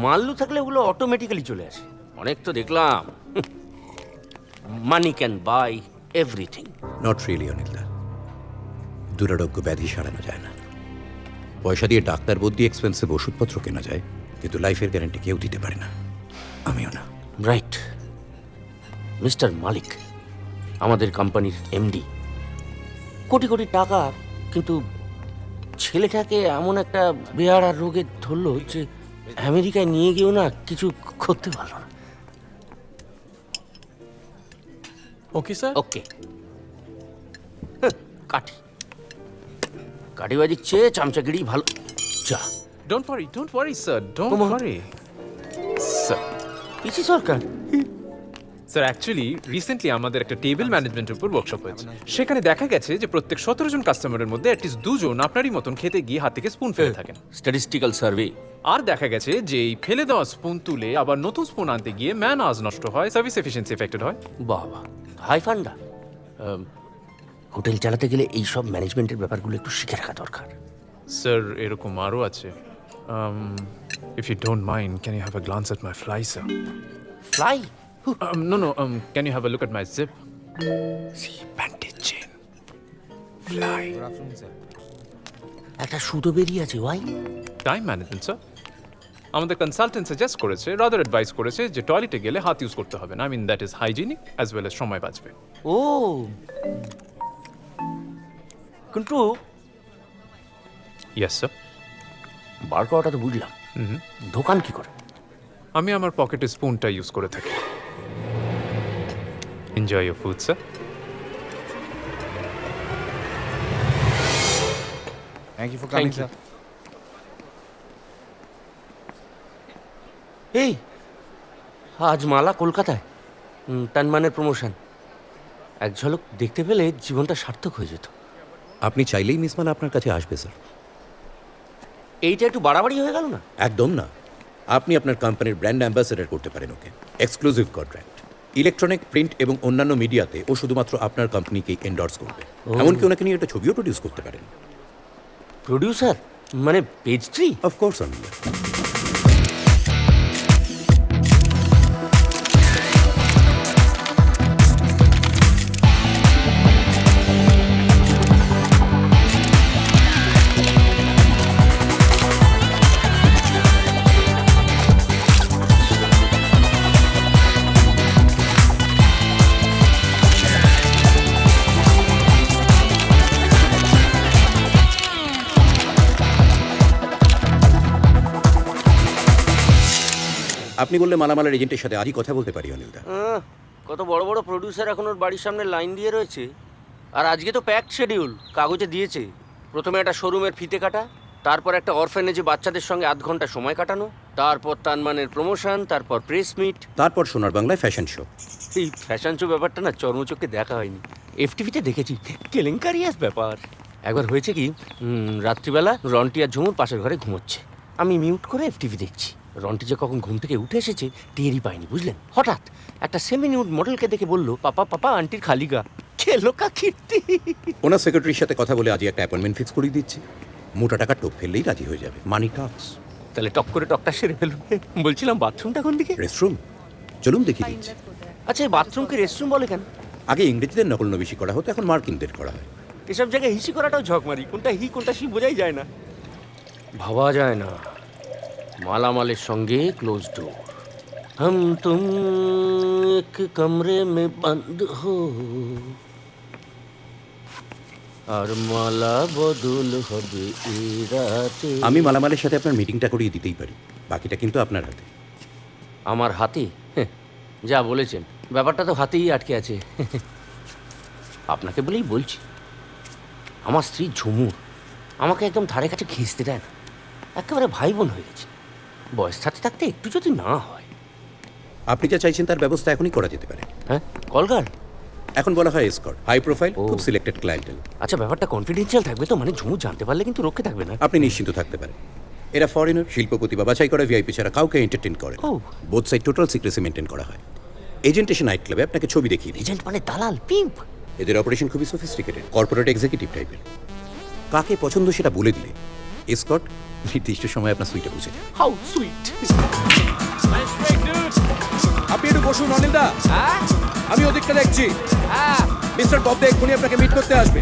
Speaker 7: মাল্লু থাকলে ওগুলো অটোমেটিক্যালি চলে আসে। অনেক তো দেখলাম। Money can buy everything.
Speaker 19: Not really Anilda, দুরারোগ্য ব্যাধি সারানো যায় না। পয়সা দিয়ে ডাক্তার বদলি এক্সপেন্সিভ ওষুধপত্র কেনা যায়, কিন্তু লাইফের গ্যারান্টি কেউ দিতে পারে না, আমিও না।
Speaker 7: রাইট। মিস্টার মালিক আমাদের কোম্পানির এমডি, কোটি কোটি টাকা, কিন্তু ছেলেটাকে এমন একটা বেয়ারার রোগে ধরলো যে আমেরিকায় নিয়ে গিয়েও না কিছু করতে পারলো না।
Speaker 21: Okay sir.
Speaker 7: ওকে। কাঠি কাঠিবাজির চেয়ে চামচাগিরি ভালো। যা।
Speaker 21: Don't worry, sir. Don't worry. Sir.
Speaker 7: PC Sarkar.
Speaker 21: Sir actually recently আমাদের একটা টেবিল ম্যানেজমেন্টের উপর ওয়ার্কশপ হয়েছে। সেখানে দেখা গেছে যে প্রত্যেক 17 জন কাস্টমারের মধ্যে অ্যাটলিস্ট 2 জন আপনারই মতন খেতে গিয়ে হাত থেকে স্পুন ফেলে থাকেন।
Speaker 7: Statistical survey.
Speaker 21: আর দেখা গেছে যে এই ফেলে দেওয়া স্পুন তুলে আবার নতুন স্পুন আনতে গিয়ে ম্যান আওয়ার্স নষ্ট হয়, সার্ভিস এফিসিয়েন্সি এফেক্টেড হয়।
Speaker 7: বাবা, হাই ফান্ডা। হোটেল চালাতে গেলে এই সব ম্যানেজমেন্টের ব্যাপারগুলো একটু শিখে রাখা দরকার।
Speaker 21: স্যার এরকম আরও আছে। If you don't mind, can you have a glance at my fly, sir?
Speaker 7: Fly?
Speaker 21: No. Can you have a look at my zip? See, bandage chain. Fly.
Speaker 7: একটা সুতো বেরিয়ে আছে, ওয়াই?
Speaker 21: Time management sir. আমাদের consultant suggest করেছে, rather advise করেছে যে টয়লেটে গেলে হাত ইউজ করতে হবে না। I mean that is hygienic as well as সময় বাঁচবে।
Speaker 7: ও কিন্তু
Speaker 21: ইয়েস স্যার।
Speaker 7: বার করাটা তো বুঝলাম, দোকান কি করে?
Speaker 21: আমি আমার পকেটে স্পুনটা ইউজ করে থাকি। Enjoy your food sir.
Speaker 3: Thank you for coming sir.
Speaker 7: এই আজ মালা কলকাতায়, তানমানের প্রমোশন। এক ঝলক দেখতে পেলে জীবনটা সার্থক হয়ে যেত।
Speaker 19: আপনি চাইলেই মিস মালা আপনার কাছে আসবে স্যার।
Speaker 7: এইটা একটু বাড়াবাড়ি হয়ে গেল না?
Speaker 19: একদম না, আপনি আপনার কোম্পানির ব্র্যান্ড অ্যাম্বাসেডর করতে পারেন ওকে। এক্সক্লুসিভ কন্ট্রাক্ট, ইলেকট্রনিক, প্রিন্ট এবং অন্যান্য মিডিয়াতে ও শুধুমাত্র আপনার কোম্পানিকেই এন্ডোর্স করবে। এমনকি ওনাকে নিয়ে একটা ছবিও প্রডিউস করতে পারেন।
Speaker 7: প্রডিউসার মানে পেজ 3?
Speaker 19: অফকোর্স অনিল। আপনি বললে মালামালের এজেন্টের সাথে আজই কথা বলতে পারি অনিলদা।
Speaker 7: কত বড় বড় প্রডিউসার এখন ওর বাড়ির সামনে লাইন দিয়ে রয়েছে। আর আজকে তো প্যাকড শিডিউল কাগজে দিয়েছে। প্রথমে একটা শোরুমের ফিতে কাটা, তারপর একটা অরফেনেজে বাচ্চাদের সঙ্গে 8 ঘন্টা সময় কাটানো, তারপর তানমানের প্রমোশন, তারপর প্রেস মিট,
Speaker 19: তারপর সোনার বাংলায় ফ্যাশন শো।
Speaker 7: এই ফ্যাশন শো ব্যাপারটা না চর্মচোখে দেখা হয়নি, এফটিভিতে দেখেছি। কেলেঙ্কারিয়াস ব্যাপার। একবার হয়েছে কি, রাত্রিবেলা রন্টি আর ঝুমুর পাশের ঘরে ঘুমোচ্ছে, আমি মিউট করে এফটিভি দেখছি। রন্টি যে কখন ঘুম থেকে উঠে এসেছে টেরই পাইনি, বুঝলেন। হঠাৎ একটা সেমি নিউড মডেলকে দেখে বলল, পাপা পাপা আন্টির খালি গা। খেলোকা কীর্তি।
Speaker 19: ওনার সেক্রেটারির সাথে কথা বলে আজই একটা অ্যাপয়েন্টমেন্ট ফিক্স করে দিচ্ছি। মোটা টাকা টোপ ফেললেই রাজি হয়ে যাবে। মানি টক্স।
Speaker 7: তাহলে টক করে টকটা সেরে ফেলুন। বলছিলাম বাথরুমটা কোন দিকে?
Speaker 19: রেস্টরুম চলুন দেখিয়ে দিচ্ছি।
Speaker 7: আচ্ছা, এই বাথরুমকে রেস্টরুম বলে কেন?
Speaker 19: আগে ইংরেজিদের নকল নবিশি করা হতো, এখন মার্কিনদের করা হয়।
Speaker 7: এসব জায়গায় হিসি করাটাও ঝকমারি, কোনটা হি কোনটা সি বোঝাই যায় না, ভাবা যায় না। মালামালের সঙ্গে ক্লোজ ডোর, হাম তুম এক কমরে মে বন্ধ হো, আর মালা বদল হবে এই রাতে।
Speaker 19: আমি মালামালের সাথে আপনার মিটিংটা করিয়ে দিতেই পারি, বাকিটা কিন্তু আপনার হাতে।
Speaker 7: আমার হাতে? যা বলেছেন, ব্যাপারটা তো হাতেই আটকে আছে। আপনাকে বলেই বলছি, আমার স্ত্রী ঝুমুর আমাকে একদম ধারে কাছে ঘেঁচতে দেয় না, একেবারে ভাই বোন হয়ে গেছে। বয়স থাকতে থাকতে একটু যদি না হয়।
Speaker 19: আপনি যা চাইছেন তার ব্যবস্থা এখনই করা যেতে পারে।
Speaker 7: হ্যাঁ, কলগার্ড
Speaker 19: এখন বলা হয় এসকর্ট, হাই প্রোফাইল, খুব সিলেক্টেড ক্লায়েন্টেল।
Speaker 7: আচ্ছা, ব্যাপারটা কনফিডেন্সিয়াল থাকবে তো? মানে ঝুমুর জানতে পারলে কিন্তু রক্ষে থাকবে না।
Speaker 19: আপনি নিশ্চিন্ত থাকতে পারেন, এরা ফরেনার, শিল্পপতি বা বাছাই করা ভিআইপি ছাড়া কাউকে এন্টারটেইন করে। Both side total secrecy maintain করা হয়। এজেন্ট এসে নাইট ক্লাবে আপনাকে ছবি দেখিয়ে দিই।
Speaker 7: এজেন্ট মানে দালাল, পিম্প।
Speaker 19: এদের অপারেশন খুবই সফিস্টিকেটেড, কর্পোরেট এক্সিকিউটিভ টাইপের। কাকে পছন্দ সেটা বলে দিলে এসকর্ট নির্দিষ্ট সময় আপনার সুইটে পৌঁছে যাবে।
Speaker 7: How sweet.
Speaker 4: আপনি একটু বসুন অনিলদা, আমি ওদিকটা দেখছি। মিস্টার ববদে এক্ষুনি আপনাকে মিট করতে আসবে।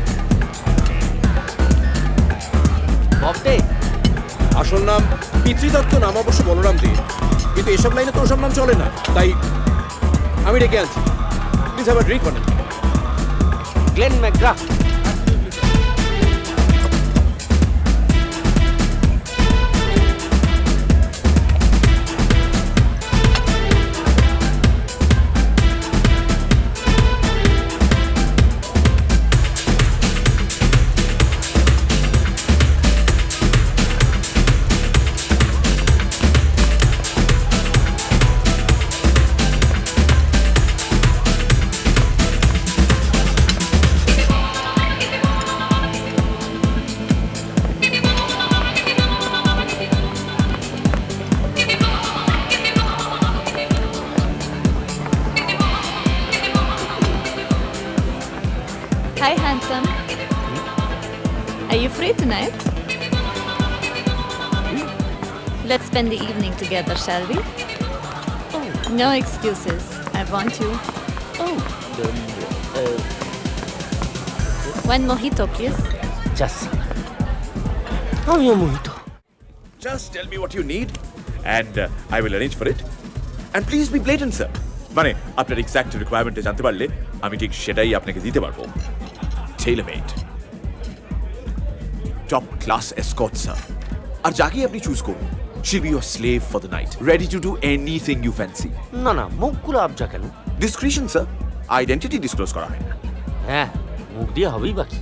Speaker 7: ববদে?
Speaker 4: আসল নাম পিতৃদত্ত, নাম অবশ্য বলরাম দে, কিন্তু এসব লাইনে তো ওসব নাম চলে না, তাই আমি ডেকে আনছি। Please have a drink on it.
Speaker 7: Glenn McGrath.
Speaker 6: Hi, handsome. Are you free tonight? Let's spend the evening together, shall we? No excuses. I want you. One mojito, please.
Speaker 7: Just. I'm your mojito.
Speaker 8: Just tell me what you need and I will arrange for it. And please be blatant, sir. মানে আপনার exact রিকোয়ারমেন্টে জানতে পারলে আমি ঠিক সেটাই আপনাকে দিতে পারবো। Tailor-made. Top class escort, sir. আর যাকেই আপনি চুজ করুন, she'll be your slave for the night, ready to do anything you fancy.
Speaker 7: না না, মুখগুলো আবজা কেন?
Speaker 8: Discretion, sir. Identity disclose করা হয় না।
Speaker 7: হ্যাঁ, মুখ দিয়ে হবেই বাকি।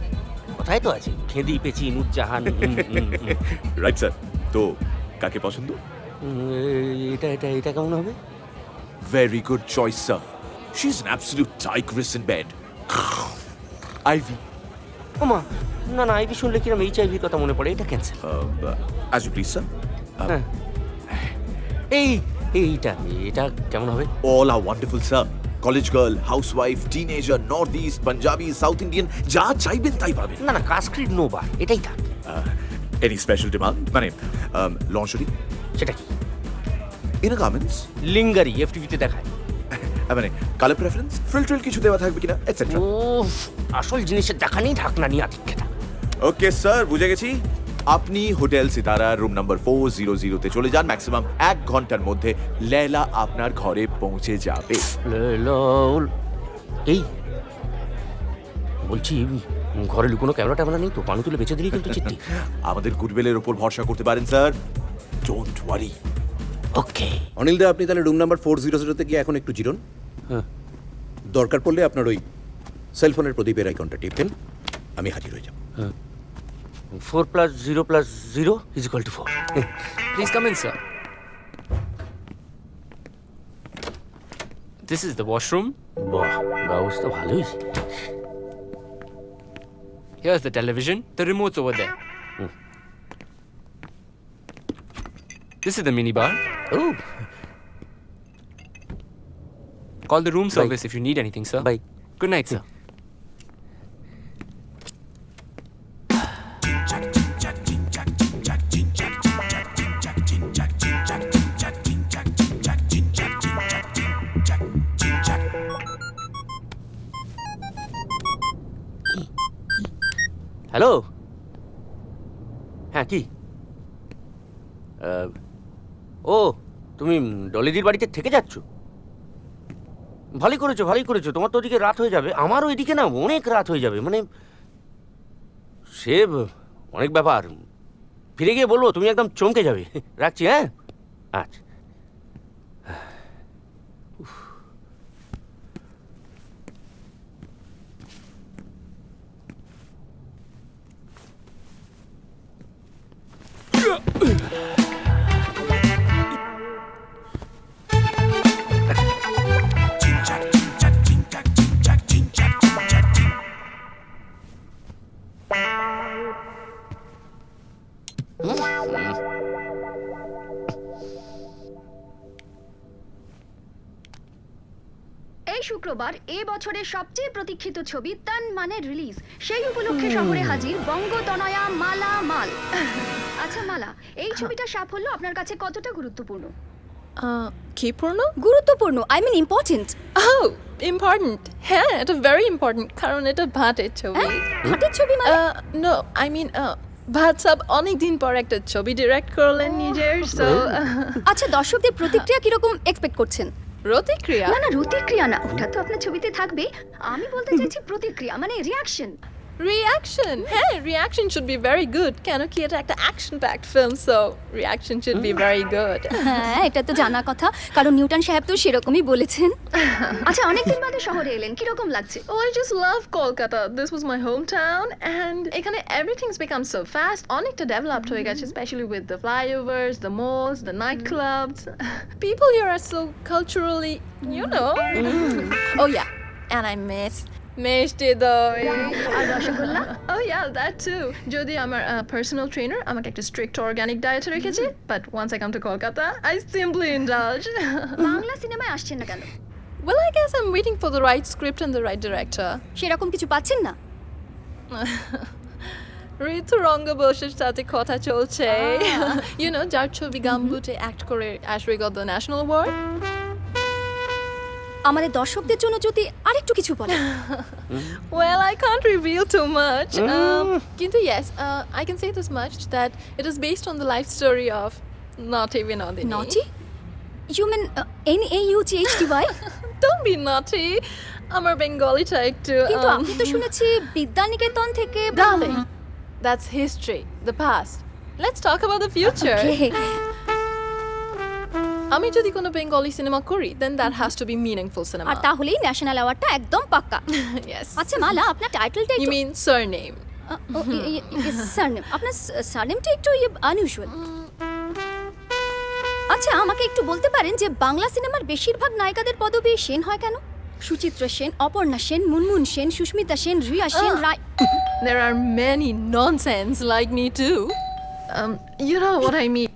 Speaker 7: কথাই তো আছে, খেদি পেঁচি নুরজাহান।
Speaker 8: Right sir. তো কাকে পছন্দ?
Speaker 7: এটা এটা এটা কেমন হবে?
Speaker 8: Very good choice, sir. She's an absolute tigress in bed. Ivy.
Speaker 7: ওমা, না না, আইভি শুনলে কিরম এইচআইভির কথা মনে পড়ে, এটা cancel.
Speaker 8: As you please, sir.
Speaker 7: এইটা এটা কেমন হবে?
Speaker 8: All are wonderful, sir. College girl, housewife, teenager, northeast, Punjabi, South Indian, যা চাইবেন তাই পাবেন।
Speaker 7: না না, কাস্ট্রিড নো বার, এটাই থাক।
Speaker 8: Any special demand? মানে lingerie?
Speaker 7: সেটা কি?
Speaker 8: Inner garments?
Speaker 7: লিঙ্গারি, এফটিভিতে দেখায়।
Speaker 8: মানে কালার প্রেফারেন্স, ফিল্টার কিছু দেওয়া থাকবে কিনা, এটসেট্রা।
Speaker 7: আসল জিনিসের দেখা নেই, ঢাকনা নিয়ে আতিক্ষেতা।
Speaker 8: ওকে স্যার, বুঝে গেছি। আপনি হোটেল সিতারা রুম নাম্বার 400-তে চলে যান। ম্যাক্সিমাম 1 ঘন্টার মধ্যে লেলা আপনার ঘরে পৌঁছে যাবে।
Speaker 7: এই বলছি, ঘরে লুকোনো ক্যামেরা ট্যামেরা নেই তো? পানু তুলে বেঁচে দিলেই কিন্তু চিঠি।
Speaker 8: আমাদের গুডউইলের উপর ভরসা করতে পারেন স্যার, ডোন্ট ওয়ারি।
Speaker 5: ওকে
Speaker 19: অনিল দা, আপনি তাহলে রুম নাম্বার 400 তে গিয়ে এখন একটু জিরুন।
Speaker 5: হ্যাঁ।
Speaker 19: দরকার পড়লে আপনার ওই সেলফোনের প্রদীপের আইকনটা টিপবেন, আমি হাজির হয়ে যাব।
Speaker 5: 4 + 0 + 0 = 4. Please come in, sir. This is the washroom. বাহ, ব্যবস্থা ভালোই। Here's the television. The remote's over there. This is the minibar. Oh. Call the room service if you need anything, sir. Bye. Good night, sir. Hello, হ্যাঁ কি ও তুমি ডলিদির বাড়িতে থেকে যাচ্ছ? ভালোই করেছো, ভালোই করেছো। তোমার তো ওদিকে রাত হয়ে যাবে, আমারও এদিকে না অনেক রাত হয়ে যাবে। মানে সে অনেক ব্যাপার। ফিরে গিয়ে বলবো, তুমি একদম চমকে যাবে। রাখছি, হ্যাঁ? আচ্ছা।
Speaker 11: এই শুক্রবার এ বছরের সবচেয়ে প্রতীক্ষিত ছবি তান মানের রিলিজ। সেই উপলক্ষে শহরে হাজির বঙ্গতনয়া মালা মাল। আচ্ছা মালা, এই ছবিটার সাফল্য আপনার কাছে কতটা গুরুত্বপূর্ণ?
Speaker 9: কি পূর্ণ?
Speaker 11: গুরুত্বপূর্ণ, I mean important.
Speaker 9: Oh, important. হ্যাঁ, এটা very important কারণ এটা ভাটের ছবি।
Speaker 11: ভাটের ছবি মানে?
Speaker 9: No, I mean ভাট সাব অনেক দিন পর একটা ছবি ডিরেক্ট করলেন নিজের। So
Speaker 11: আচ্ছা, দর্শকদের প্রতিক্রিয়া কিরকম এক্সপেক্ট করছেন?
Speaker 9: প্রতিক্রিয়া?
Speaker 11: না না, প্রতিক্রিয়া না, ওটা তো আপনার ছবিতে থাকবে। আমি বলতে চাইছি প্রতিক্রিয়া মানে রিঅ্যাকশন।
Speaker 9: Reaction? হ্যাঁ, reaction should be very good কেন কি এটা একটা action packed film, so reaction should be very good.
Speaker 11: হ্যাঁ, এটা তো জানা কথা কারণ নিউটন সাহেব তো সেরকমই বলেছেন। আচ্ছা, অনেকদিন বাদে শহরে এলেন, কিরকম লাগছে?
Speaker 9: Oh, I just love Kolkata. This was my hometown and এখানে everything's become so fast. অনেকটা developed হয়ে গেছে, especially with the flyovers, the malls, the nightclubs. People here are so culturally, you know. Oh yeah, and I miss মিষ্টি দই
Speaker 11: আর rasgulla.
Speaker 9: Oh yeah, that too. যদি আমার personal trainer আমাকে একটা strict organic diet রেখেছে, but once I come to Kolkata, I simply indulge.
Speaker 11: Bangla সিনেমায় আসছেন না কেন?
Speaker 9: Well, I guess I'm waiting for the right script and the right director.
Speaker 11: সেরকম কিছু পাচ্ছেন না?
Speaker 9: ঋতু রঙ্গবর্ষের সাথে কথা চলছে। You know, যার ছবি গাম্বুটে অ্যাক্ট করে আসবে got the national award.
Speaker 11: আমাদের দর্শকদের জন্য যদি আরেকটু কিছু বলেন।
Speaker 9: Well, I can't reveal too much. কিন্তু yes, I can say this much that it is based on the life story of Naughty Vinodini.
Speaker 11: Naughty? You mean N-A-U-G-H-T-Y?
Speaker 9: Don't be naughty. আমার বেঙ্গলিটা একটু
Speaker 11: কিন্তু আমি তো শুনেছি বিদ্যানিকেতন থেকে।
Speaker 9: Darling, that's history, the past. Let's talk about the future.
Speaker 11: Okay.
Speaker 9: আমি যদি কোনো বেঙ্গলি সিনেমা করি then that has to be meaningful cinema.
Speaker 11: আর তাহলেই ন্যাশনাল অ্যাওয়ার্ডটা একদম পাক্কা।
Speaker 9: Yes.
Speaker 11: আচ্ছা মালা, আপনার টাইটেলটা
Speaker 9: You mean surname?
Speaker 11: সারনেম। আপনার সারনেমটা একটু আনইউজুয়াল। আচ্ছা, আমাকে একটু বলতে পারেন যে বাংলা সিনেমার বেশিরভাগ নায়িকাদের পদবি সেন হয় কেন? সুচিত্রা সেন, অপর্ণা সেন, মুনমুন সেন, সুস্মিতা সেন, রিয়া সেন, রায়।
Speaker 9: There are many nonsense like me too. You know what I mean.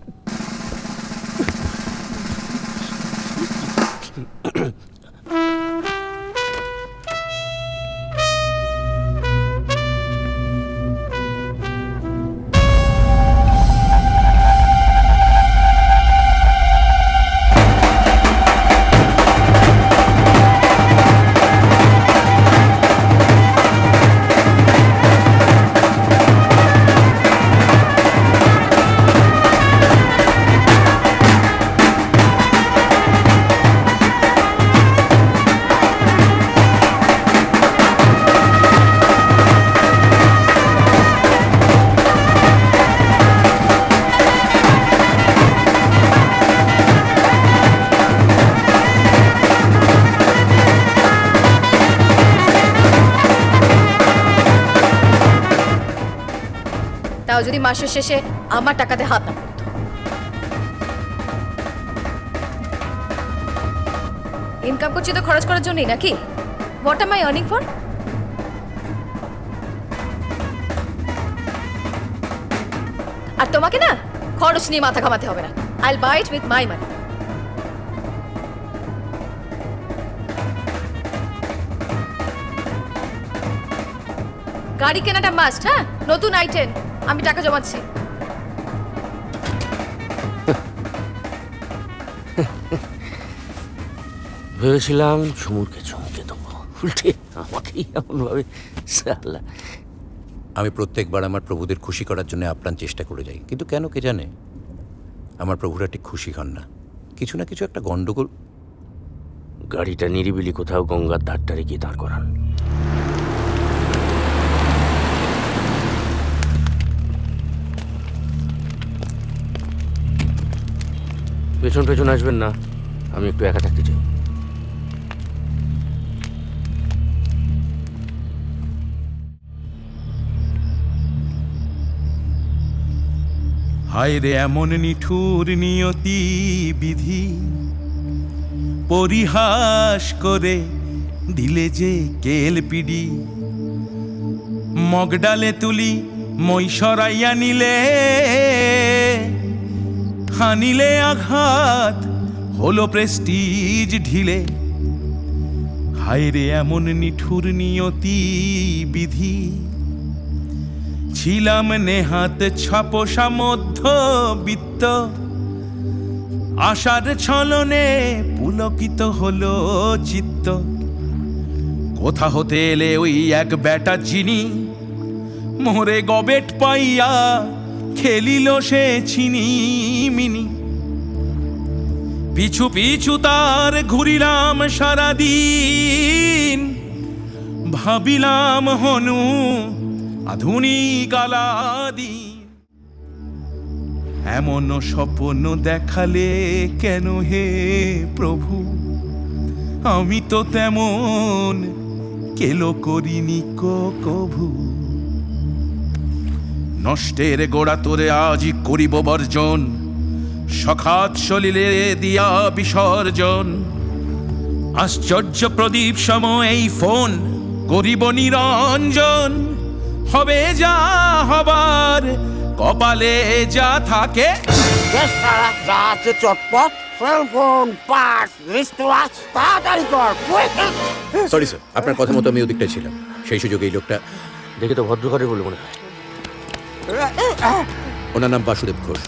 Speaker 9: যদি মাসের শেষে আমার টাকাতে হাত না পড়তো। ইনকাম করছি তো খরচ করার জন্যই নাকি? What am I earning for? আর তোমাকে না খরচ নিয়ে মাথা ঘামাতে হবে না। আইল বাই ইট উইথ মাই মানি। গাড়ি কেনাটা মাস্ট, হ্যাঁ? নতুন i10, আমি টাকা জমাচ্ছি।
Speaker 5: ভেবেছিলাম ঝুমুরকে চমকে দেবো, উল্টে আমাকেই এমনভাবে সালা।
Speaker 19: আমি প্রত্যেকবার আমার প্রভুদের খুশি করার জন্য আপ্রাণ চেষ্টা করে যাই, কিন্তু কেন কে জানে আমার প্রভুরা ঠিক খুশি হন না। কিছু না কিছু একটা গন্ডগোল।
Speaker 5: গাড়িটা নিরিবিলি কোথাও গঙ্গার ধারটারে গিয়ে দাঁড় করান। পেছন পেছন আসবেন না, আমি একটু একা থাকতে চাই।
Speaker 20: হায় রে এমন নিঠুর নিয়তি বিধি, পরিহাস করে দিলে যে কেলপিডি। মগডালে তুলি মই সরাইয়া নিলে, হানিলে আঘাত হলো প্রেস্টিজ ঢিলে। হায় রে এমন নিঠুর নিয়তি বিধি, ছিলাম নেহাত ছাপোষা মধ্যবিত্ত, আশার ছলনে পুলকিত হলো চিত্ত। কোথা হতে এলে ওই এক বেটা যিনি, মোরে গবেট পাইয়া খেলিল সে ছিনি মিনি। পিছু পিছু তার ঘুরিলাম সারাদিন, ভাবিলাম হনু আধুনিক আলাদিন। এমন স্বপ্ন দেখালে কেন হে প্রভু, আমি তো তেমন কেলো করিনি কভু। নষ্টের গোড়া তোরে আজই করিব বর্জন, সখাত সলিলে দিয়া বিসর্জন। আশ্চর্য প্রদীপ সম এই ফোন করিব নিরঞ্জন। হবে যা হবার কপালে যা থাকে।
Speaker 8: যা আছে চটপট, সেলফোন, পার্স, রিস্টওয়াচ, তাড়াতাড়ি কর।
Speaker 19: সরি স্যার, আপনার কথা মতো আমি ওদিকটা ছিলাম। সেই সুযোগে এই লোকটা
Speaker 5: দেখে তো ভদ্রঘরে বলে মনে হয়।
Speaker 19: ওনার নাম বাসুদেব ঘোষ,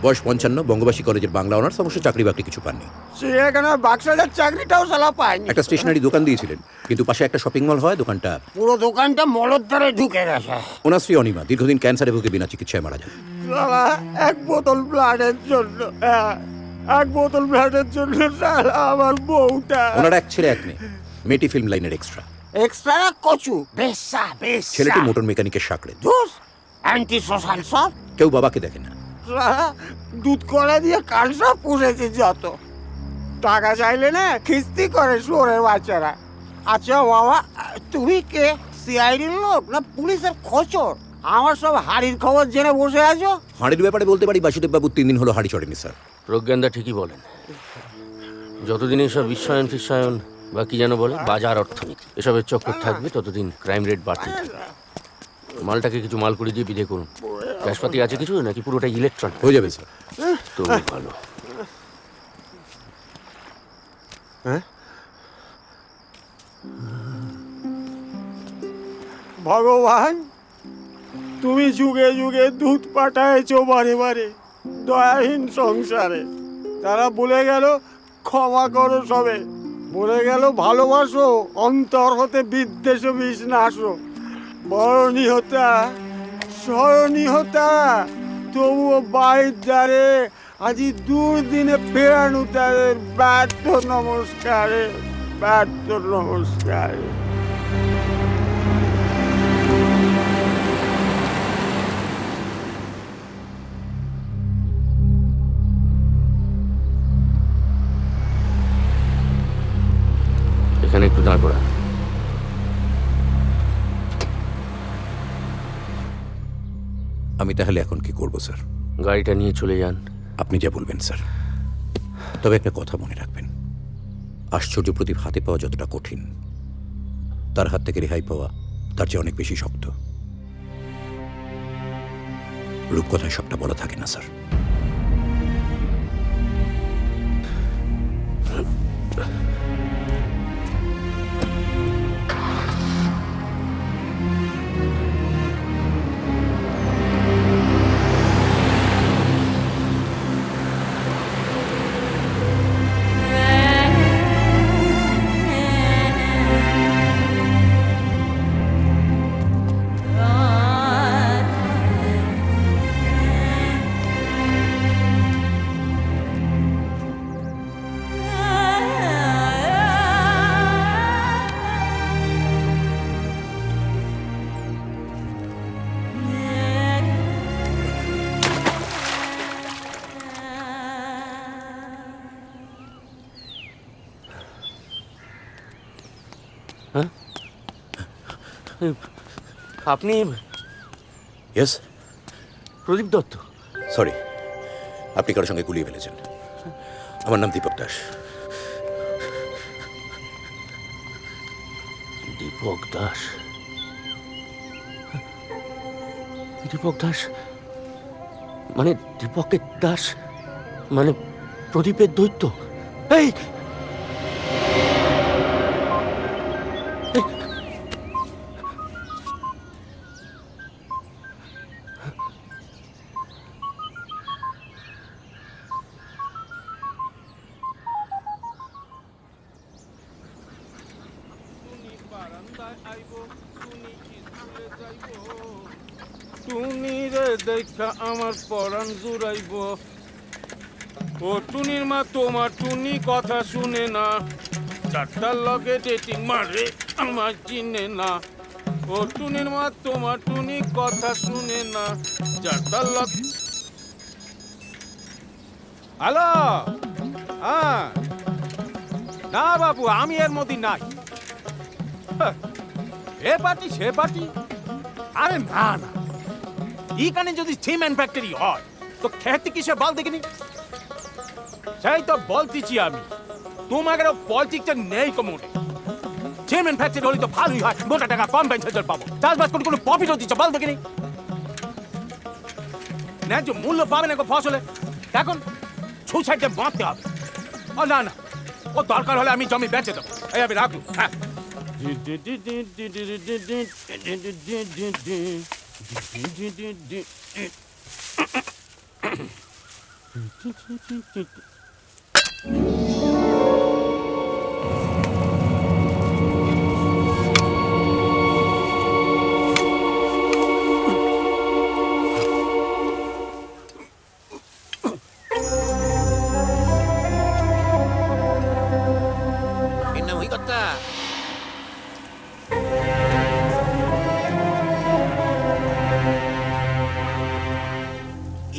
Speaker 19: বয়স 55, বঙ্গবাসী কলেজের বাংলা অনার্স, অবশ্য চাকরি বাকরি কিছু পাননি।
Speaker 8: সে এখানে বাক্সাদের চাকরিটাও সালা পায়নি।
Speaker 19: একটা স্টেশনারি দোকান দিয়েছিলেন, কিন্তু পাশে একটা শপিং মল হয়, দোকানটা
Speaker 8: পুরো দোকানটা মলর দ্বারে ঢুকে গেছে।
Speaker 19: ওনার স্ত্রী অনিমা দীর্ঘদিন ক্যান্সারে ভুগে বিনা চিকিৎসায় মারা যান।
Speaker 8: সালা এক বোতল ব্লাডের জন্য, এক বোতল ব্লাডের জন্য সালা আমার বউটা।
Speaker 19: ওনার এক ছেলে এক মেয়ে, মেয়েটি ফিল্ম লাইনের এক্সট্রা।
Speaker 8: এক্সট্রা কচু বেশা বেশ।
Speaker 19: ছেলেটি মোটর মেকানিকের সাকড়ে।
Speaker 8: ধুস, অ্যান্টি সোশ্যাল সব।
Speaker 19: কেউ বাবাকে দেখে না।
Speaker 8: দুধ কলা দিয়ে কাল সব পুষেছে যত। টাকা চাইলে না খিস্তি করে শোরের বাচ্চারা। আচ্ছা বাবা, তুমি কে? সিআইডির লোক না পুলিশের খোঁচর? আমার সব হাড়ির খবর জেনে বসে আছো।
Speaker 19: হাড়ির ব্যাপারে বলতে পারি, বাসুদেব বাবু 3 দিন হলো হাড়ি চড়েনি স্যার।
Speaker 5: প্রজ্ঞানদা ঠিকই বলেন, যতদিন এসব বিশ্বায়ন ফিসায়ন বা কি যেন বলে বাজার অর্থনীতি এসবের চক্কর থাকবে, ততদিন ক্রাইম রেট বাড়তে থাকবে। মালটাকে কিছু মাল করে দিয়ে বিদে করুন। ক্যাশপাতি আছে কিছু নাকি পুরোটাই ইলেকট্রন?
Speaker 19: হয়ে যাবে স্যার।
Speaker 5: তো ভালো।
Speaker 8: ভগবান, তুমি যুগে যুগে দুধ পাঠাইছো বারে বারে দয়াহীন সংসারে। তারা বলে গেল ক্ষমা করো সবে, বলে গেল ভালোবাসো, অন্তর হতে বিদ্বেষ বিষ নাশো। বরণী হতা স্মরণী হতা, তবুও বাড়ির দ্বারে আজি দুর্দিনে ফেরানো তাদের ব্যর্থ নমস্কারে, ব্যর্থ নমস্কারে।
Speaker 5: এখানে একটু দাঁড় করা।
Speaker 19: আমি তাহলে এখন কি করব স্যার?
Speaker 5: গাড়িটা নিয়ে চলে যান।
Speaker 19: আপনি যা বলবেন স্যার। তবে একটা কথা মনে রাখবেন, আশ্চর্য প্রদীপ হাতে পাওয়া যতটা কঠিন, তার হাত থেকে রেহাই পাওয়া তার চেয়ে অনেক বেশি শক্ত। রূপকথায় সবটা বলা থাকে না স্যার।
Speaker 5: আপনি
Speaker 19: ইয়েস,
Speaker 5: প্রদীপ দত্ত?
Speaker 19: সরি, আপনি কারোর সঙ্গে গুলিয়ে ফেলেছেন। আমার নাম দীপক দাস।
Speaker 5: দীপক দাস? দীপক দাস মানে দীপকের দাস মানে প্রদীপের দৈত্য? এই
Speaker 8: টুনি রে দেখা আমার পরাণ জুড়াইব। ও টুনির মা তোমার টুনি কথা শুনে না, চারটার লগে ডেটিং মারে আমার চিনে না। ও টুনির মা তোমার টুনি কথা শুনে না, চারটার লগে। হ্যালো, হ্যাঁ না বাবু, আমি এর মধ্যে নাই। এ পার্টি সে পার্টি, আরে না না, এইখানে যদি সিমেন্ট ফ্যাক্টরি হয় তো খেতে কিসে বল দেখিনি? সেই তো বলতেছি আমি, তোমাদের পলিটিক্সে নেই কমনে। সিমেন্ট ফ্যাক্টরি হলে তো ভালোই হয়, মোটা টাকা কম্পেনসেশন পাবো। চাষবাস করে কোনো প্রফিট হচ্ছে বল দেখিনি? ন্যায্য মূল্য পাবে না ফসলে, এখন সুসাইডে বাঁধতে হবে। ও না না, ও দরকার হলে আমি জমি বেচে দেবো। এই আমি রাখলু। হ্যাঁ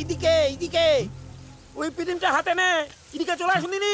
Speaker 13: এদিকে এদিকে, ওই পিডিমটা হাতে নে, এদিকে চলে আসুন দিদি।